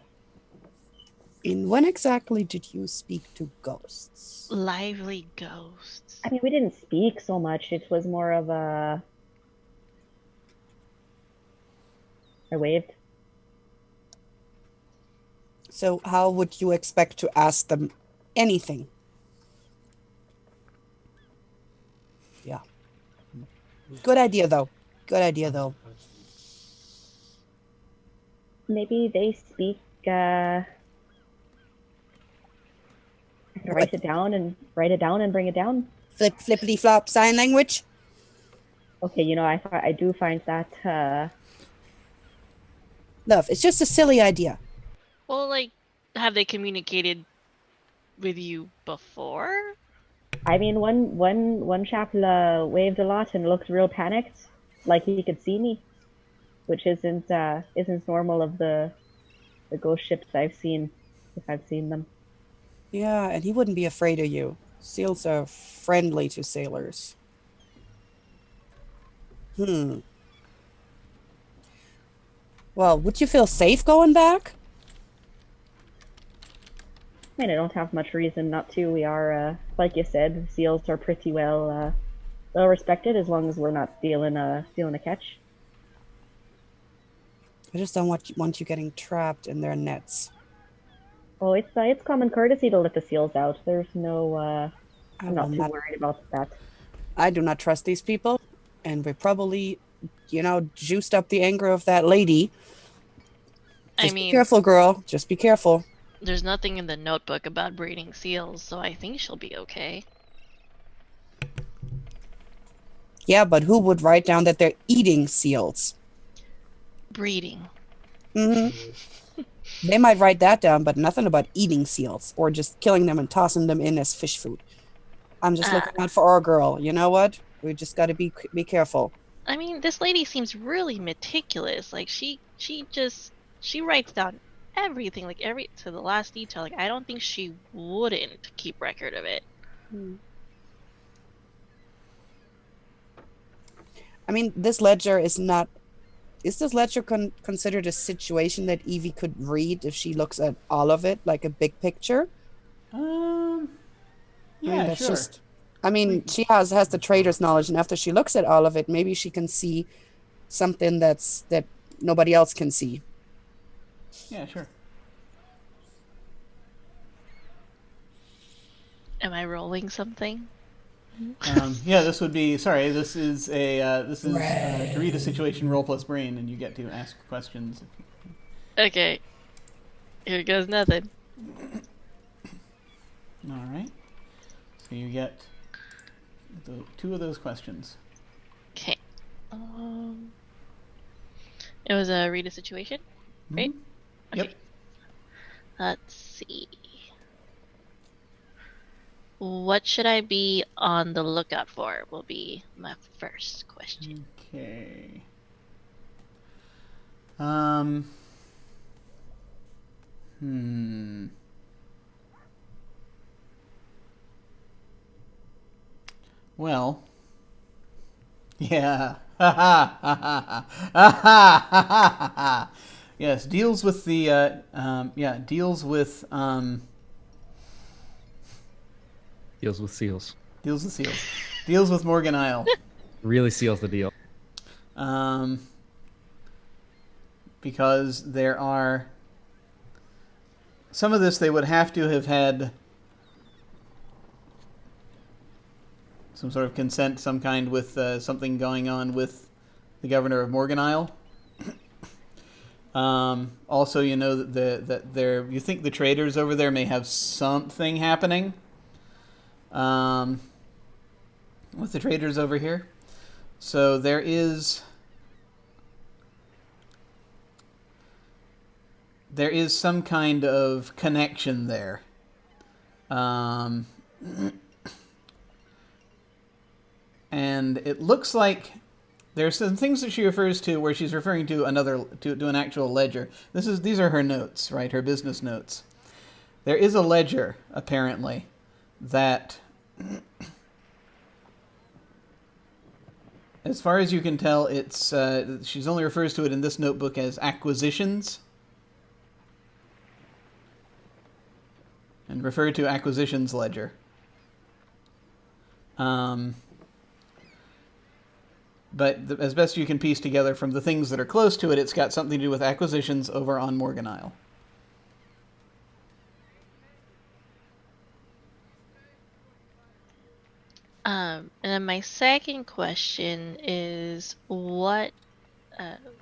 And when exactly did you speak to ghosts? Lively ghosts. I mean, we didn't speak so much. It was more of a... I waved. So how would you expect to ask them anything? Yeah. Good idea, though. Good idea, though. Maybe they speak. I can What? write it down and bring it down. Flippity flop sign language? Okay, I do find that Love, it's just a silly idea. Well, like, have they communicated with you before? I mean, one chap waved a lot and looked real panicked, like he could see me, which isn't normal of the ghost ships I've seen, if I've seen them. Yeah, and he wouldn't be afraid of you. Seals are friendly to sailors. Well, would you feel safe going back? I mean, I don't have much reason not to. We are, like you said, seals are pretty well respected as long as we're not stealing a catch. I just don't want you getting trapped in their nets. Oh, it's common courtesy to let the seals out. There's no, I'm not will too not- worried about that. I do not trust these people, and we probably, juiced up the anger of that lady. Just be careful, girl. Just be careful. There's nothing in the notebook about breeding seals, so I think she'll be okay. Yeah, but who would write down that they're eating seals? Breeding. They might write that down, but nothing about eating seals or just killing them and tossing them in as fish food. I'm just looking out for our girl. You know what? We just got to be careful. I mean, this lady seems really meticulous. Like she writes down everything, like to the last detail. Like I don't think she wouldn't keep record of it. I mean, this ledger is not. Is this ledger considered a situation that Evie could read if she looks at all of it, like a big picture? Yeah, sure. She has the trader's knowledge, and after she looks at all of it, maybe she can see something that nobody else can see. Yeah, sure. Am I rolling something? Yeah, this would be. Sorry, this is to read a situation roll plus brain, and you get to ask questions. Okay. Here goes nothing. All right. So you get two of those questions. Okay. It was a read a situation, right? Mm-hmm. Yep. Okay. Let's see. What should I be on the lookout for? Will be my first question. Okay. Well. Yeah. Yes, deals with the deals with Deals with seals. Deals with seals. Deals with Morgan Isle. Really seals the deal. Because there are some of this they would have to have had some sort of consent, some kind with something going on with the governor of Morgan Isle. Also, you know that you think the traders over there may have something happening with the traders over here. So there is some kind of connection there. And it looks like there's some things that she refers to where she's referring to an actual ledger. These are her notes, right? Her business notes. There is a ledger, apparently, that, as far as you can tell, it's she's only refers to it in this notebook as acquisitions. And refer to acquisitions ledger. But as best you can piece together from the things that are close to it, it's got something to do with acquisitions over on Morgan Isle. And then my second question is what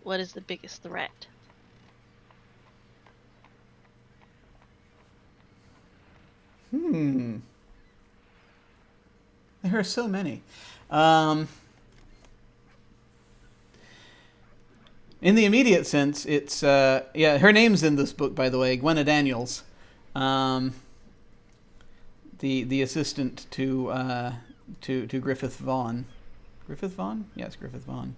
is the biggest threat? There are so many. In the immediate sense, it's her name's in this book, by the way, Gwenna Daniels, the assistant to Griffith Vaughn. Griffith Vaughn? Yes, Griffith Vaughn.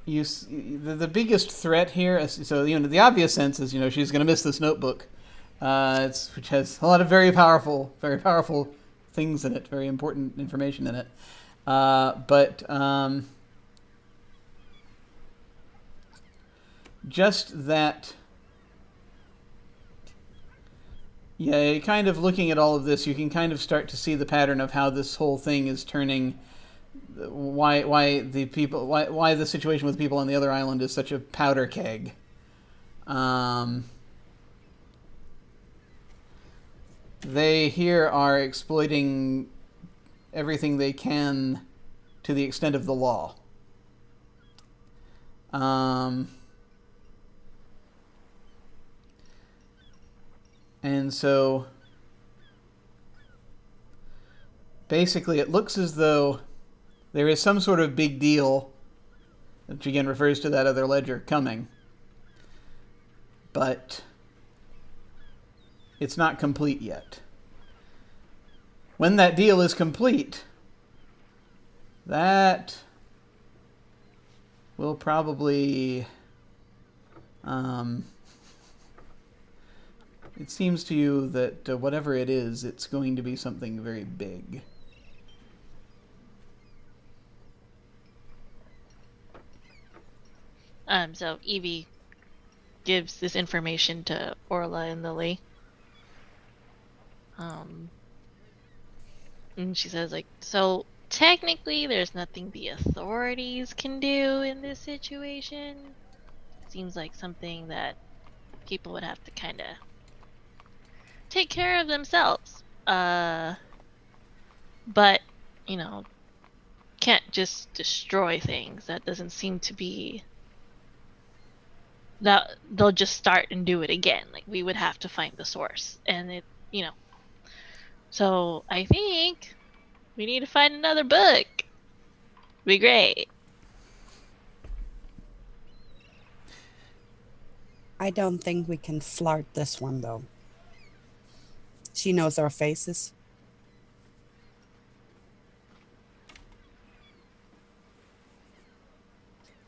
The biggest threat here, so the obvious sense is she's going to miss this notebook, which has a lot of very powerful things in it, very important information in it, but just that. Yeah, kind of looking at all of this, you can kind of start to see the pattern of how this whole thing is turning. Why the situation with people on the other island is such a powder keg. They here are exploiting everything they can to the extent of the law. And so basically it looks as though there is some sort of big deal, which again refers to that other ledger, coming. But it's not complete yet. When that deal is complete, that will probably... it seems to you that whatever it is, it's going to be something very big. So Evie gives this information to Orla and Lily. And she says, so technically there's nothing the authorities can do in this situation. Seems like something that people would have to kind of take care of themselves. But, can't just destroy things. That doesn't seem to be... That they'll just start and do it again. We would have to find the source. And So I think we need to find another book. Be great. I don't think we can flirt this one, though. She knows our faces.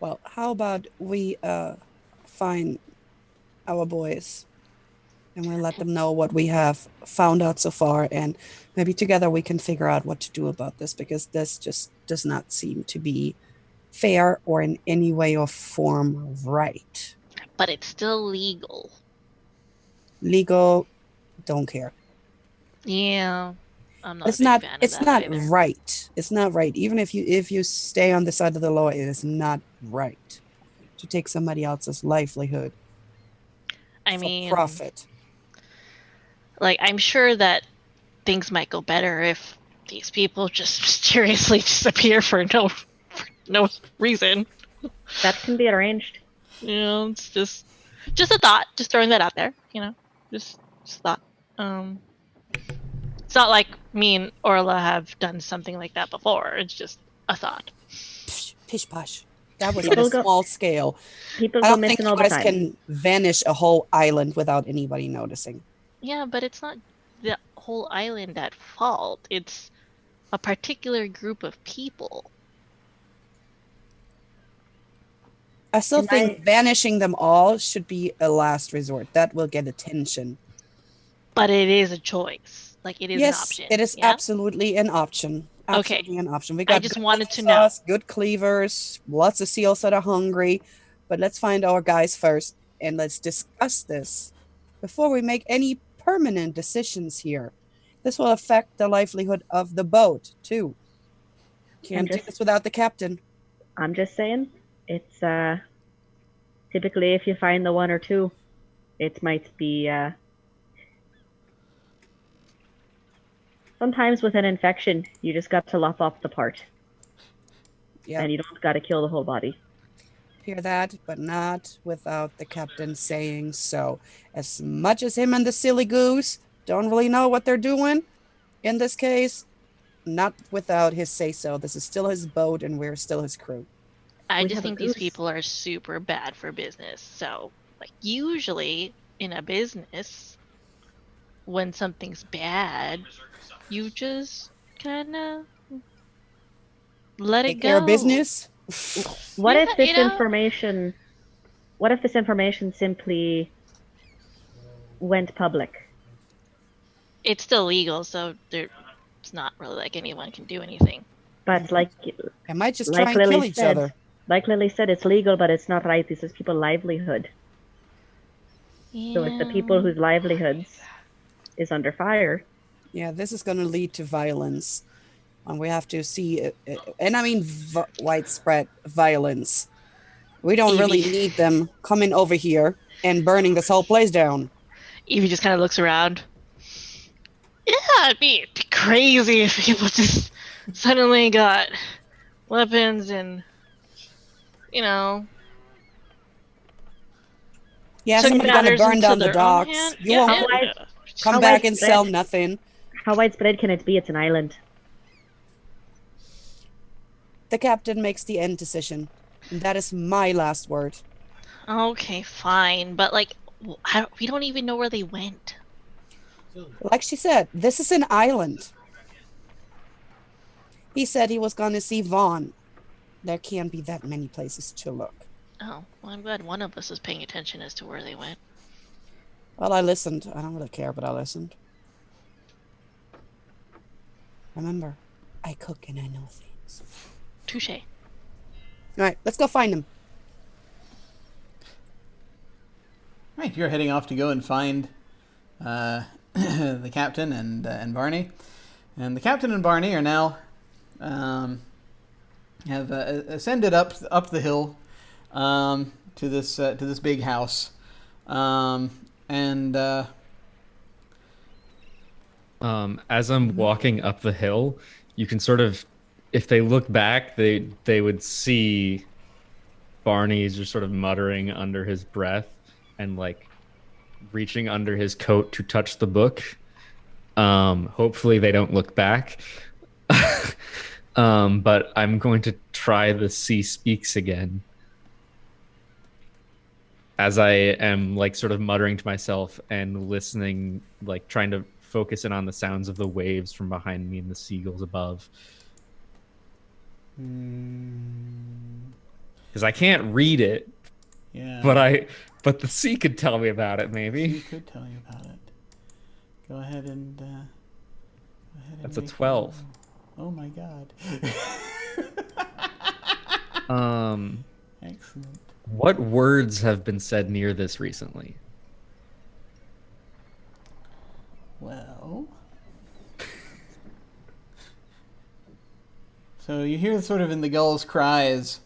Well, how about we find our boys and we let them know what we have found out so far, and maybe together we can figure out what to do about this, because this just does not seem to be fair or in any way or form right. But it's still legal. Legal, don't care. Yeah. I'm not It's a big not fan of it's that not either. right. It's not right. Even if you stay on the side of the law, it is not right to take somebody else's livelihood I for mean, profit. I'm sure that things might go better if these people just mysteriously disappear for no reason. That can be arranged. It's just a thought. Just throwing that out there. Just a thought. It's not like me and Orla have done something like that before. It's just a thought. Pish posh. That was on a small scale. People I go don't think missing you all the guys time. can vanish a whole island without anybody noticing. Yeah, but it's not the whole island at fault. It's a particular group of people. I still think vanishing them all should be a last resort. That will get attention. But it is a choice. It is an option. It is absolutely an option. Absolutely an option. We got I just wanted to know. Good cleavers, lots of seals that are hungry. But let's find our guys first, and let's discuss this before we make any permanent decisions here. This will affect the livelihood of the boat, too. Can't do this without the captain. I'm just saying, it's typically if you find the one or two, it might be sometimes with an infection, you just got to lop off the part. Yeah. And you don't got to kill the whole body. hear that, but not without the captain saying so. As much as him and the silly goose don't really know what they're doing, in this case, not without his say so. This is still his boat and we're still his crew. I We just have a think these goose. people are super bad for business. So, like, usually in a business, when something's bad, you just kind of let it Take care of go. business. What Yeah, if this you know? information? What if this information simply went public? It's still legal, so it's not really like anyone can do anything. But like I might just try and Lily kill each said, other. like Lily said, it's legal, but it's not right. This is people's livelihood. Yeah. So it's the people whose livelihoods is under fire. Yeah, this is going to lead to violence. And we have to see, and I mean widespread violence. We don't really Evie. need them coming over here and burning this whole place down. Evie just kind of looks around. Yeah, it'd be crazy if people just suddenly got weapons and, you know, Yeah, took somebody going to matters burn into down the their own docks. hand. You Yeah, won't yeah. come How back and widespread- sell nothing. How widespread can it be? It's an island. The captain makes the end decision. And that is my last word. Okay, fine, but like, we don't even know where they went. Like she said, this is an island. He said he was going to see Vaughn. There can't be that many places to look. Oh, well, I'm glad one of us is paying attention as to where they went. Well, I listened. I don't really care, but I listened. Remember, I cook and I know things. Touche. All right, let's go find him. Right, you're heading off to go and find the captain and Barney. And the captain and Barney are now have ascended up the hill to this big house, As I'm walking up the hill, you can sort of, if they look back, they would see Barney just sort of muttering under his breath and like reaching under his coat to touch the book. Hopefully they don't look back. But I'm going to try the Sea Speaks again. As I am like sort of muttering to myself and listening, like trying to focus in on the sounds of the waves from behind me and the seagulls above. Because I can't read it, yeah. but the sea could tell me about it, maybe. He could tell you about it. Go ahead and. That's a make 12. it. Oh my god. Excellent. What words have been said near this recently? Well. So you hear sort of in the gull's cries.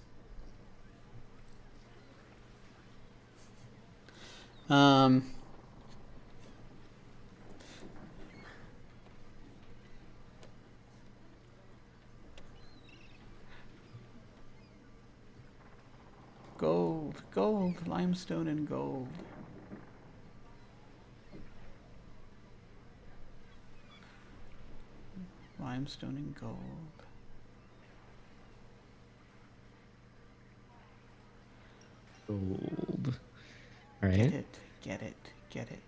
Gold, gold, limestone and gold. Limestone and gold. Gold. All right. Get it, get it, get it.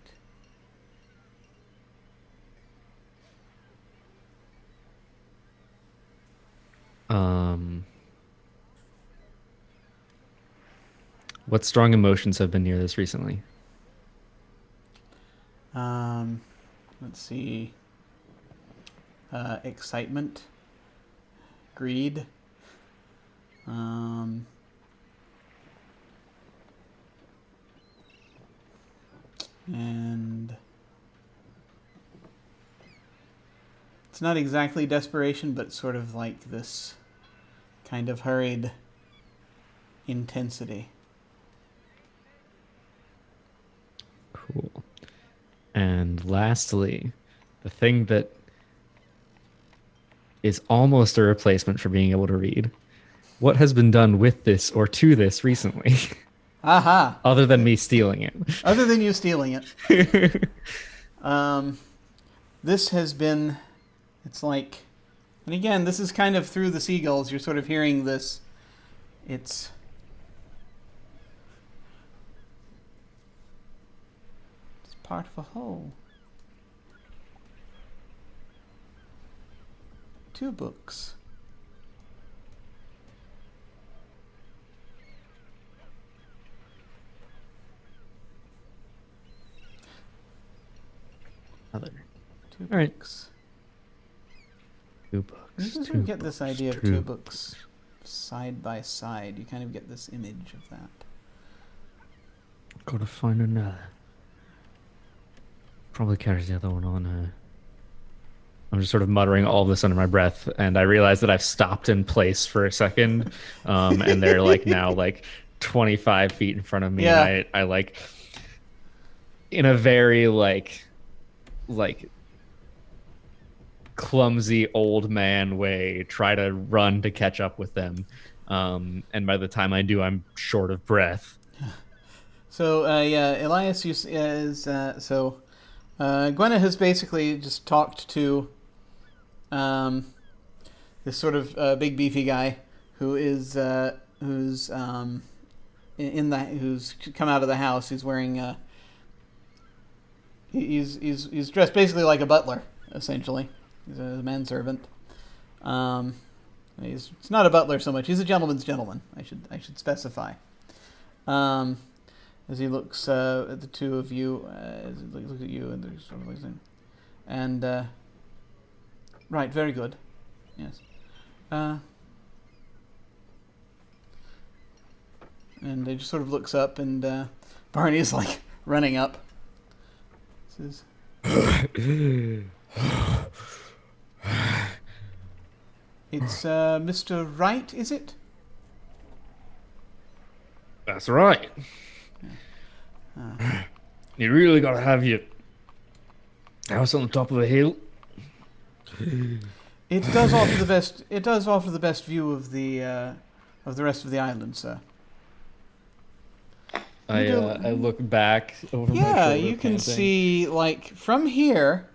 What strong emotions have been near this recently? Let's see. Excitement, greed, and it's not exactly desperation, but sort of like this kind of hurried intensity. Cool. And lastly, the thing that is almost a replacement for being able to read. what has been done with this or to this recently, Aha. other than me stealing it? Other than you stealing it. This has been, it's like, and again, this is kind of through the seagulls. You're sort of hearing this. It's part of a whole. 2 books. Other. 2 All right. books. 2 books. This is where you get this idea of 2 books side by side. You kind of get this image of that. Gotta find another. Probably carries the other one on her. I'm just sort of muttering all this under my breath, and I realize that I've stopped in place for a second, and they're like now like 25 feet in front of me. Yeah. And I like, in a very like clumsy old man way, try to run to catch up with them, and by the time I do, I'm short of breath. So Elias Gwenna has basically just talked to this sort of big beefy guy who's come out of the house. He's wearing he's dressed basically like a butler, essentially. He's a manservant. He's not a butler so much. He's a gentleman's gentleman. I should specify. As he looks at the 2 of you, as he looks at you, and they're sort of listening. And right, very good. Yes. And he just sort of looks up, and Barney's like running up. Says, "It's Mr. Wright, is it?" That's right. You really gotta have your house on the top of a hill. It does offer the best. It does offer the best view of the rest of the island, sir. I look back over my Yeah, shoulder, you can panting. see, like, from here,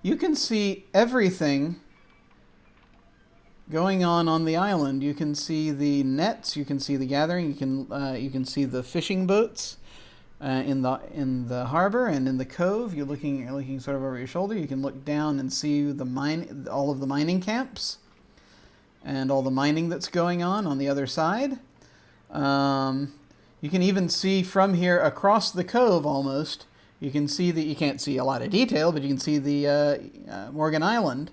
you can see everything going on the island. You can see the nets, you can see the gathering, you can see the fishing boats in the harbor and in the cove. You're looking sort of over your shoulder. You can look down and see all of the mining camps and all the mining that's going on the other side. You can even see from here across the cove almost. You can see you can't see a lot of detail, but you can see the Morgan Island.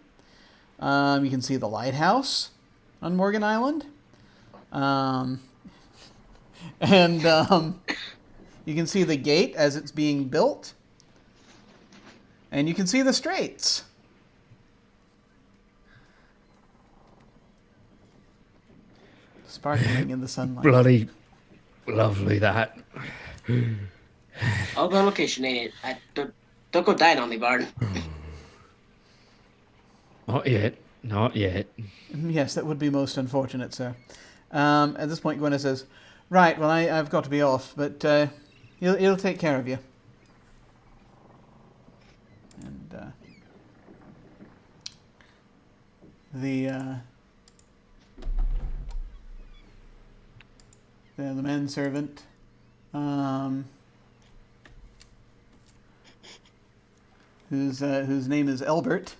You can see the lighthouse on Morgan Island. You can see the gate as it's being built. And you can see the straits. Sparkling in the sunlight. Bloody lovely that. I'll go on location, ain't it? Don't go dying on me, Bard. Not yet. Not yet. Yes, that would be most unfortunate, sir. At this point, Gwenna says, "Right, well, I've got to be off, but he'll take care of you." And the manservant, whose name is Elbert.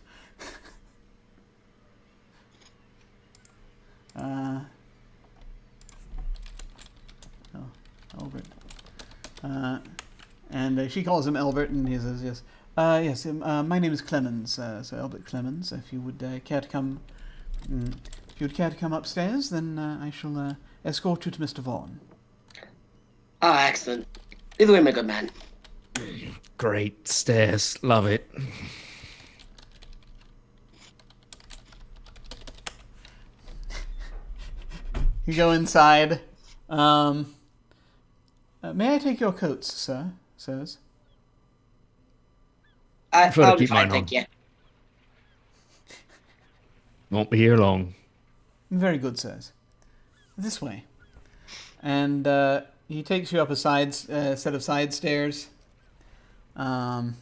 Albert. And she calls him Albert, and he says, "Yes, yes. My name is Clemens, so Albert Clemens. If you would care to come, upstairs, then I shall escort you to Mr. Vaughan." Ah, excellent. Either way, my good man. Great stairs. Love it. You go inside. May I take your coats, sir? Sirs. prefer to I'll be keep fine, mine on. thank you. Won't be here long. Very good, sirs. This way. And he takes you up a set of side stairs. And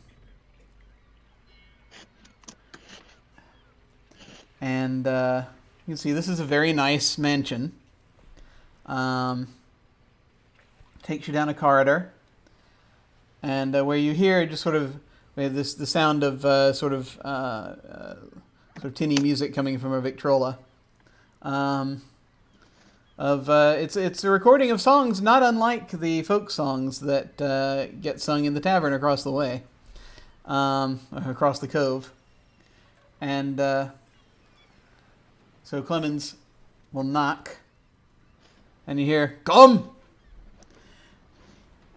you can see this is a very nice mansion. Takes you down a corridor. And where you hear just sort of the sound of sort of tinny music coming from a Victrola. It's a recording of songs not unlike the folk songs that get sung in the tavern across the way, across the cove. And so Clemens will knock, and you hear, "Come!"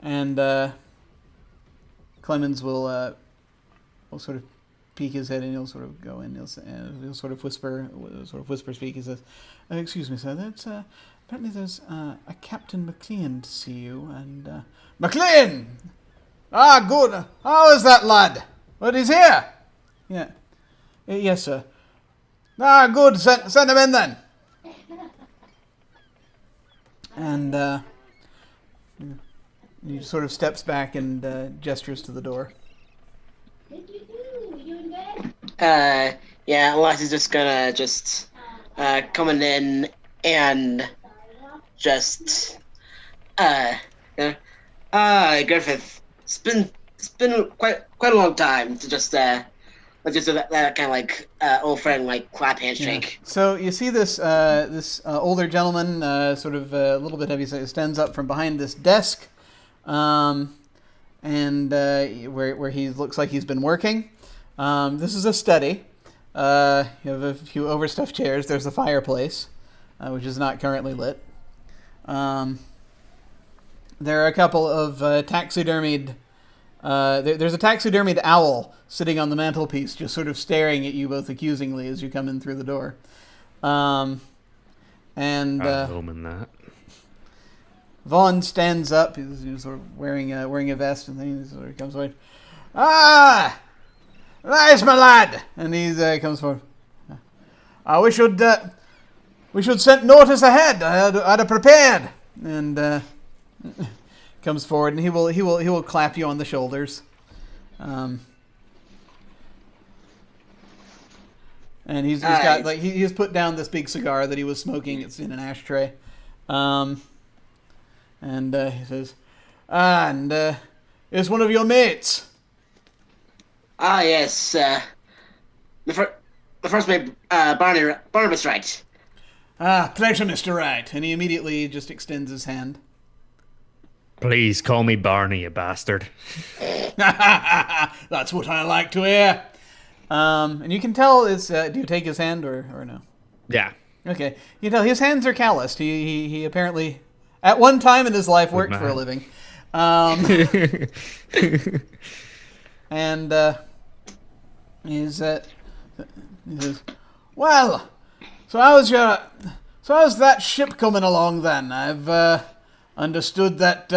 And Clemens will sort of peek his head, and he'll sort of go in. He'll sort of whisper speak. He says, "Excuse me, sir. That's apparently there's a Captain McLean to see you." And McLean! Ah, good. How is that lad? But he's here. Yeah. Yes, sir. Ah, good. Send him in then. And he sort of steps back and gestures to the door. Yeah, Elias is just gonna coming in and just Griffith. It's been quite a long time to just that kind of like old friend like clap handshake. Yeah. So you see this older gentleman, sort of a little bit heavy, stands up from behind this desk, and where he looks like he's been working. This is a study. You have a few overstuffed chairs. There's a fireplace, which is not currently lit. There are a couple of taxidermied. There's a taxidermied owl sitting on the mantelpiece, just sort of staring at you both accusingly as you come in through the door. And home in that. Vaughn stands up. He's sort of wearing a vest, and then he sort of comes away. Ah, nice, my lad. And he comes forward. We should send notice ahead. I'd have prepared. And comes forward, and he will clap you on the shoulders. And he's got he's put down this big cigar that he was smoking. It's in an ashtray. And he says, is one of your mates? Ah, yes. The first mate, Barnabas Wright. Ah, pleasure, Mr. Wright. And he immediately just extends his hand. Please call me Barney, you bastard. That's what I like to hear. And you can tell do you take his hand or no? Yeah. Okay. You can tell his hands are calloused. He apparently, at one time in his life, worked for a living. And he says, well, so how's that ship coming along then? I've understood that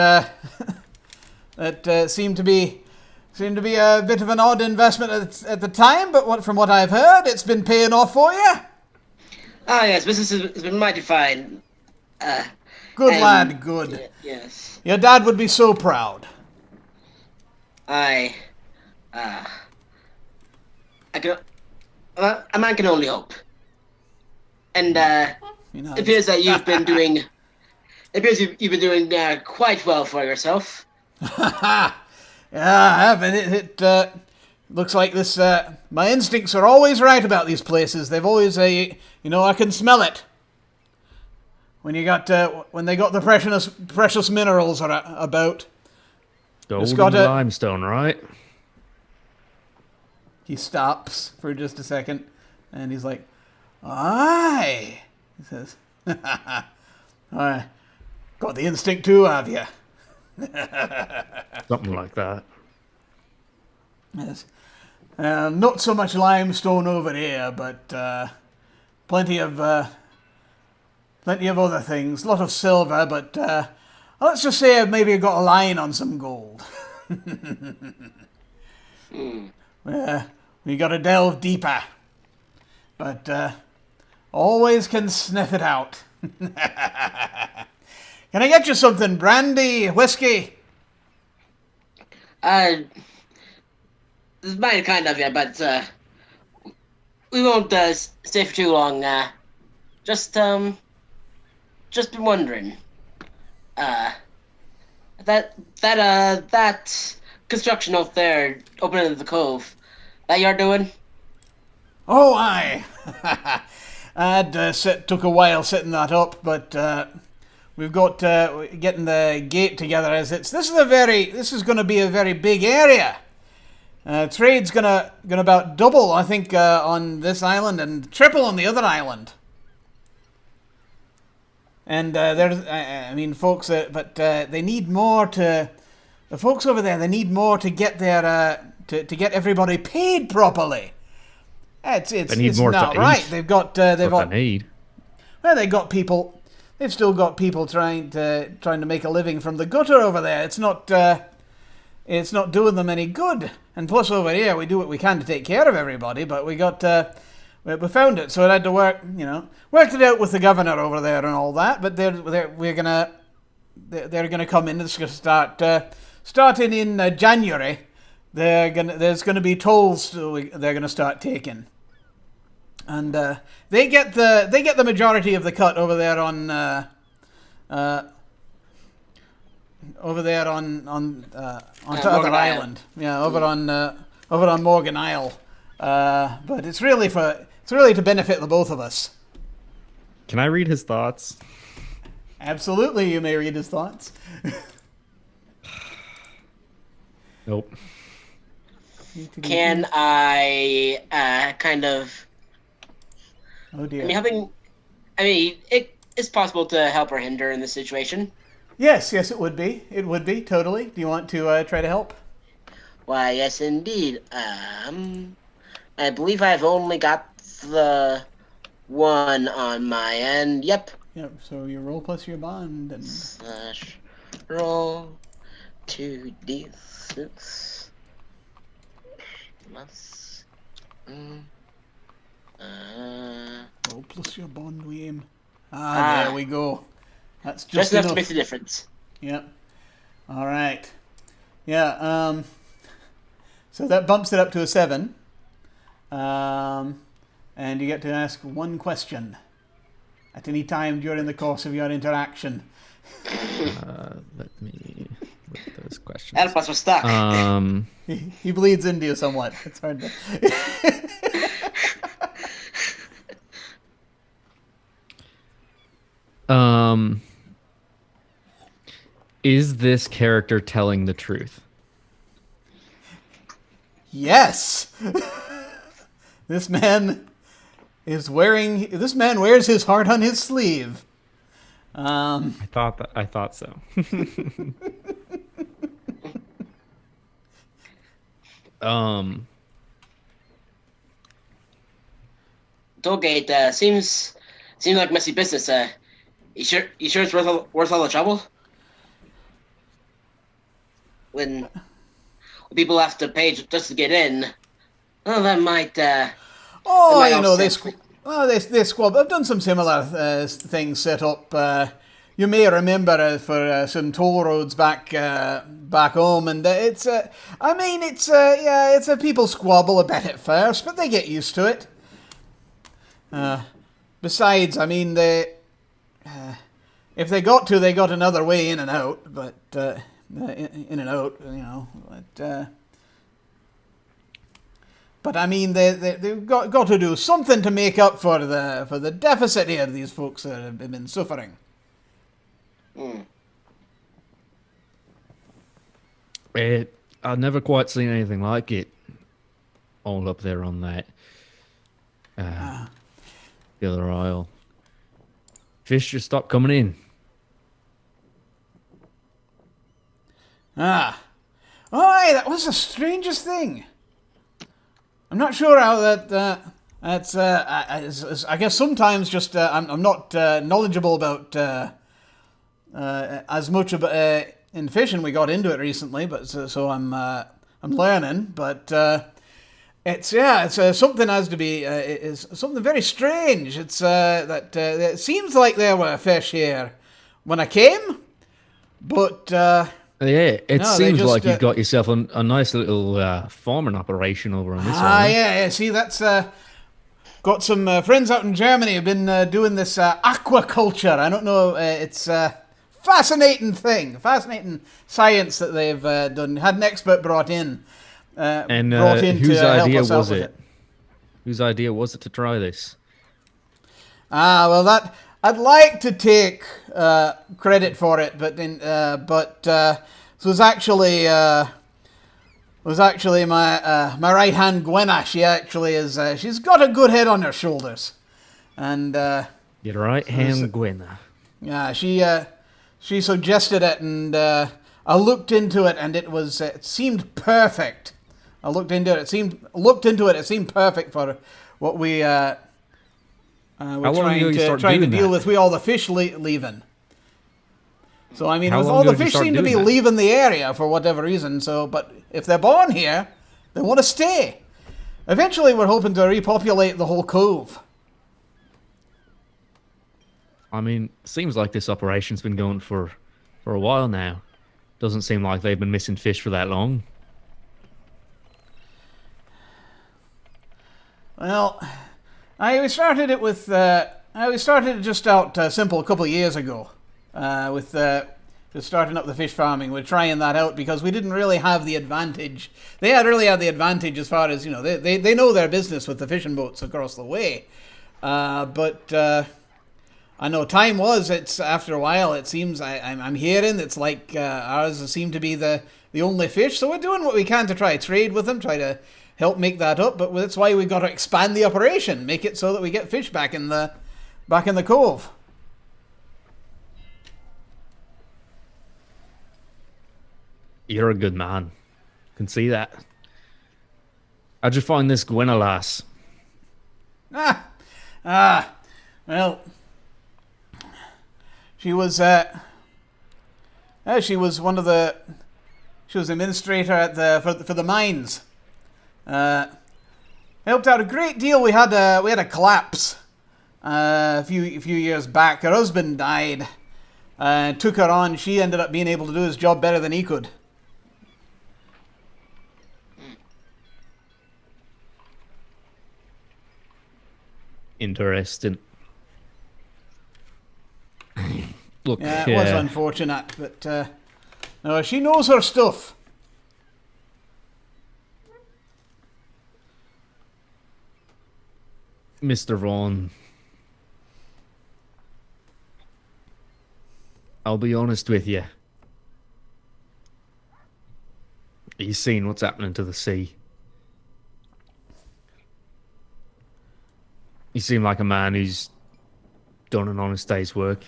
that seemed to be a bit of an odd investment at the time, but from what I've heard, it's been paying off for you. Ah, yes, business has been mighty fine. Good lad, good. Yes. Your dad would be so proud. A man can only hope. And it appears that you've been doing. It appears you've been doing quite well for yourself. Yeah, I have. And it looks like this. My instincts are always right about these places. They've always I can smell it. When they got the precious minerals about. Gold and limestone, right? He stops for just a second, and he's like, "Aye," he says. "Aye, got the instinct too, have you?" Something like that. Yes. Not so much limestone over here, but plenty of other things. A lot of silver, but let's just say I've maybe got a line on some gold. We got to delve deeper. But Always can sniff it out. Can I get you something? Brandy? Whiskey? This is mighty kind of you, but we won't stay for too long. Just been wondering. That construction out there, opening the cove, that you're doing? Oh, aye. Took a while setting that up, but we've got getting the gate together. This is going to be a very big area. Trade's gonna about double, I think, on this island and triple on the other island. And folks, but they need more to. The folks over there, they need more to get their to get everybody paid properly. It's more not to right. eat. They've got That's what they need. Well, they got people. They've still got people trying to make a living from the gutter over there. It's not doing them any good. And plus, over here, we do what we can to take care of everybody. But we we found it, so it had to worked it out with the governor over there and all that. But they're gonna come in. It's gonna start starting in January. There's gonna be tolls they're gonna start taking. And they get the majority of the cut over there on Other Island. Yeah, over on Morgan Isle. But it's really to benefit the both of us. Can I read his thoughts? Absolutely, you may read his thoughts. Nope. Can I kind of? Oh dear. It's possible to help or hinder in this situation. Yes, it would be. It would be, totally. Do you want to try to help? Why, yes, indeed. I believe I've only got the one on my end. Yep. So your roll plus your bond and / roll 2d6 plus roll plus your bond. We aim. There we go. That's just enough enough to make the difference. Yep. All right. Yeah. So that bumps it up to a 7. And you get to ask one question at any time during the course of your interaction. Let me look at those questions. Help us, we're stuck. He bleeds into you somewhat. It's hard to... Is this character telling the truth? Yes. This man wears his heart on his sleeve. I thought so. Tollgate seems like messy business. You sure it's worth all the trouble? When people have to pay just to get in, well, that might. They squabble. I've done some similar things set up. You may remember for some toll roads back home, and it's people squabble a bit at first, but they get used to it. Besides, if they got another way in and out, but in and out, But they've got to do something to make up for the deficit here these folks have been suffering. I've never quite seen anything like it. All up there on that the other aisle. Fish just stopped coming in. Oh, aye, that was the strangest thing. I'm not sure how that's. I guess sometimes just I'm not knowledgeable about as much about in fishing. We got into it recently, but so I'm learning. But It's something has to be is something very strange. It's that it seems like there were fish here when I came, but Yeah, it no, they seems just, like you've got yourself a nice little farming operation over on this island. yeah. See, that's got some friends out in Germany who've been doing this aquaculture. I don't know. It's fascinating fascinating science that they've done. Had an expert brought in. And Brought in whose to help idea us out was with it? Whose idea was it to try this? Well, that I'd like to take credit for it, but this was actually my right hand Gwenna. She actually is. She's got a good head on her shoulders, and Your right hand Gwenna. yeah, she suggested it, and I looked into it, and it seemed perfect. I looked into it. It seemed perfect for what we we're trying to deal with. We all the fish leaving. So I mean, with all the fish seem to be leaving the area for whatever reason. So, but if they're born here, they want to stay. Eventually, we're hoping to repopulate the whole cove. I mean, seems like this operation's been going for a while now. Doesn't seem like they've been missing fish for that long. Well, we started it with we started it just out simple a couple of years ago, with just starting up the fish farming. We're trying that out because we didn't really have the advantage. They had really had the advantage as far as they know their business with the fishing boats across the way, but I know time was. It's after a while. It seems I'm hearing it's like ours seem to be the only fish. So we're doing what we can to try to trade with them, try to help make that up, but that's why we've got to expand the operation, make it so that we get fish back in the cove. You're a good man. Can see that. How'd you find this Gwenna lass? Well, she was she was administrator at for the mines. Helped out a great deal. We had a collapse a few years back. Her husband died. Took her on. She ended up being able to do his job better than he could. Interesting. Look, Yeah, it was unfortunate, but no, she knows her stuff. Mr. Vaughn, I'll be honest with you. You've seen what's happening to the sea. You seem like a man who's done an honest day's work.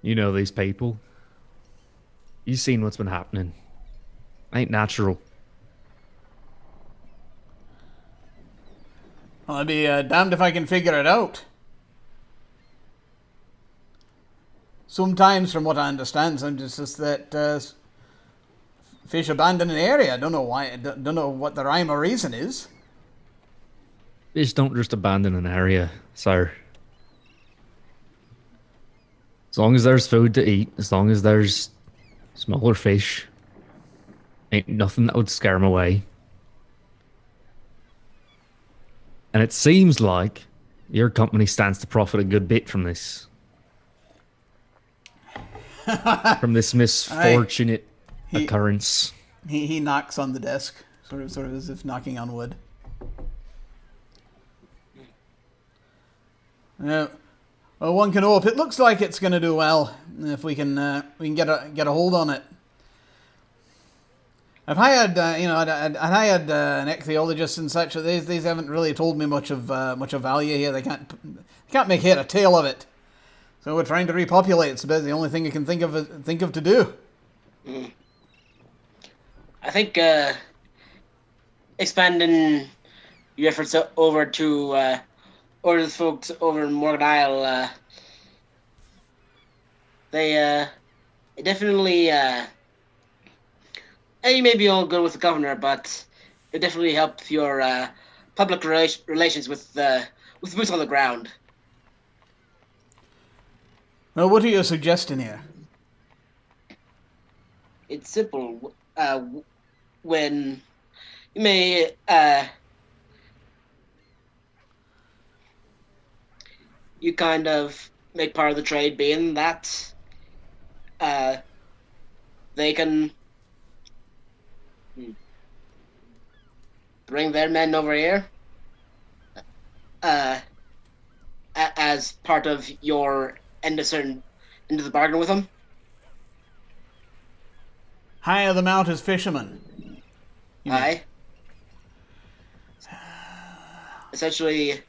You know these people. You've seen what's been happening. Ain't natural. Well, I'd be damned if I can figure it out. Sometimes, from what I understand, sometimes it's just that fish abandon an area. I don't know why. I don't know what the rhyme or reason is. Fish don't just abandon an area, sir. As long as there's food to eat, as long as there's smaller fish, ain't nothing that would scare them away. And it seems like your company stands to profit a good bit from this. From this misfortunate occurrence. He knocks on the desk, sort of as if knocking on wood. Yeah. Well, one can hope. It looks like it's going to do well if we can get a hold on it. I've hired I'd hired an ichthyologist and such. These haven't really told me much of value here. They can't make head or tail of it. So we're trying to repopulate. It's about the only thing I can think of to do. I think expanding your efforts over to the folks over in Morgan Isle, they definitely. You may be all good with the governor, but it definitely helped your public relations with boots on the ground. Well, what are you suggesting here? It's simple. When you may you kind of make part of the trade being that they can bring their men over here as part of your end of the bargain with them. Hire them out as fishermen. You mean? Aye. Essentially,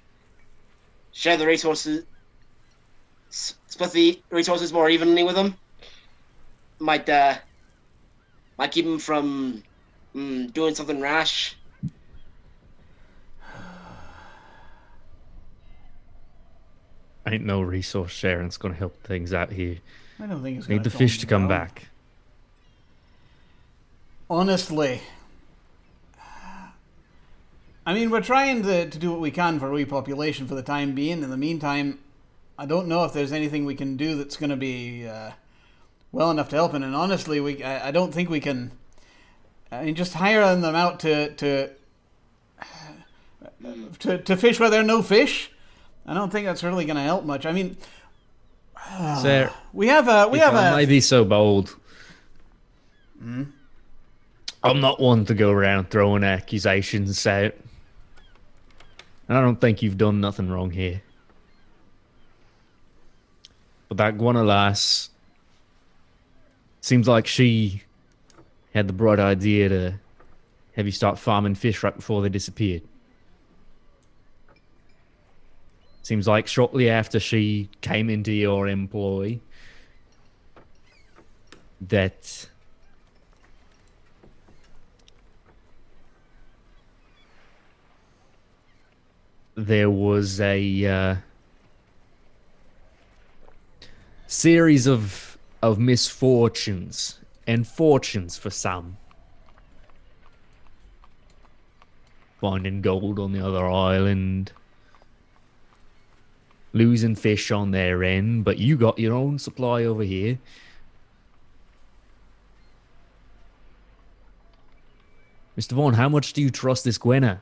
share the resources, split the resources more evenly with them. Might keep them from doing something rash. Ain't no resource sharing's gonna help things out here. I don't think it's Need gonna the fish calm to come down. back. Honestly, I mean, we're trying to do what we can for repopulation for the time being. In the meantime, I don't know if there's anything we can do that's going to be well enough to help. And honestly, I don't think we can. I mean, just hiring them out to fish where there are no fish. I don't think that's really going to help much. I mean, Sir, we have a I may be so bold. I'm not one to go around throwing accusations out. I don't think you've done nothing wrong here. But that Guana lass seems like she had the bright idea to have you start farming fish right before they disappeared. Seems like shortly after she came into your employ that there was a series of misfortunes and fortunes for some. Finding gold on the other island, losing fish on their end, but you got your own supply over here. Mr. Vaughn, how much do you trust this Gwenna?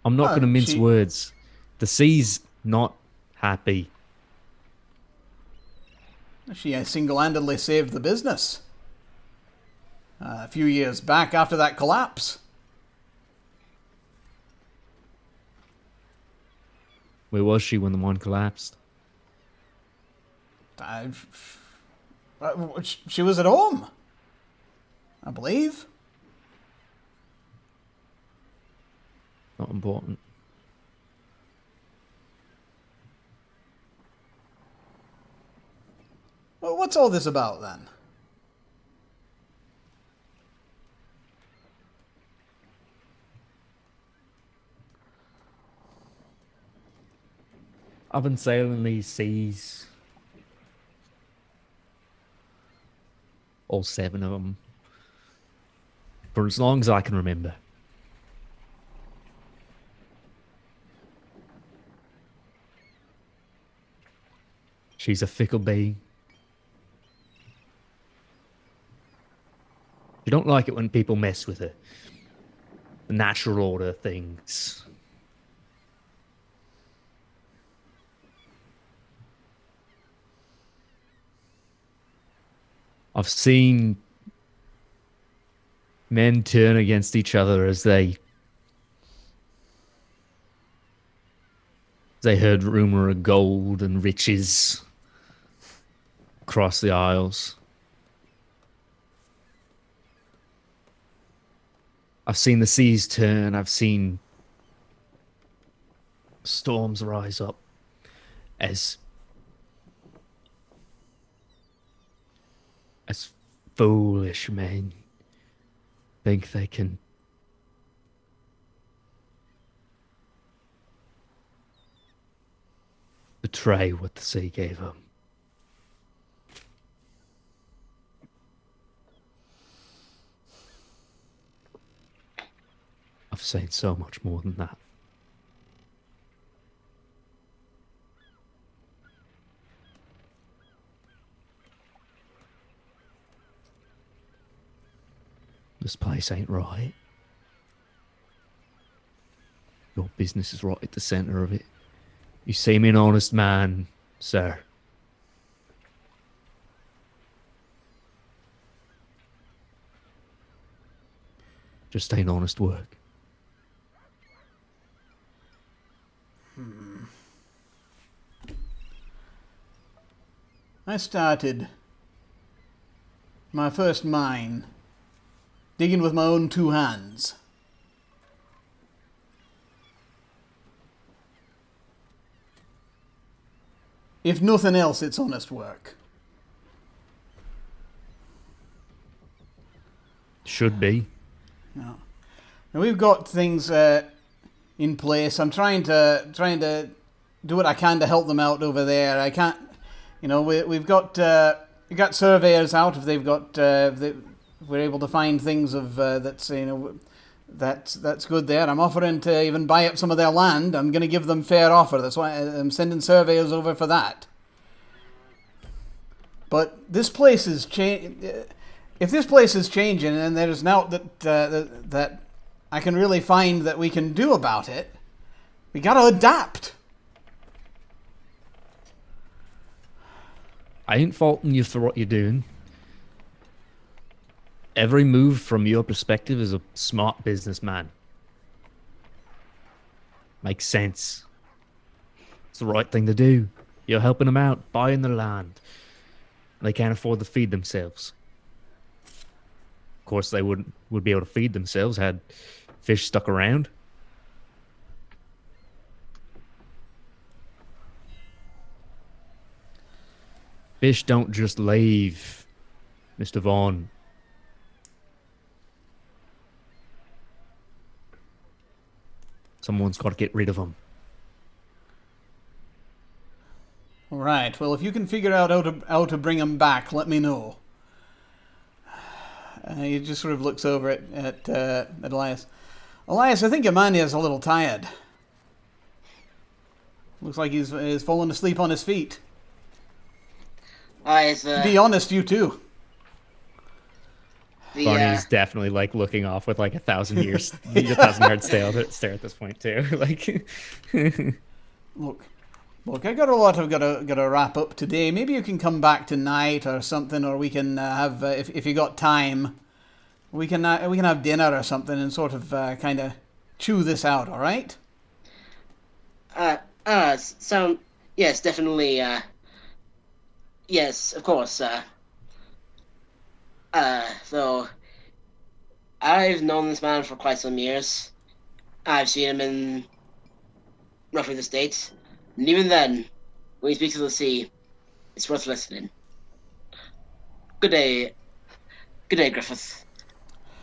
I'm not going to mince words. The sea's not happy. She single-handedly saved the business a few years back after that collapse. Where was she when the mine collapsed? She was at home, I believe. Not important. Well, what's all this about then? I've been sailing these seas, all 7 of them, for as long as I can remember. She's a fickle being. You don't like it when people mess with her. The natural order of things. I've seen men turn against each other as they heard rumor of gold and riches across the Isles. I've seen the seas turn. I've seen storms rise up as foolish men think they can betray what the sea gave them. I've seen so much more than that. This place ain't right. Your business is right at the center of it. You seem an honest man, sir. Just ain't honest work. I started my first mine digging with my own 2 hands. If nothing else, it's honest work. Should be. Now we've got things in place. I'm trying to do what I can to help them out over there. I can't, we've got surveyors out if they've got if we're able to find things of that's good there. I'm offering to even buy up some of their land. I'm going to give them fair offer. That's why I'm sending surveyors over for that. But this place is if this place is changing and there's now that I can really find that we can do about it, we got to adapt. I ain't faulting you for what you're doing. Every move from your perspective is a smart businessman. Makes sense. It's the right thing to do. You're helping them out, buying the land. They can't afford to feed themselves. Of course, they would be able to feed themselves had fish stuck around. Fish don't just leave, Mr. Vaughn. Someone's got to get rid of them. All right. Well, if you can figure out how to bring them back, let me know. He just sort of looks over at Elias. Elias, I think Emania's a little tired. Looks like he's fallen asleep on his feet. To be honest, you too. Barney's definitely like looking off with like 1,000 years, 1,000-yard stare at this point too. Like, look, I got a lot I've got to wrap up today. Maybe you can come back tonight or something, or we can have if you got time, we can have dinner or something and sort of kind of chew this out. All right? So yes, definitely. Yes, of course. So I've known this man for quite some years. I've seen him in roughly the States. And even then, when he speaks of the sea, it's worth listening. Good day, Griffith.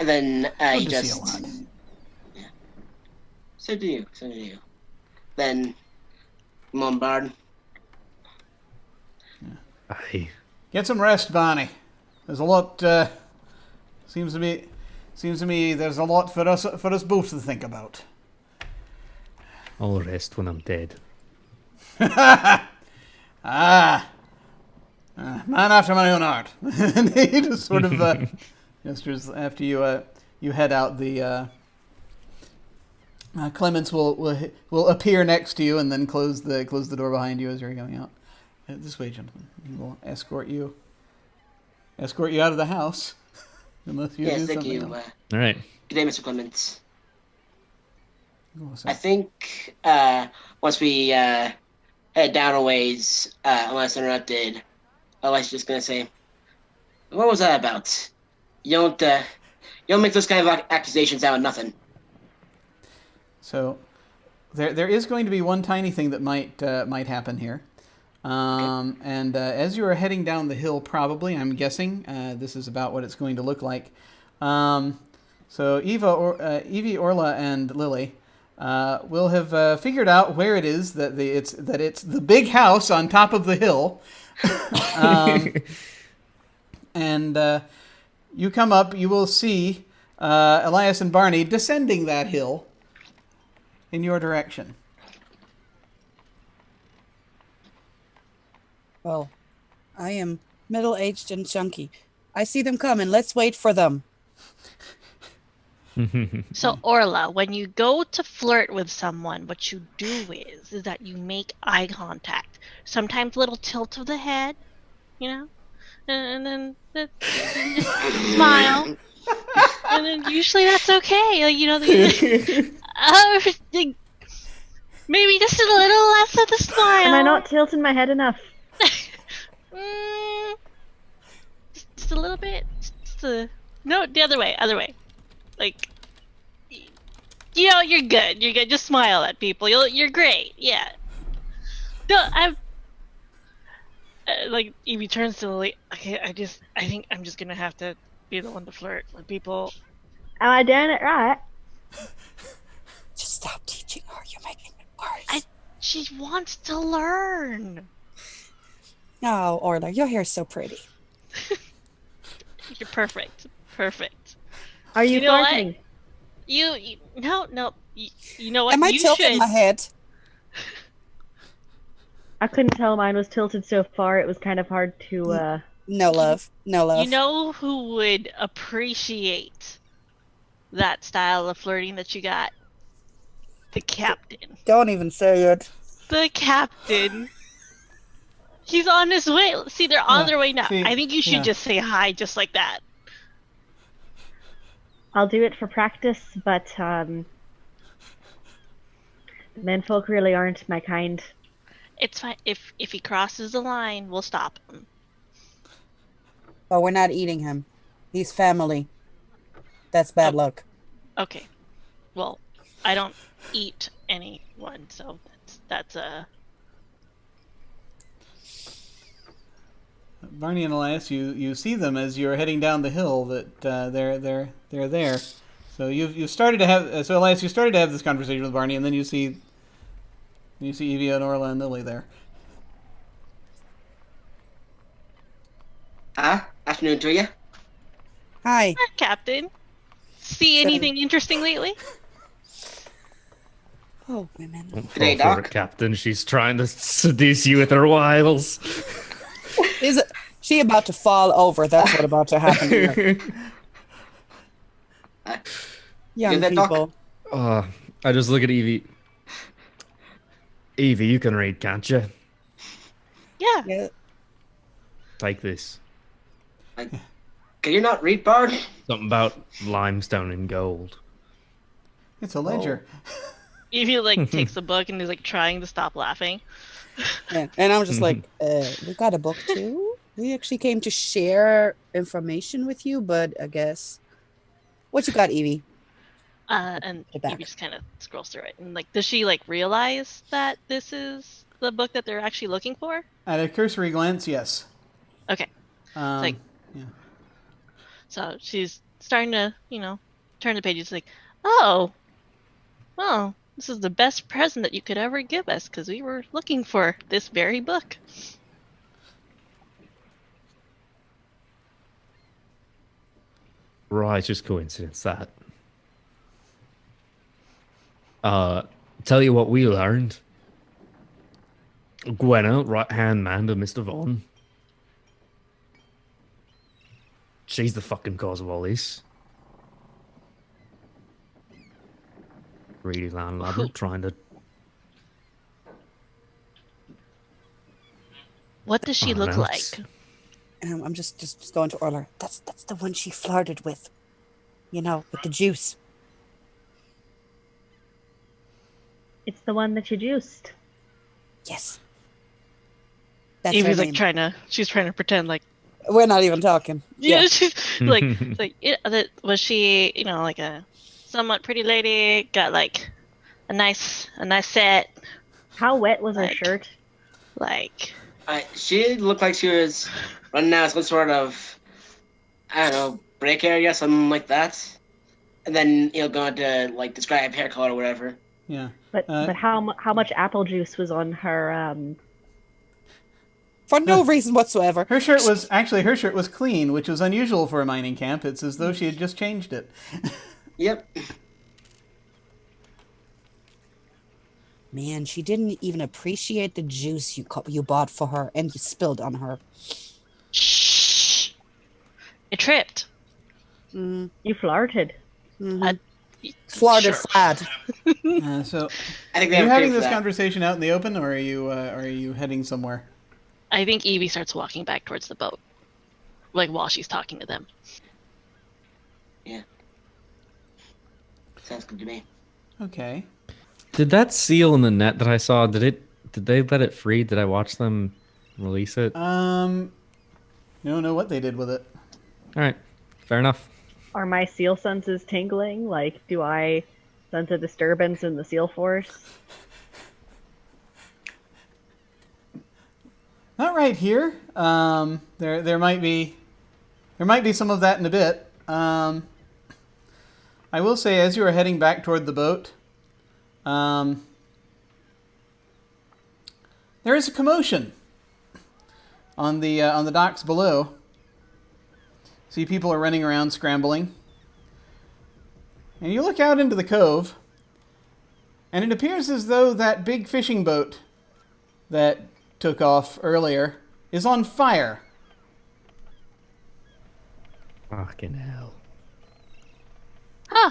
And then he just... Yeah. So do you. Then, come on, Bard. aye. Get some rest, Barney. There's a lot. Seems to me there's a lot for us both to think about. I'll rest when I'm dead. Man after my own heart. And he just sort of gestures after you head out. The Clements will appear next to you and then close the door behind you as you're going out. This way, gentlemen. We'll escort you out of the house. Unless you do thank something you. else. All right. Good day, Mr. Clements. What's I that? think once we head down a ways, unless interrupted, Eli's just gonna say, "What was that about? You don't make those kind of accusations out of nothing." So there is going to be one tiny thing that might happen here. And as you are heading down the hill, probably, I'm guessing, this is about what it's going to look like. So Evie, Orla, and Lily will have figured out where it is that it's the big house on top of the hill. And you come up, you will see Elias and Barney descending that hill in your direction. Well, I am middle-aged and chunky. I see them coming. Let's wait for them. So Orla, when you go to flirt with someone, what you do is that you make eye contact. Sometimes a little tilt of the head, you know, and then just smile, and then usually that's okay. Like, you know, maybe just a little less of the smile. Am I not tilting my head enough? Just a little bit. No, the other way. Like, you know, you're good. You're good. Just smile at people. You're great. Yeah. No, like, Evie turns to Lily. Okay, I think I'm just gonna have to be the one to flirt with people. Am I doing it right? Just stop teaching her. You're making it worse. She wants to learn. No, Orla, your hair's so pretty. You're perfect. Perfect. Are you know flirting? what? No. You know what? Am I you tilting should. my head? I couldn't tell mine was tilted so far. It was kind of hard to. No love. No love. You know who would appreciate that style of flirting that you got? The captain. Don't even say it. The captain. He's on his way. See, they're on their way now. see, I think you should just say hi just like that. I'll do it for practice, but menfolk really aren't my kind. It's fine. If he crosses the line, we'll stop him. But we're not eating him. He's family. That's bad luck. Okay. Well, I don't eat anyone, so that's Barney and Elias, you see them as you're heading down the hill. That they're there. So you've started to have. So Elias, you started to have this conversation with Barney, and then you see Evie and Orla and Lily there. Afternoon to you. Hi. Hi, Captain. See anything interesting lately? Oh, women. Don't Good day, fall for Doc. it, Captain. She's trying to seduce you with her wiles. Is she about to fall over? That's what about to happen here. Young that, Doc? people. I just look at Evie. Evie, you can read, can't you? Yeah. Yeah. Take this. Can you not read, Bard? Something about limestone and gold. It's a ledger. Evie takes the book and is trying to stop laughing. And I'm just like, we got a book too? We actually came to share information with you, but I guess. What you got, Evie? And The back. Evie just kind of scrolls through it. And does she realize that this is the book that they're actually looking for? At a cursory glance, yes. Okay. Yeah. So she's starting to, turn the pages. Oh, well, this is the best present that you could ever give us because we were looking for this very book. Right, just coincidence that. Tell you what we learned. Gwenna, right-hand man to Mr. Vaughn. She's the fucking cause of all this. Greedy landlubber trying to... What does she look like? And I'm just going to Orla. That's the one she flirted with. With the juice. It's the one that you juiced. Yes. That's her Evie's name. she's trying to pretend We're not even talking. yeah, she's was she, a somewhat pretty lady, got a nice set, How wet was her shirt? She looked like she was running out of some sort of, I don't know, break area, something like that. And then going to describe hair color or whatever. Yeah. But how much apple juice was on her For no reason whatsoever. Her shirt was clean, which was unusual for a mining camp. It's as though she had just changed it. Yep. Man, she didn't even appreciate the juice you bought for her and you spilled on her. Shh. It tripped. Mm, You flirted. mhm. Flirted Sure. flat. So, I think are you they having for this that. conversation out in the open, or are you heading somewhere? I think Evie starts walking back towards the boat, like while she's talking to them. Yeah. Sounds good to me. Okay. Did that seal in the net that I saw? Did they let it free? Did I watch them release it? You don't know what they did with it. All right, fair enough. Are my seal senses tingling? Like, do I sense a disturbance in the seal force? Not right here. There might be some of that in a bit. I will say, as you are heading back toward the boat, there is a commotion on the docks below. See, people are running around, scrambling, and you look out into the cove, and it appears as though that big fishing boat that took off earlier is on fire. Fucking hell. Huh.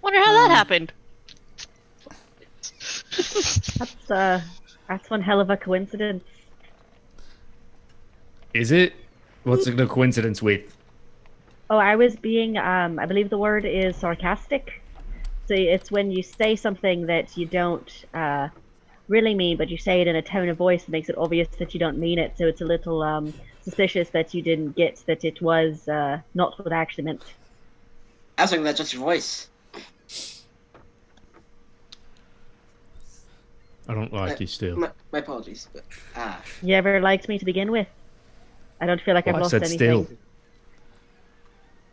Wonder how that happened. That's one hell of a coincidence. Is it? What's the coincidence with? Oh, I was being, I believe the word is sarcastic. So it's when you say something that you don't really mean, but you say it in a tone of voice that makes it obvious that you don't mean it. So it's a little suspicious that you didn't get that it was not what I actually meant. I was thinking that's just your voice. I don't like you still. My apologies. But, You ever liked me to begin with? I don't feel like I've Well, I lost said anything. still.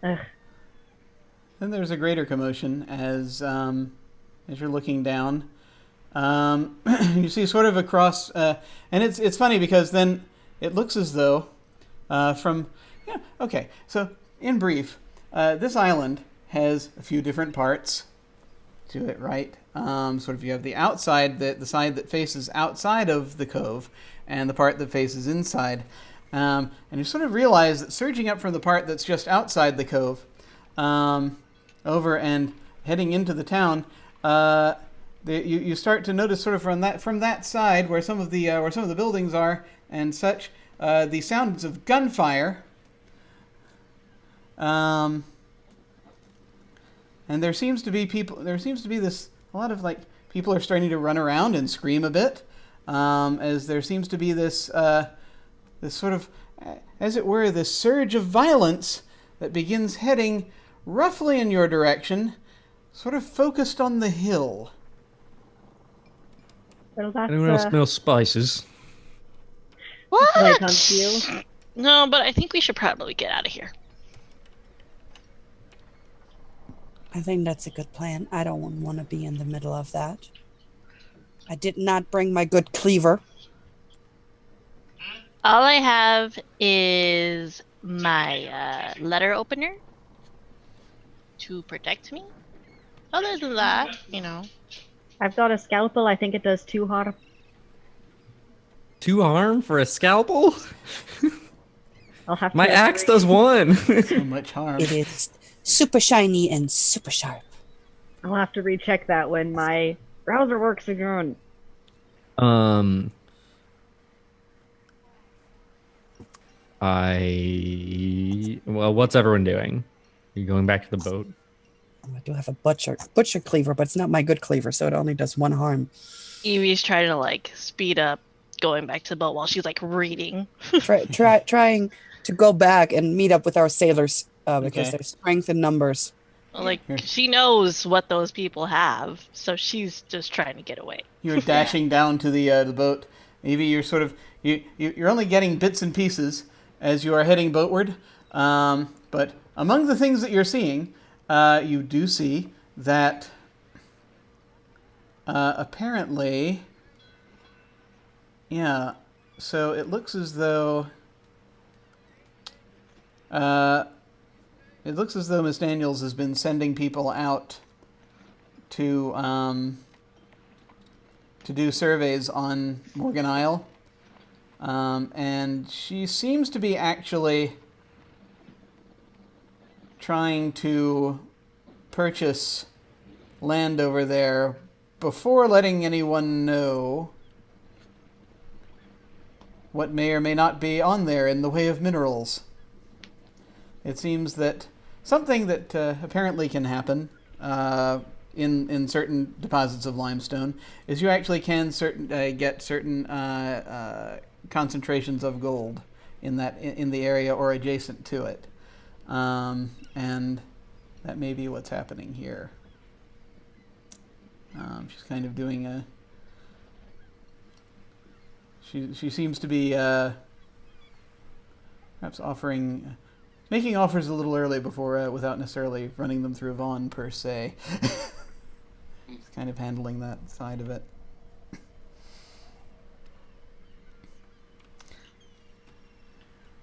Ugh. Then there's a greater commotion as you're looking down. You see sort of across, and it's funny because then it looks as though okay. So in brief, this island has a few different parts to it, right? Sort of you have the outside, the side that faces outside of the cove, and the part that faces inside. And you sort of realize that surging up from the part that's just outside the cove, over and heading into the town, you start to notice sort of from that side where some of the buildings are and such, the sounds of gunfire. And there seems to be a lot of like people are starting to run around and scream a bit, as there seems to be this sort of, as it were, this surge of violence that begins heading roughly in your direction, sort of focused on the hill. Well, that's Anyone else smell spices? when it What? comes to you. No, but I think we should probably get out of here. I think that's a good plan. I don't want to be in the middle of that. I did not bring my good cleaver. All I have is my letter opener to protect me. Other than that, I've got a scalpel. I think it does 2 harm. 2 harm for a scalpel? I'll have to My axe agree. does 1. So much harm. It is super shiny and super sharp. I'll have to recheck that when my browser works again. Well, what's everyone doing? Are you going back to the boat? I do have a butcher cleaver, but it's not my good cleaver, so it only does 1 harm. Evie's trying to speed up going back to the boat while she's reading. Trying to go back and meet up with our sailors because Okay. there's strength in numbers. She knows what those people have, so she's just trying to get away. You're dashing down to the boat. Maybe you're sort of you're only getting bits and pieces as you are heading boatward. But among the things that you're seeing, you do see that apparently, So it looks as though Miss Daniels has been sending people out to do surveys on Morgan Isle, and she seems to be actually trying to purchase land over there before letting anyone know what may or may not be on there in the way of minerals. It seems that something that apparently can happen in certain deposits of limestone is you actually can get certain concentrations of gold in the area or adjacent to it, and that may be what's happening here. She's kind of doing a. She seems to be perhaps making offers a little early before without necessarily running them through Vaughn per se. She's kind of handling that side of it.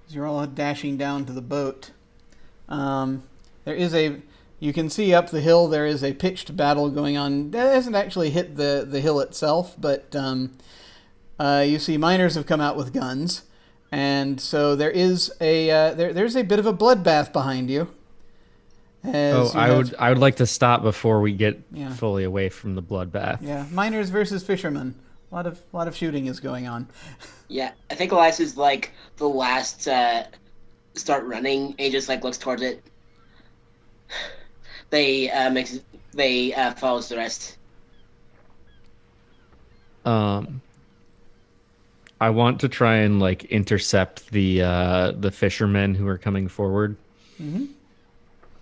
As you're all dashing down to the boat, you can see up the hill there is a pitched battle going on. That hasn't actually hit the hill itself, but you see miners have come out with guns, and so there is there's a bit of a bloodbath behind you. I would like to stop before we get fully away from the bloodbath. Yeah, miners versus fishermen. A lot of shooting is going on. Yeah, I think Elias is like the last start running, and he just like looks towards it. They follows the rest. I want to try and like intercept the fishermen who are coming forward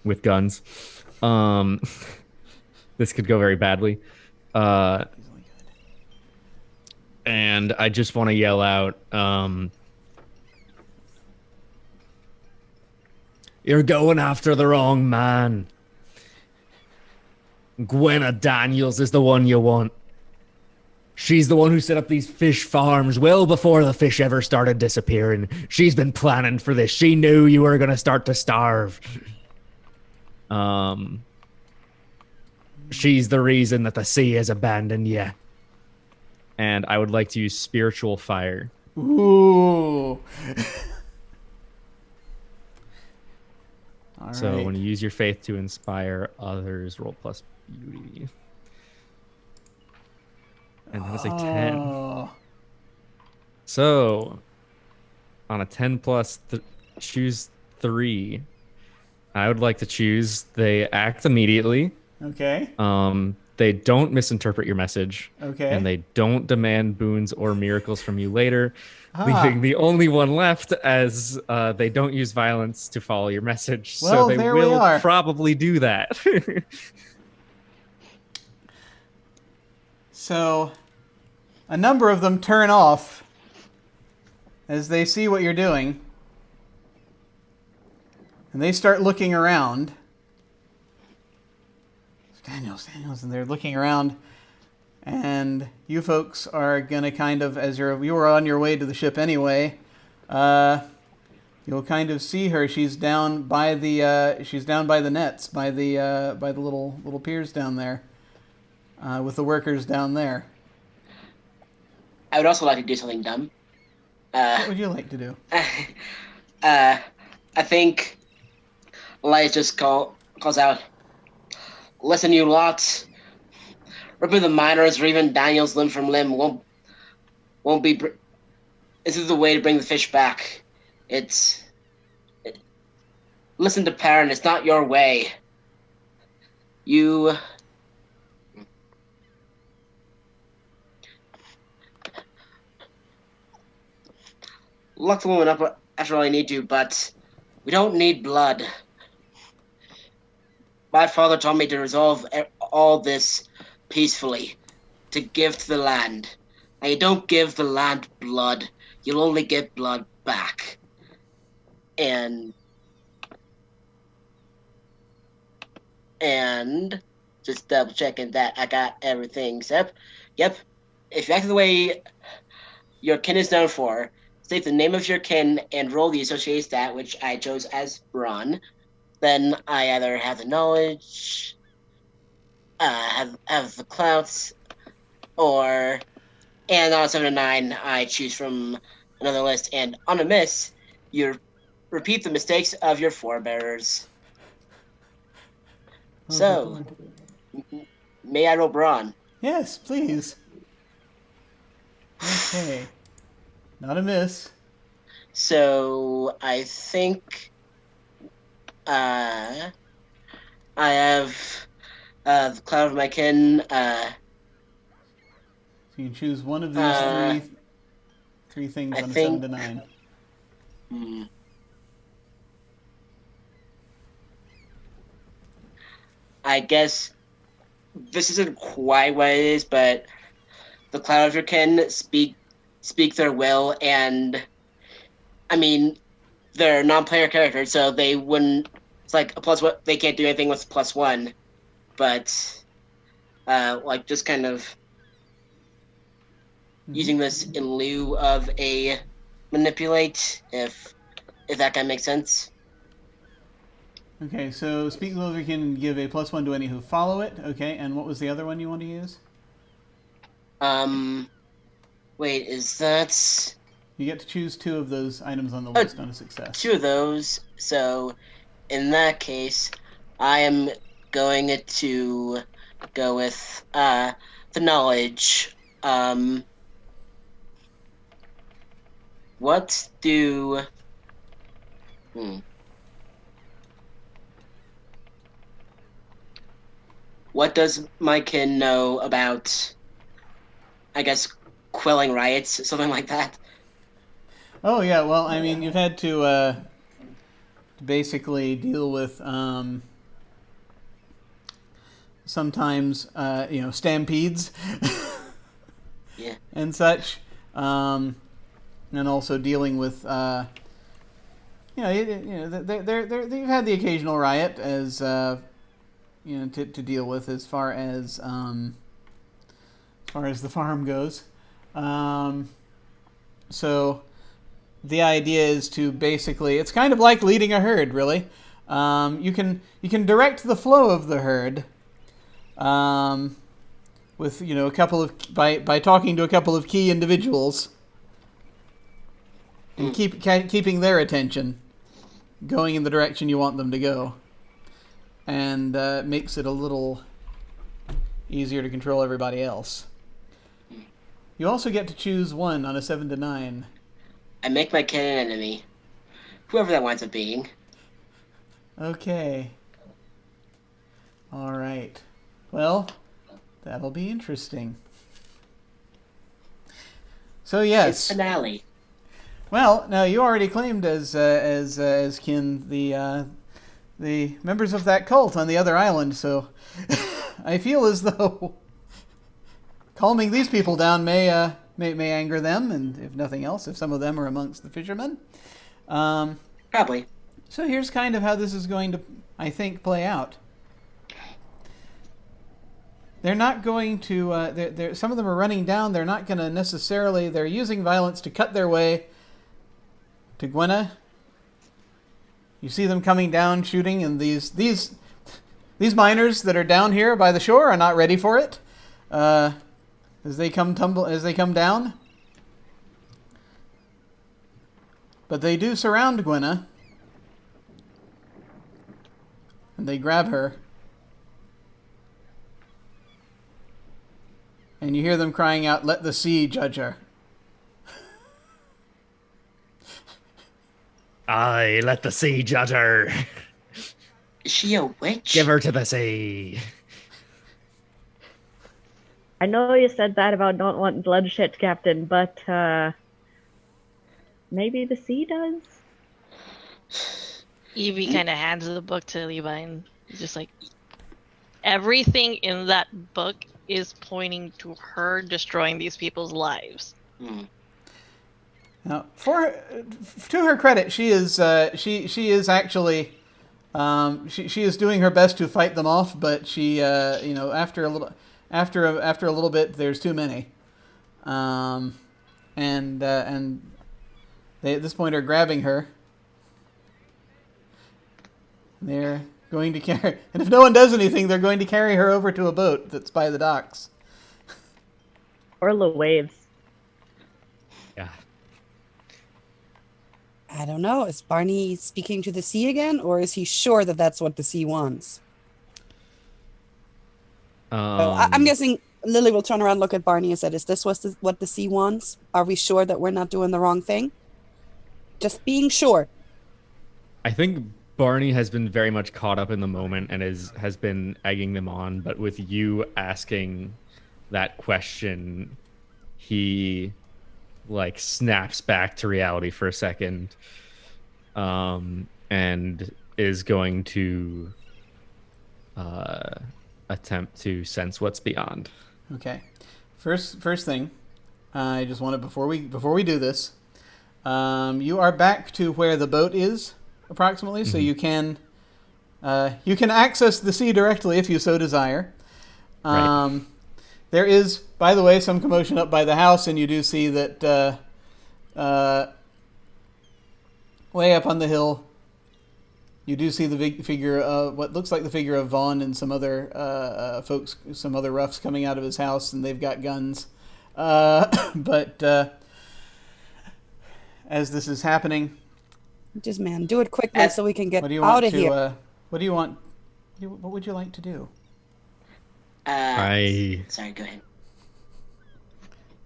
with guns. This could go very badly. And I just want to yell out, "You're going after the wrong man. Gwenna Daniels is the one you want. She's the one who set up these fish farms well before the fish ever started disappearing. She's been planning for this. She knew you were going to start to starve. She's the reason that the sea has abandoned you." And I would like to use spiritual fire. Ooh. All So right. when you use your faith to inspire others, roll plus beauty. And that was a 10. Oh. So on a 10 plus, choose 3. I would like to choose they act immediately. Okay. They don't misinterpret your message. Okay. And they don't demand boons or miracles from you later, leaving the only one left as they don't use violence to follow your message. Well, so they there we will are. probably do that. So a number of them turn off as they see what you're doing. And they start looking around. Daniels, and they're looking around. And you folks are going to kind of, as you were on your way to the ship anyway, you'll kind of see her. She's down by the nets, by the little piers down there, with the workers down there. I would also like to do something dumb. What would you like to do? I think Elias just calls out, "Listen, you lot. Ripping the miners or even Daniel's limb from limb won't be. This is the way to bring the fish back. Listen to Perrin. It's not your way. You." Lock the woman up after all you need to, but we don't need blood. My father taught me to resolve all this peacefully, to give to the land. Now, you don't give the land blood, you'll only get blood back. And just double checking that I got everything. Yep. If you act the way your kin is known for. State the name of your kin and roll the associated stat, which I chose as brawn. Then I either have the knowledge, have the clouts, and on a 7 to 9, I choose from another list. And on a miss, you repeat the mistakes of your forebearers. Oh, So, may I roll brawn? yes, please. Okay. Not a miss. So, I think I have the cloud of my kin. So you can choose one of these three things I on a think- 7 to 9. I guess this isn't quite what it is, but the cloud of your kin speak their will, and I mean they're non-player characters, so they wouldn't. It's like a plus one. They can't do anything with +1, but like just kind of using this in lieu of a manipulate, if that kind of makes sense. Okay, so Speak Clover can give a +1 to any who follow it. Okay, and what was the other one you want to use? Wait, is that You get to choose 2 of those items on the list on a success. 2 of those? So, in that case, I am going to go with the knowledge. What do? What does my kin know about, I guess, quelling riots, something like that? Oh yeah, well, I mean, you've had to basically deal with sometimes stampedes Yeah. and such, and also dealing with they've had the occasional riot as to deal with as far as the farm goes. So the idea is to basically, it's kind of like leading a herd, really. You can direct the flow of the herd with a couple of by talking to a couple of key individuals and keeping their attention going in the direction you want them to go, and makes it a little easier to control everybody else. You also get to choose one on a 7 to 9. I make my kin an enemy, whoever that winds up being. Okay. All right. Well, that'll be interesting. So yes. It's finale. Well, now you already claimed as kin the members of that cult on the other island, so I feel as though calming these people down may anger them, and if nothing else, if some of them are amongst the fishermen. Probably. So here's kind of how this is going to, I think, play out. They're not going to. Some of them are running down. They're not going to necessarily. They're using violence to cut their way to Gwenna. You see them coming down, shooting, and these miners that are down here by the shore are not ready for it. As they come down. But they do surround Gwenna. And they grab her. And you hear them crying out, "Let the sea judge her." Aye, let the sea judge her. Is she a witch? Give her to the sea. I know you said that about not wanting bloodshed, Captain, but maybe the sea does? Evie kind of hands the book to Levi and he's just like, everything in that book is pointing to her destroying these people's lives. Now, to her credit, she is actually she is doing her best to fight them off, but she after a little bit, there's too many, and and they at this point are grabbing her. They're going to carry, and if no one does anything, they're going to carry her over to a boat that's by the docks. Orla waves. Yeah. I don't know. Is Barney speaking to the sea again, or is he sure that that's what the sea wants? I'm guessing Lily will turn around, look at Barney, and said, "Is this what the sea wants? Are we sure that we're not doing the wrong thing? Just being sure." I think Barney has been very much caught up in the moment and has been egging them on, but with you asking that question, he like snaps back to reality for a second, and is going to attempt to sense what's beyond. Okay. First thing, I just want to before we do this, you are back to where the boat is approximately, so you can access the sea directly if you so desire. Right. There is, by the way, some commotion up by the house, and you do see that way up on the hill, you do see the big figure of what looks like the figure of Vaughn and some other folks, some other roughs coming out of his house, and they've got guns. But as this is happening, Just man, do it quickly so we can get out of here. What do you want? What would you like to do? Sorry, go ahead.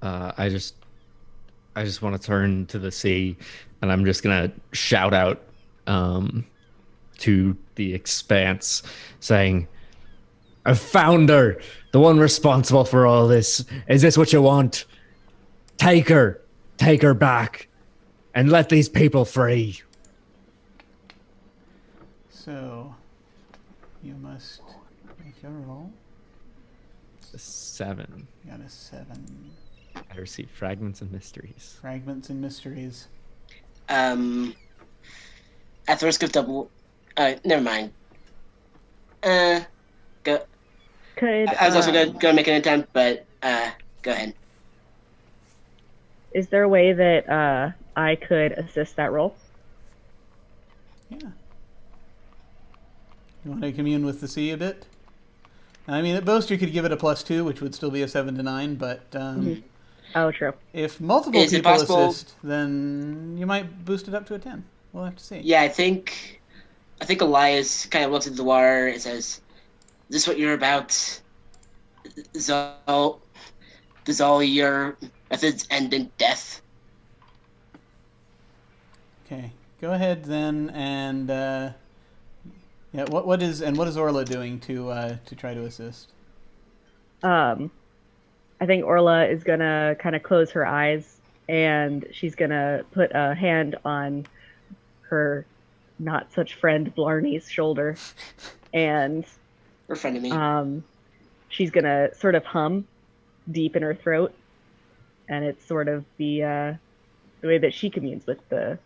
I just want to turn to the sea, and I'm just gonna shout out to the expanse, saying, "I found her, the one responsible for all this. Is this what you want? Take her back, and let these people free." So, you must make your roll. 7. You got a 7. I receive fragments and mysteries. Fragments and mysteries. At the risk of double, never mind. Go. I was also gonna make an attempt, but go ahead. Is there a way that I could assist that roll? Yeah. You want to commune with the sea a bit? I mean, at most you could give it a +2, which would still be a 7 to 9, but Oh, true. if multiple Is it people possible- assist, then you might boost it up to a 10. We'll have to see. Yeah, I think Elias kind of looks at the water and says, "Is this what you're about? Does all your methods end in death?" Okay, go ahead then, and yeah, what is Orla doing to try to assist? I think Orla is gonna kind of close her eyes, and she's gonna put a hand on her not such friend Blarney's shoulder, and Her friend of me. she's gonna sort of hum deep in her throat, and it's sort of the way that she communes with the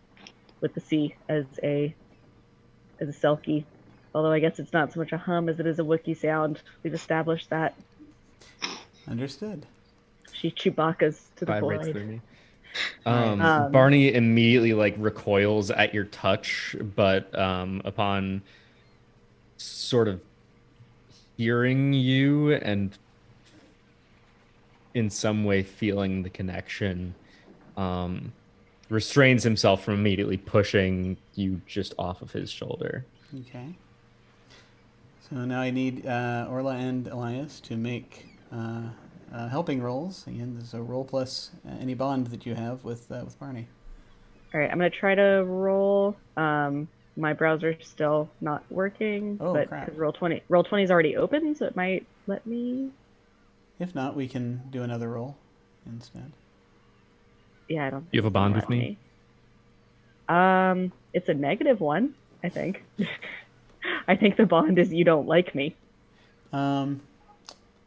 sea as a selkie. Although I guess it's not so much a hum as it is a Wookiee sound. We've established that. Understood. She Chewbacca's to the Vibrates void. through me. Right. Barney immediately like recoils at your touch, but upon sort of hearing you and in some way feeling the connection, restrains himself from immediately pushing you just off of his shoulder. Okay. So now I need Orla and Elias to make helping rolls. Again, this is a roll plus any bond that you have with Barney. All right, I'm gonna try to roll. My browser's still not working, Oh, but crap. because roll20 is already open, so it might let me. If not, we can do another roll instead. Yeah, I don't. You have a it's gonna bond with let me? It's a -1, I think. I think the bond is you don't like me. I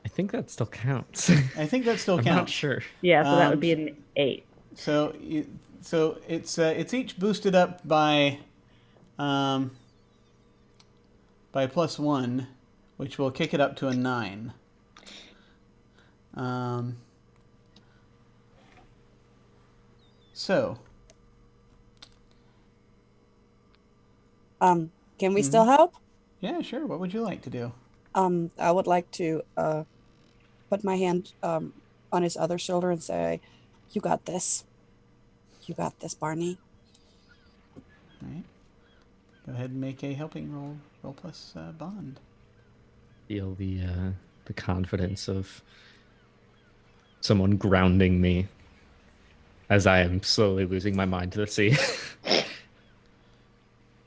think that still counts. I think that still I'm counts. not sure. Yeah, so that would be an 8. So it's each boosted up by +1, which will kick it up to a 9. So, Can we still help? yeah, sure. What would you like to do? I would like to put my hand on his other shoulder and say, "You got this. You got this, Barney." All right. Go ahead and make a helping roll. Roll plus bond. Feel the confidence of someone grounding me as I am slowly losing my mind to the sea.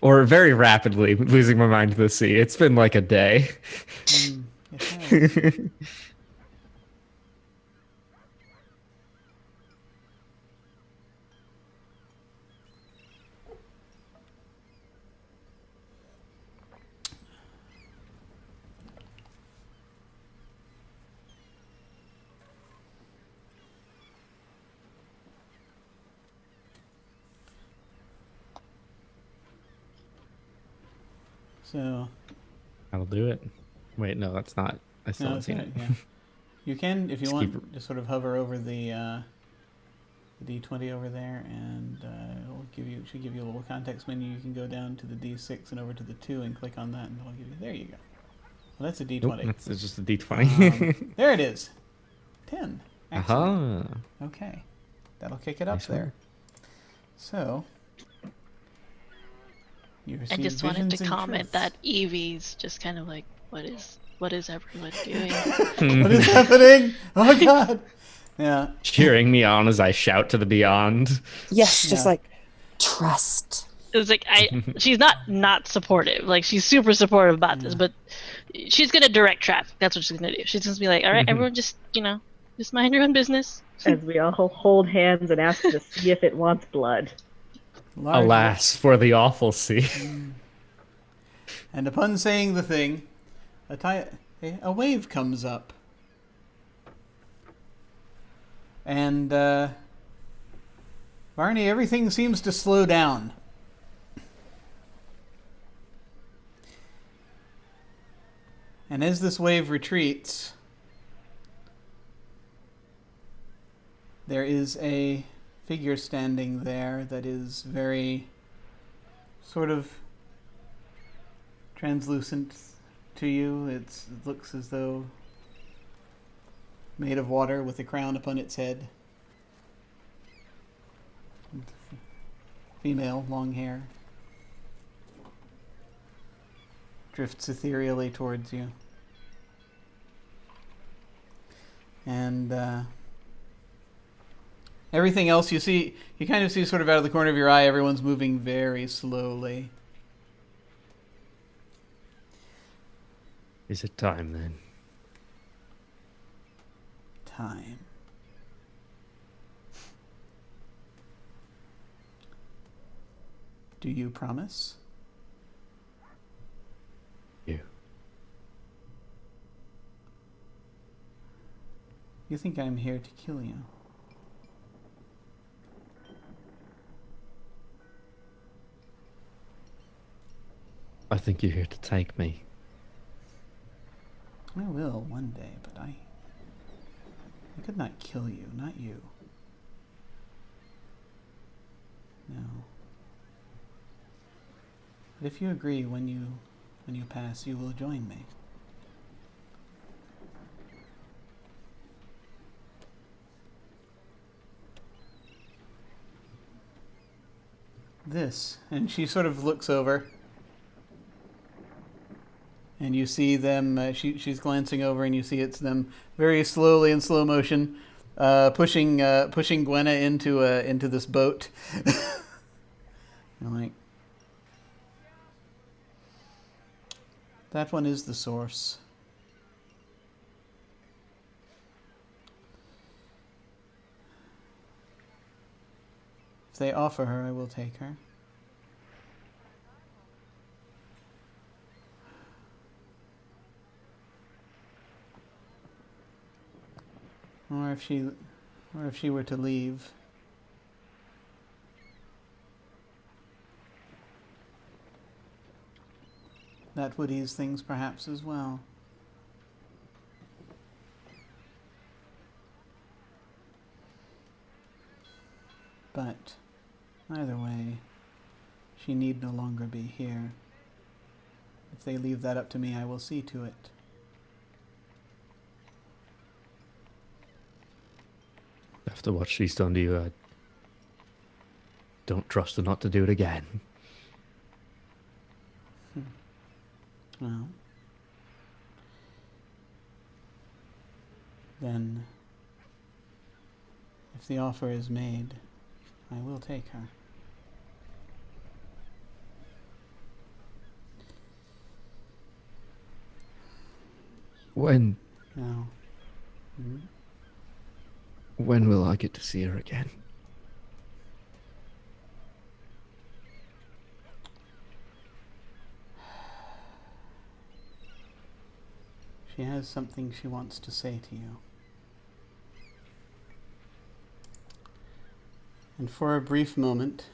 Or very rapidly losing my mind to the sea. It's been like a day. It has. So, I'll do it. Wait, no, that's not. I still no, haven't seen it. yeah. You can, if you Just want, just sort of hover over the D20 over there, and it'll give you. It should give you a little context menu. You can go down to the D6 and over to the 2 and click on that, and it'll give you. There you go. Well, that's a D20. Nope, it's just a D20. There it is. 10. Excellent. Aha. Okay, that'll kick it up Nice there. one. So. You I receive just wanted to visions and comment truths. that Evie's just kind of like, what is everyone doing? What is happening? Oh God! Yeah. Cheering me on as I shout to the beyond. Yes, just Yeah. like trust. It was like she's not supportive. Like she's super supportive about this, but she's gonna direct traffic. That's what she's gonna do. She's gonna be like, all right, everyone, just just mind your own business. As we all hold hands and ask to see if it wants blood. Large Alas, for the awful sea. And upon saying the thing, a wave comes up. And, Barney, everything seems to slow down. And as this wave retreats, there is a figure standing there that is very sort of translucent to you. It looks as though made of water with a crown upon its head. Female, long hair. Drifts ethereally towards you. And everything else you see, you kind of see sort of out of the corner of your eye, everyone's moving very slowly. Is it time then? Time. Do you promise? You. You think I'm here to kill you? I think you're here to take me. I will one day, but I could not kill you, not you. No. But if you agree, when you pass, you will join me. This, and she sort of looks over, and you see them. She's glancing over, and you see it's them very slowly in slow motion, pushing Gwenna into this boat. You're like, that one is the source. If they offer her, I will take her. Or if she were to leave. That would ease things perhaps as well. But either way, she need no longer be here. If they leave that up to me, I will see to it. After what she's done to you, I don't trust her not to do it again. Well, then, if the offer is made, I will take her. When Now, when will I get to see her again? she has something she wants to say to you. And for a brief moment,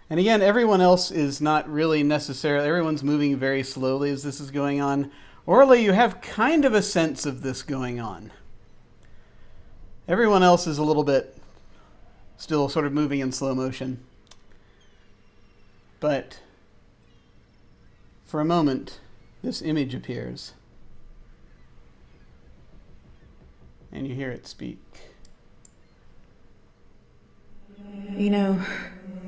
and again, everyone else is not really necessarily, everyone's moving very slowly as this is going on. Orla, you have kind of a sense of this going on. Everyone else is a little bit still sort of moving in slow motion. But for a moment, this image appears. And you hear it speak. You know,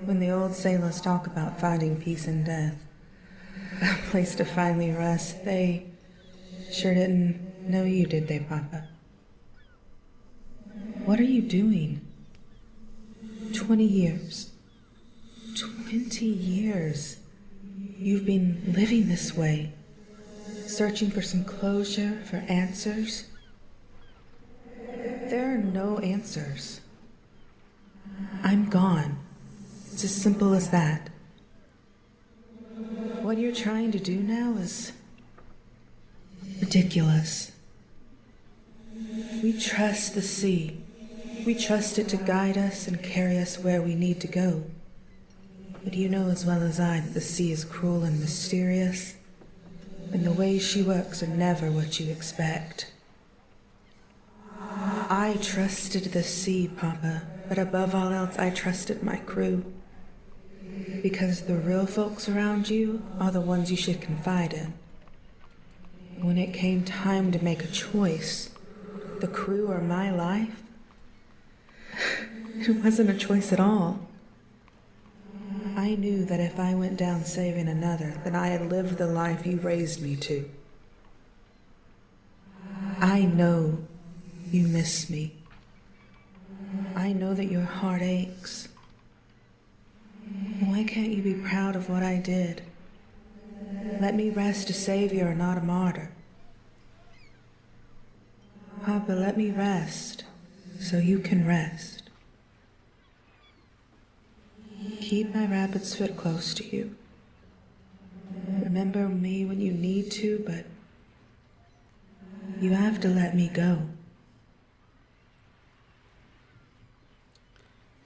when the old sailors talk about finding peace in death, a place to finally rest, they sure didn't know you, did they, Papa? What are you doing? 20 years. 20 years. You've been living this way, searching for some closure, for answers. There are no answers. I'm gone. It's as simple as that. What you're trying to do now is ridiculous. We trust the sea. We trust it to guide us and carry us where we need to go. But you know as well as I that the sea is cruel and mysterious, and the ways she works are never what you expect. I trusted the sea, Papa, but above all else I trusted my crew. Because the real folks around you are the ones you should confide in. When it came time to make a choice, the crew or my life, it wasn't a choice at all. I knew that if I went down saving another, then I had lived the life you raised me to. I know you miss me. I know that your heart aches. Why can't you be proud of what I did? Let me rest a savior, not a martyr. Papa, let me rest so you can rest. Keep my rabbit's foot close to you. Remember me when you need to, but you have to let me go.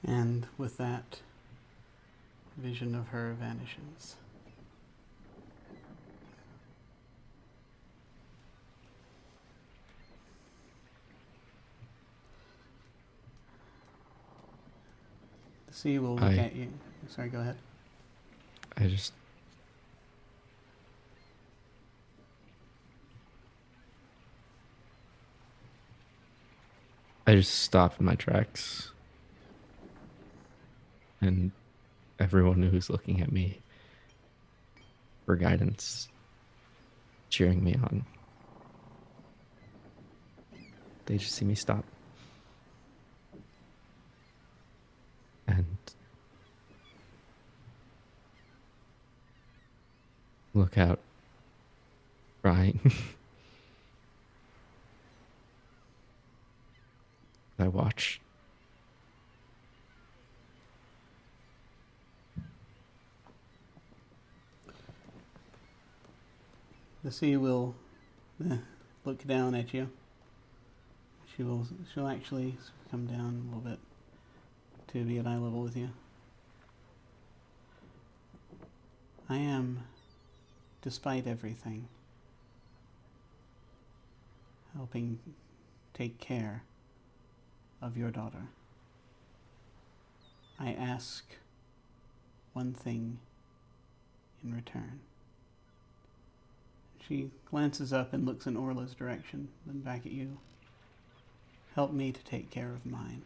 And with that, vision of her vanishes. The sea will look at you. Sorry, go ahead. I just stopped in my tracks. And everyone who's looking at me for guidance, cheering me on, they just see me stop. And look out, crying. I watch. The sea will look down at you. She'll actually come down a little bit to be at eye level with you. I am, despite everything, helping take care of your daughter. I ask one thing in return. She glances up and looks in Orla's direction, then back at you. Help me to take care of mine.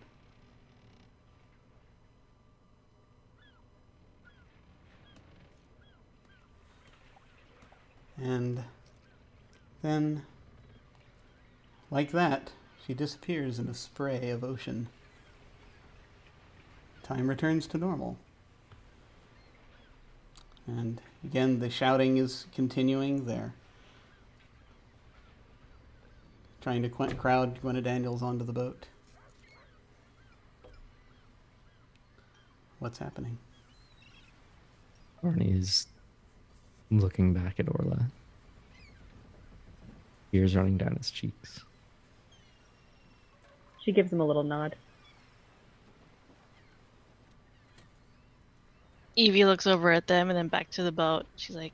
And then, like that, she disappears in a spray of ocean. Time returns to normal. And again, the shouting is continuing there. Trying to crowd Gwenna Daniels onto the boat. What's happening? Barney is looking back at Orla. Tears running down his cheeks. She gives him a little nod. Evie looks over at them and then back to the boat. She's like,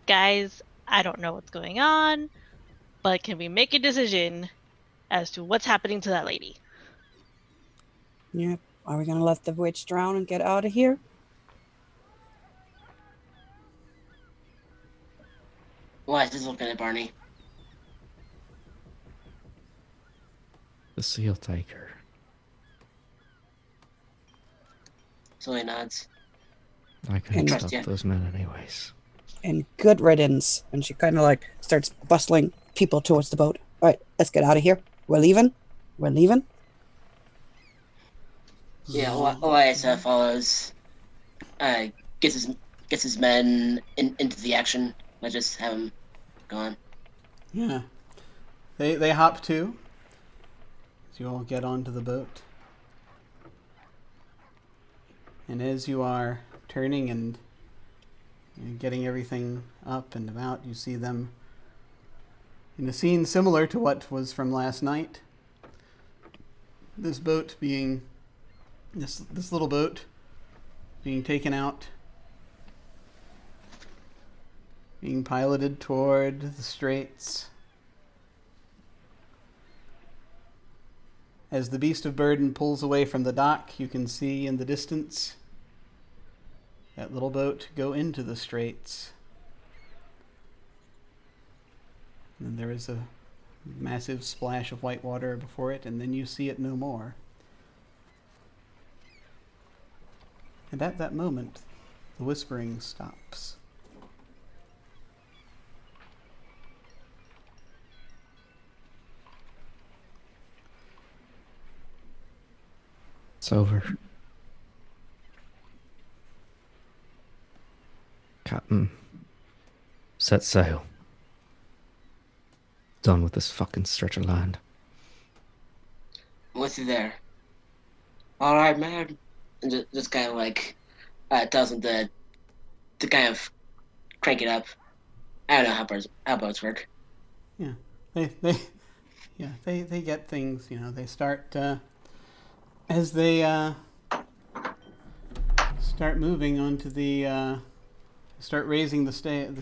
guys, I don't know what's going on, but can we make a decision as to what's happening to that lady? Yep. Are we going to let the witch drown and get out of here? Why is this looking at Barney? The seal taker. So he nods. I couldn't Trust stop ya. those men anyways. And good riddance. And she kind of like starts bustling people towards the boat. All right, let's get out of here. We're leaving. We're leaving. Yeah, Elias follows. Gets his men into the action. Let's just have him go on. Yeah. They hop too. As you all get onto the boat. And as you are turning and getting everything up and about, you see them in a scene similar to what was from last night. This boat being, this little boat being taken out, being piloted toward the straits. As the beast of burden pulls away from the dock, you can see in the distance that little boat go into the straits. And there is a massive splash of white water before it, and then you see it no more. And at that moment, the whispering stops. It's over. Captain, set sail. Done with this fucking stretch of land. What's he there? All right, man. And just kind of like tells him to kind of crank it up. I don't know how boats work. Yeah, they get things. You know, they start as they start moving onto the. Start raising the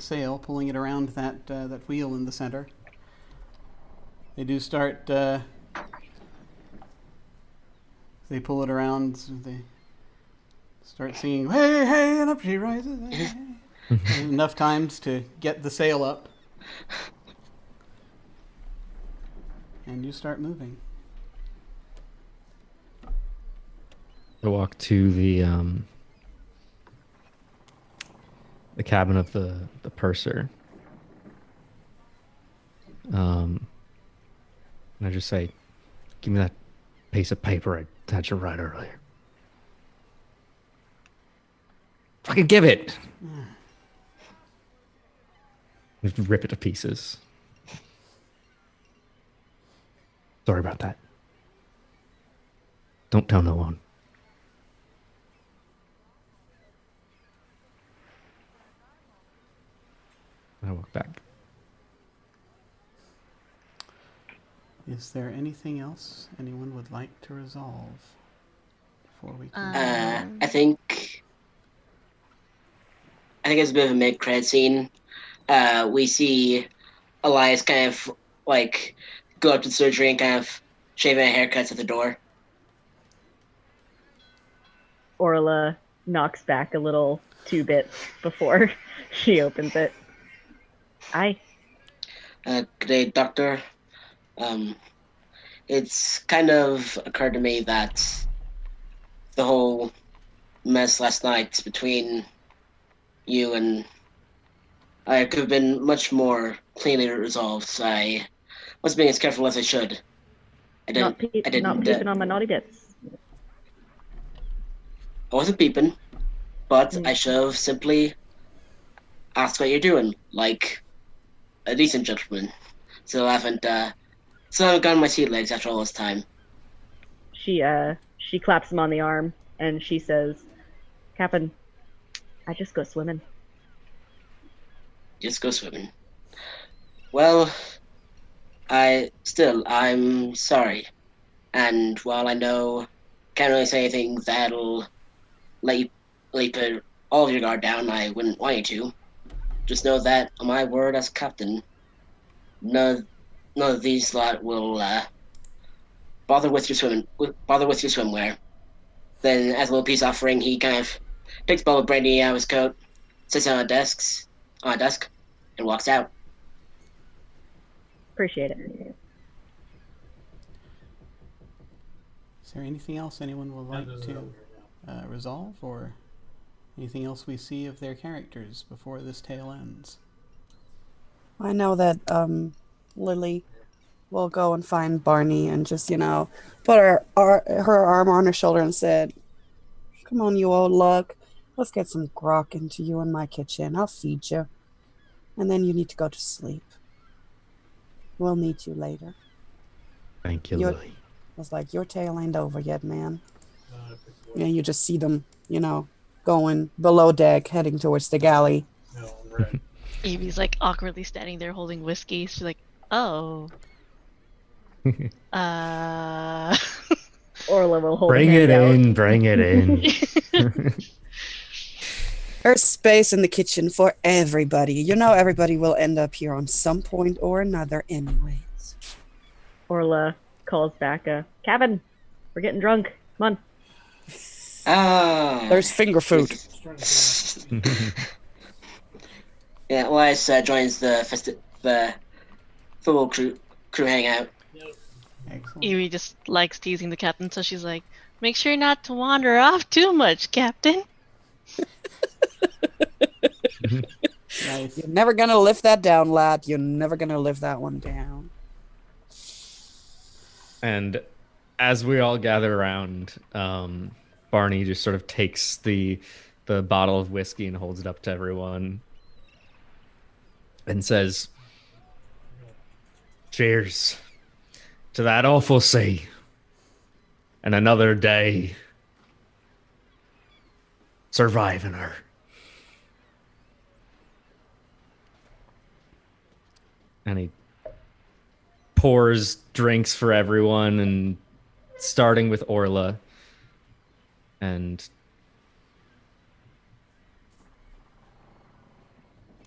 sail, pulling it around that wheel in the center. They do start. They pull it around. They start singing, "Hey, hey," and up she rises. Hey, hey. Enough times to get the sail up, and you start moving. I walk to the cabin of the purser. And I just say, "Give me that piece of paper I had you write earlier." Fucking give it! Just rip it to pieces. Sorry about that. Don't tell no one. I walk back. Is there anything else anyone would like to resolve before we can? I think it's a bit of a mid-credit scene. We see Elias kind of like go up to surgery and kind of shaving a haircuts at the door. Orla knocks back a little 2 bits before she opens it. Aye. Good day, Doctor. It's kind of occurred to me that the whole mess last night between you and I could have been much more cleanly resolved. So I was being as careful as I should. I Not peeping on my naughty bits. I wasn't peeping, but I should have simply asked what you're doing, like a decent gentleman. So I haven't gotten my sea legs after all this time. She claps him on the arm and she says, "Captain, I just go swimming." Just go swimming. Well, I'm sorry. And while I know can't really say anything that'll let you put all of your guard down, I wouldn't want you to. Just know that on my word as captain, none of these lot will bother with your swimwear. Then, as a little peace offering, he kind of takes a bottle of brandy out of his coat, sits on a desk, and walks out. Appreciate it. Is there anything else anyone would like to resolve, or anything else we see of their characters before this tale ends? I know that Lily will go and find Barney and just, put her arm on her shoulder and said, "Come on, you old luck. Let's get some grog into you in my kitchen. I'll feed you. And then you need to go to sleep. We'll meet you later." Thank you, Lily. I was like, your tale ain't over yet, man. And you just see them, going below deck, heading towards the galley. Evie's like awkwardly standing there holding whiskey. She's like, "Oh. Orla will hold Bring it in, bring it in. There's space in the kitchen for everybody. Everybody will end up here on some point or another anyways. Orla calls back, "Cabin, we're getting drunk. Come on." There's finger food. Yeah, Elias joins the football crew hangout. Excellent. Evie just likes teasing the captain, so she's like, "Make sure not to wander off too much, Captain." Nice. You're never going to lift that down, lad. You're never going to lift that one down. And as we all gather around, Barney just sort of takes the bottle of whiskey and holds it up to everyone and says, "Cheers to that awful sea and another day surviving her." And he pours drinks for everyone, and starting with Orla. And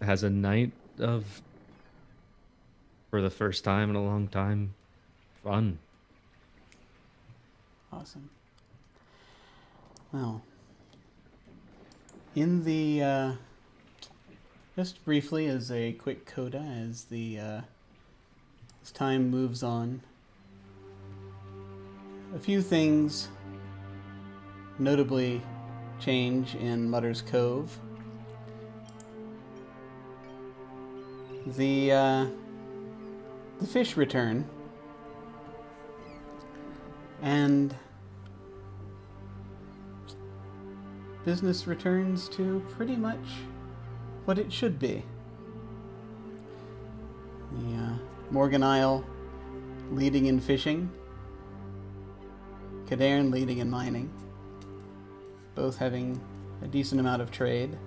has a night of, for the first time in a long time, fun. Awesome. Well, in the just briefly as a quick coda, as time moves on, a few things notably change in Mutter's Cove. The fish return, and business returns to pretty much what it should be. The Morgan Isle leading in fishing, Cadarn leading in mining, both having a decent amount of trade.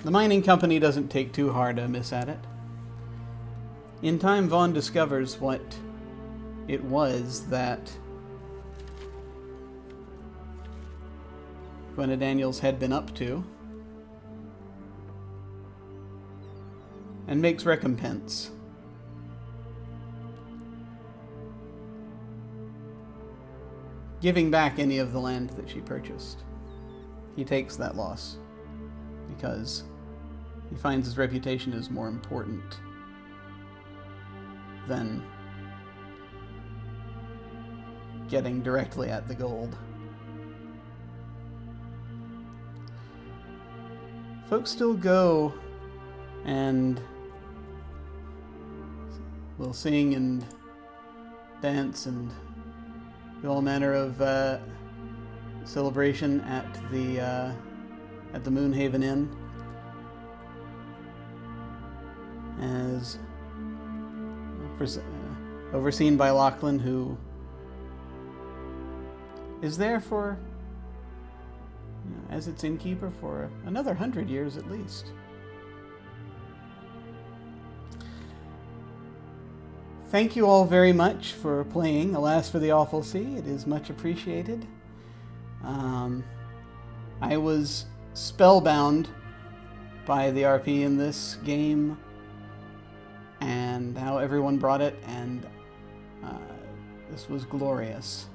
The mining company doesn't take too hard a miss at it. In time, Vaughn discovers what it was that Gwenna Daniels had been up to, and makes recompense. Giving back any of the land that she purchased. he takes that loss because he finds his reputation is more important than getting directly at the gold. Folks still go and will sing and dance and do all manner of celebration at the Moonhaven Inn, as overseen by Lachlan, who is there for, as its innkeeper, for another 100 years at least. Thank you all very much for playing Alas for the Awful Sea. It is much appreciated. I was spellbound by the RP in this game and how everyone brought it, and this was glorious.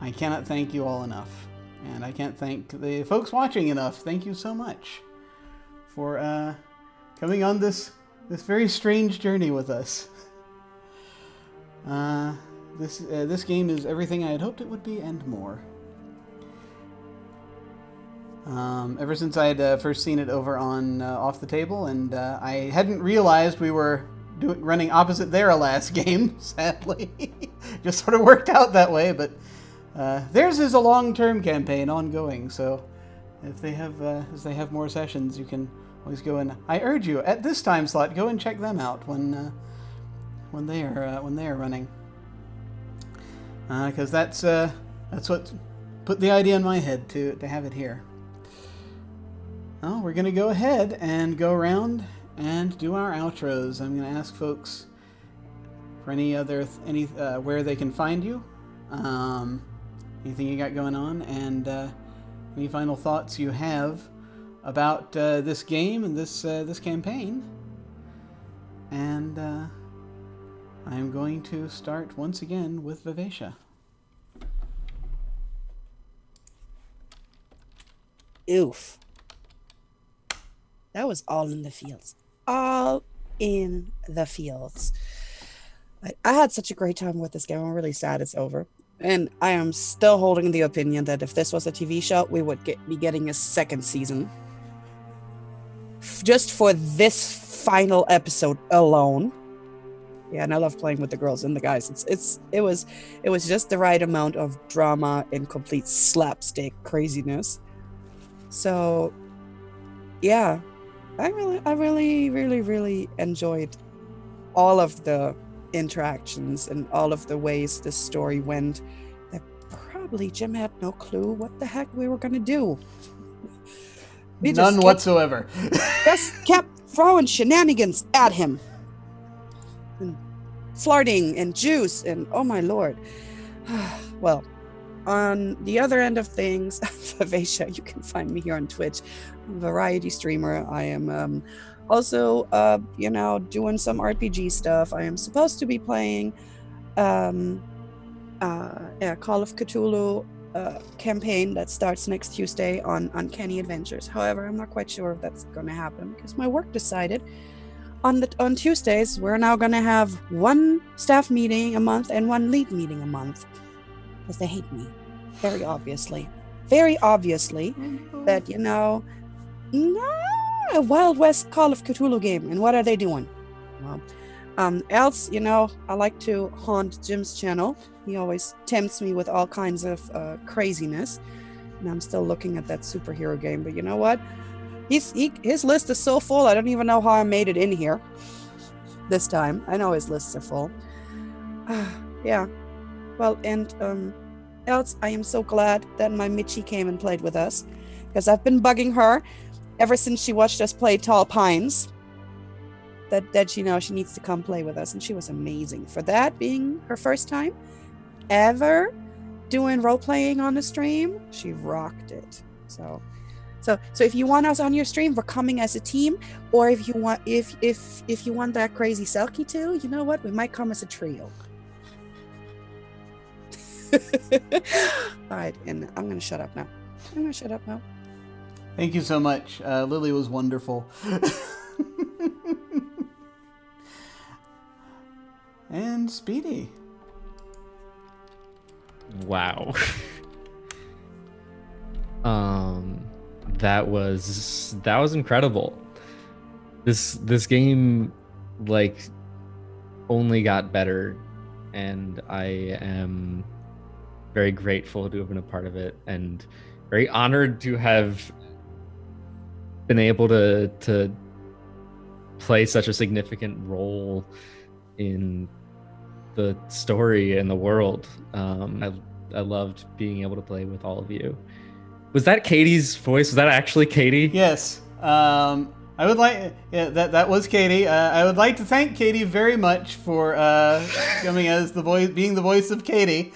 I cannot thank you all enough, and I can't thank the folks watching enough. Thank you so much for coming on this very strange journey with us. This game is everything I had hoped it would be and more. Ever since I had first seen it over on Off the Table, and I hadn't realized we were running opposite their last game, sadly. Just sort of worked out that way, but theirs is a long-term campaign ongoing, so if they have as they have more sessions, you can always go and I urge you at this time slot, go and check them out when they are running, because that's what put the idea in my head to have it here. Well, we're gonna go ahead and go around and do our outros. I'm gonna ask folks for any where they can find you, anything you got going on, and any final thoughts you have about this game and this campaign. And I'm going to start once again with Vivacia. Oof. That was all in the fields. All in the fields. I had such a great time with this game. I'm really sad it's over. And I am still holding the opinion that if this was a TV show, we would be getting a second season. Just for this final episode alone. Yeah, and I love playing with the girls and the guys. It was just the right amount of drama and complete slapstick craziness. So, yeah, I really enjoyed all of the interactions and all of the ways the story went. That probably Jim had no clue what the heck we were gonna do. None whatsoever. Just kept throwing shenanigans at him. And flirting and juice and oh my lord. Well, on the other end of things, Vivacia, you can find me here on Twitch. I'm a variety streamer. I am also doing some RPG stuff. I am supposed to be playing Call of Cthulhu campaign that starts next Tuesday on Uncanny Adventures. However, I'm not quite sure if that's going to happen because my work decided on Tuesdays we're now going to have one staff meeting a month and one lead meeting a month because they hate me very obviously that a Wild West Call of Cthulhu game, and what are they doing? Well, else, I like to haunt Jim's channel. He always tempts me with all kinds of craziness, and I'm still looking at that superhero game. But you know what? His list is so full. I don't even know how I made it in here this time. I know his lists are full. Yeah. Well, and else, I am so glad that my Michi came and played with us, because I've been bugging her ever since she watched us play Tall Pines. That she needs to come play with us, and she was amazing for that being her first time ever doing role playing on the stream. She rocked it. So if you want us on your stream, we're coming as a team. Or if you want that crazy Selkie too, you know what? We might come as a trio. All right, and I'm gonna shut up now. I'm gonna shut up now. Thank you so much. Lily was wonderful. And Speedy. Wow. That was incredible. This game like only got better, and I am very grateful to have been a part of it, and very honored to have been able to play such a significant role in the story and the world. I loved being able to play with all of you. Was that Katy's voice? Was that actually Katy? Yes. I would like. Yeah, that was Katy. I would like to thank Katy very much for coming as the voice, being the voice of Katy.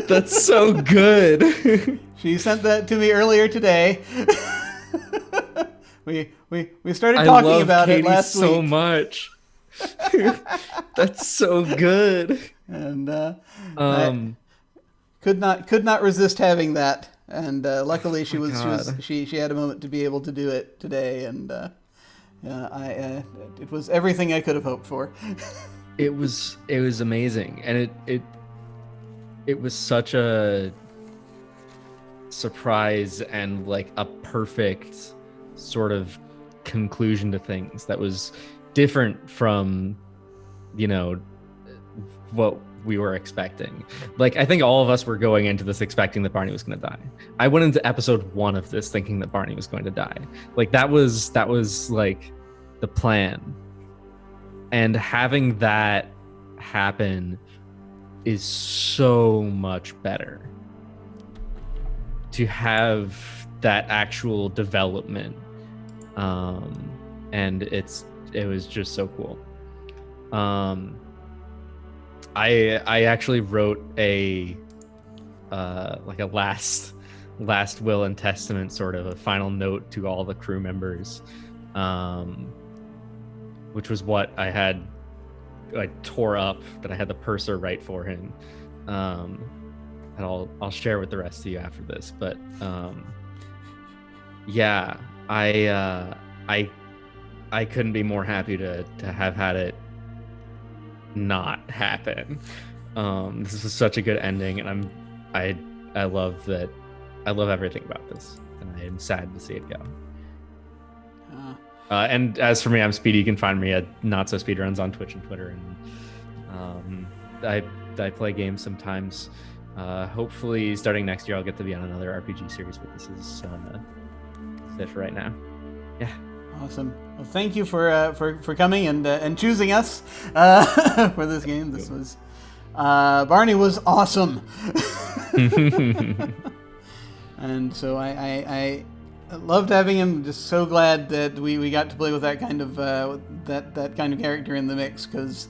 That's so good. She sent that to me earlier today. we started talking about Katy it last week. so much. That's so good. And I could not resist having that. And luckily, she had a moment to be able to do it today, and it was everything I could have hoped for. It was amazing, and it was such a surprise and like a perfect sort of conclusion to things that was different from, you know, what we were expecting. Like, I think all of us were going into this expecting that Barney was going to die. I went into episode 1 of this thinking that Barney was going to die. Like, that was like the plan. And having that happen is so much better. To have that actual development. And it was just so cool. I actually wrote a like a last will and testament, sort of a final note to all the crew members, which was what I tore up, that I had the purser write for him, and I'll share with the rest of you after this. But yeah, I couldn't be more happy to have had it not happen. This was such a good ending, and I love that. I love everything about this, and I am sad to see it go. And as for me, I'm Speedy. You can find me at Not So Speedruns on Twitch and Twitter, and I play games sometimes. Hopefully, starting next year, I'll get to be on another RPG series, but this is it for right now. Yeah. Awesome. Well, thank you for coming and choosing us for this game. This was Barney was awesome, and so I loved having him. Just so glad that we got to play with that kind of that kind of character in the mix, because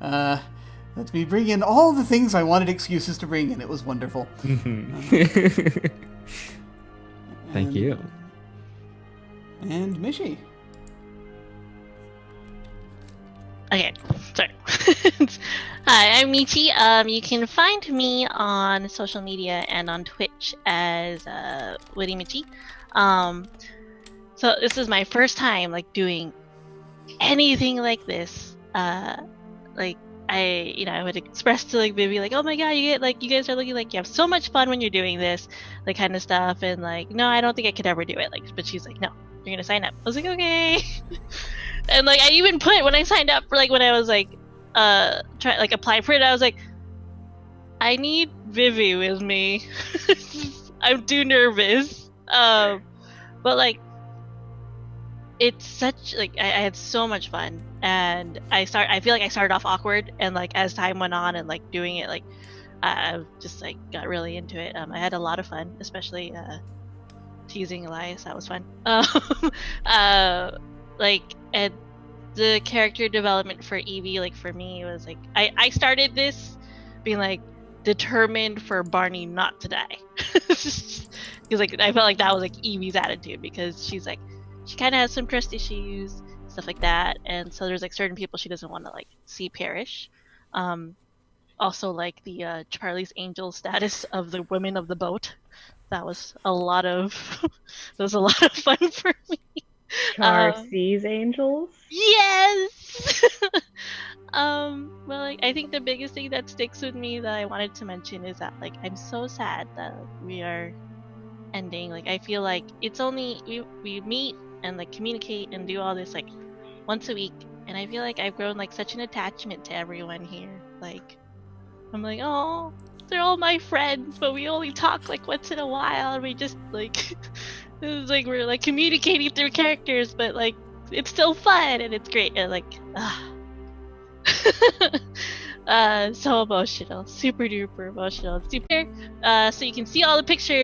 let me bring in all the things I wanted excuses to bring in. It was wonderful. Thank you. And Michi. Okay, sorry. Hi, I'm Michi. You can find me on social media and on Twitch as Witty Michi. So this is my first time like doing anything like this. Like I would express to like Vivi like, oh my god, you guys are looking like you have so much fun when you're doing this, like kind of stuff, and like, no, I don't think I could ever do it. Like, but she's like, no, you're gonna sign up. I was like, okay. And like I even put, when I signed up for, like, when I was like apply for it, I was like, I need Vivi with me. I'm too nervous. But like it's such like I had so much fun, and I feel like I started off awkward, and like as time went on and like doing it, like I just like got really into it. I had a lot of fun, especially teasing Elias. That was fun. Like, and the character development for Evie, like for me, it was like I started this being like determined for Barney not to die, because like I felt like that was like Evie's attitude, because she's like, she kind of has some trust issues, stuff like that, and so there's like certain people she doesn't want to like see perish. Also like the Charlie's Angel status of the women of the boat, that was a lot of that was a lot of fun for me. Char sees angels. Yes. Well, like, I think the biggest thing that sticks with me that I wanted to mention is that, like, I'm so sad that we are ending. Like, I feel like it's only we meet and like communicate and do all this like once a week, and I feel like I've grown like such an attachment to everyone here. Like, I'm like, oh, they're all my friends, but we only talk like once in a while, and we just like it's like we're like communicating through characters, but like it's still fun and it's great. And like, so emotional, super duper emotional, super. So you can see all the pictures.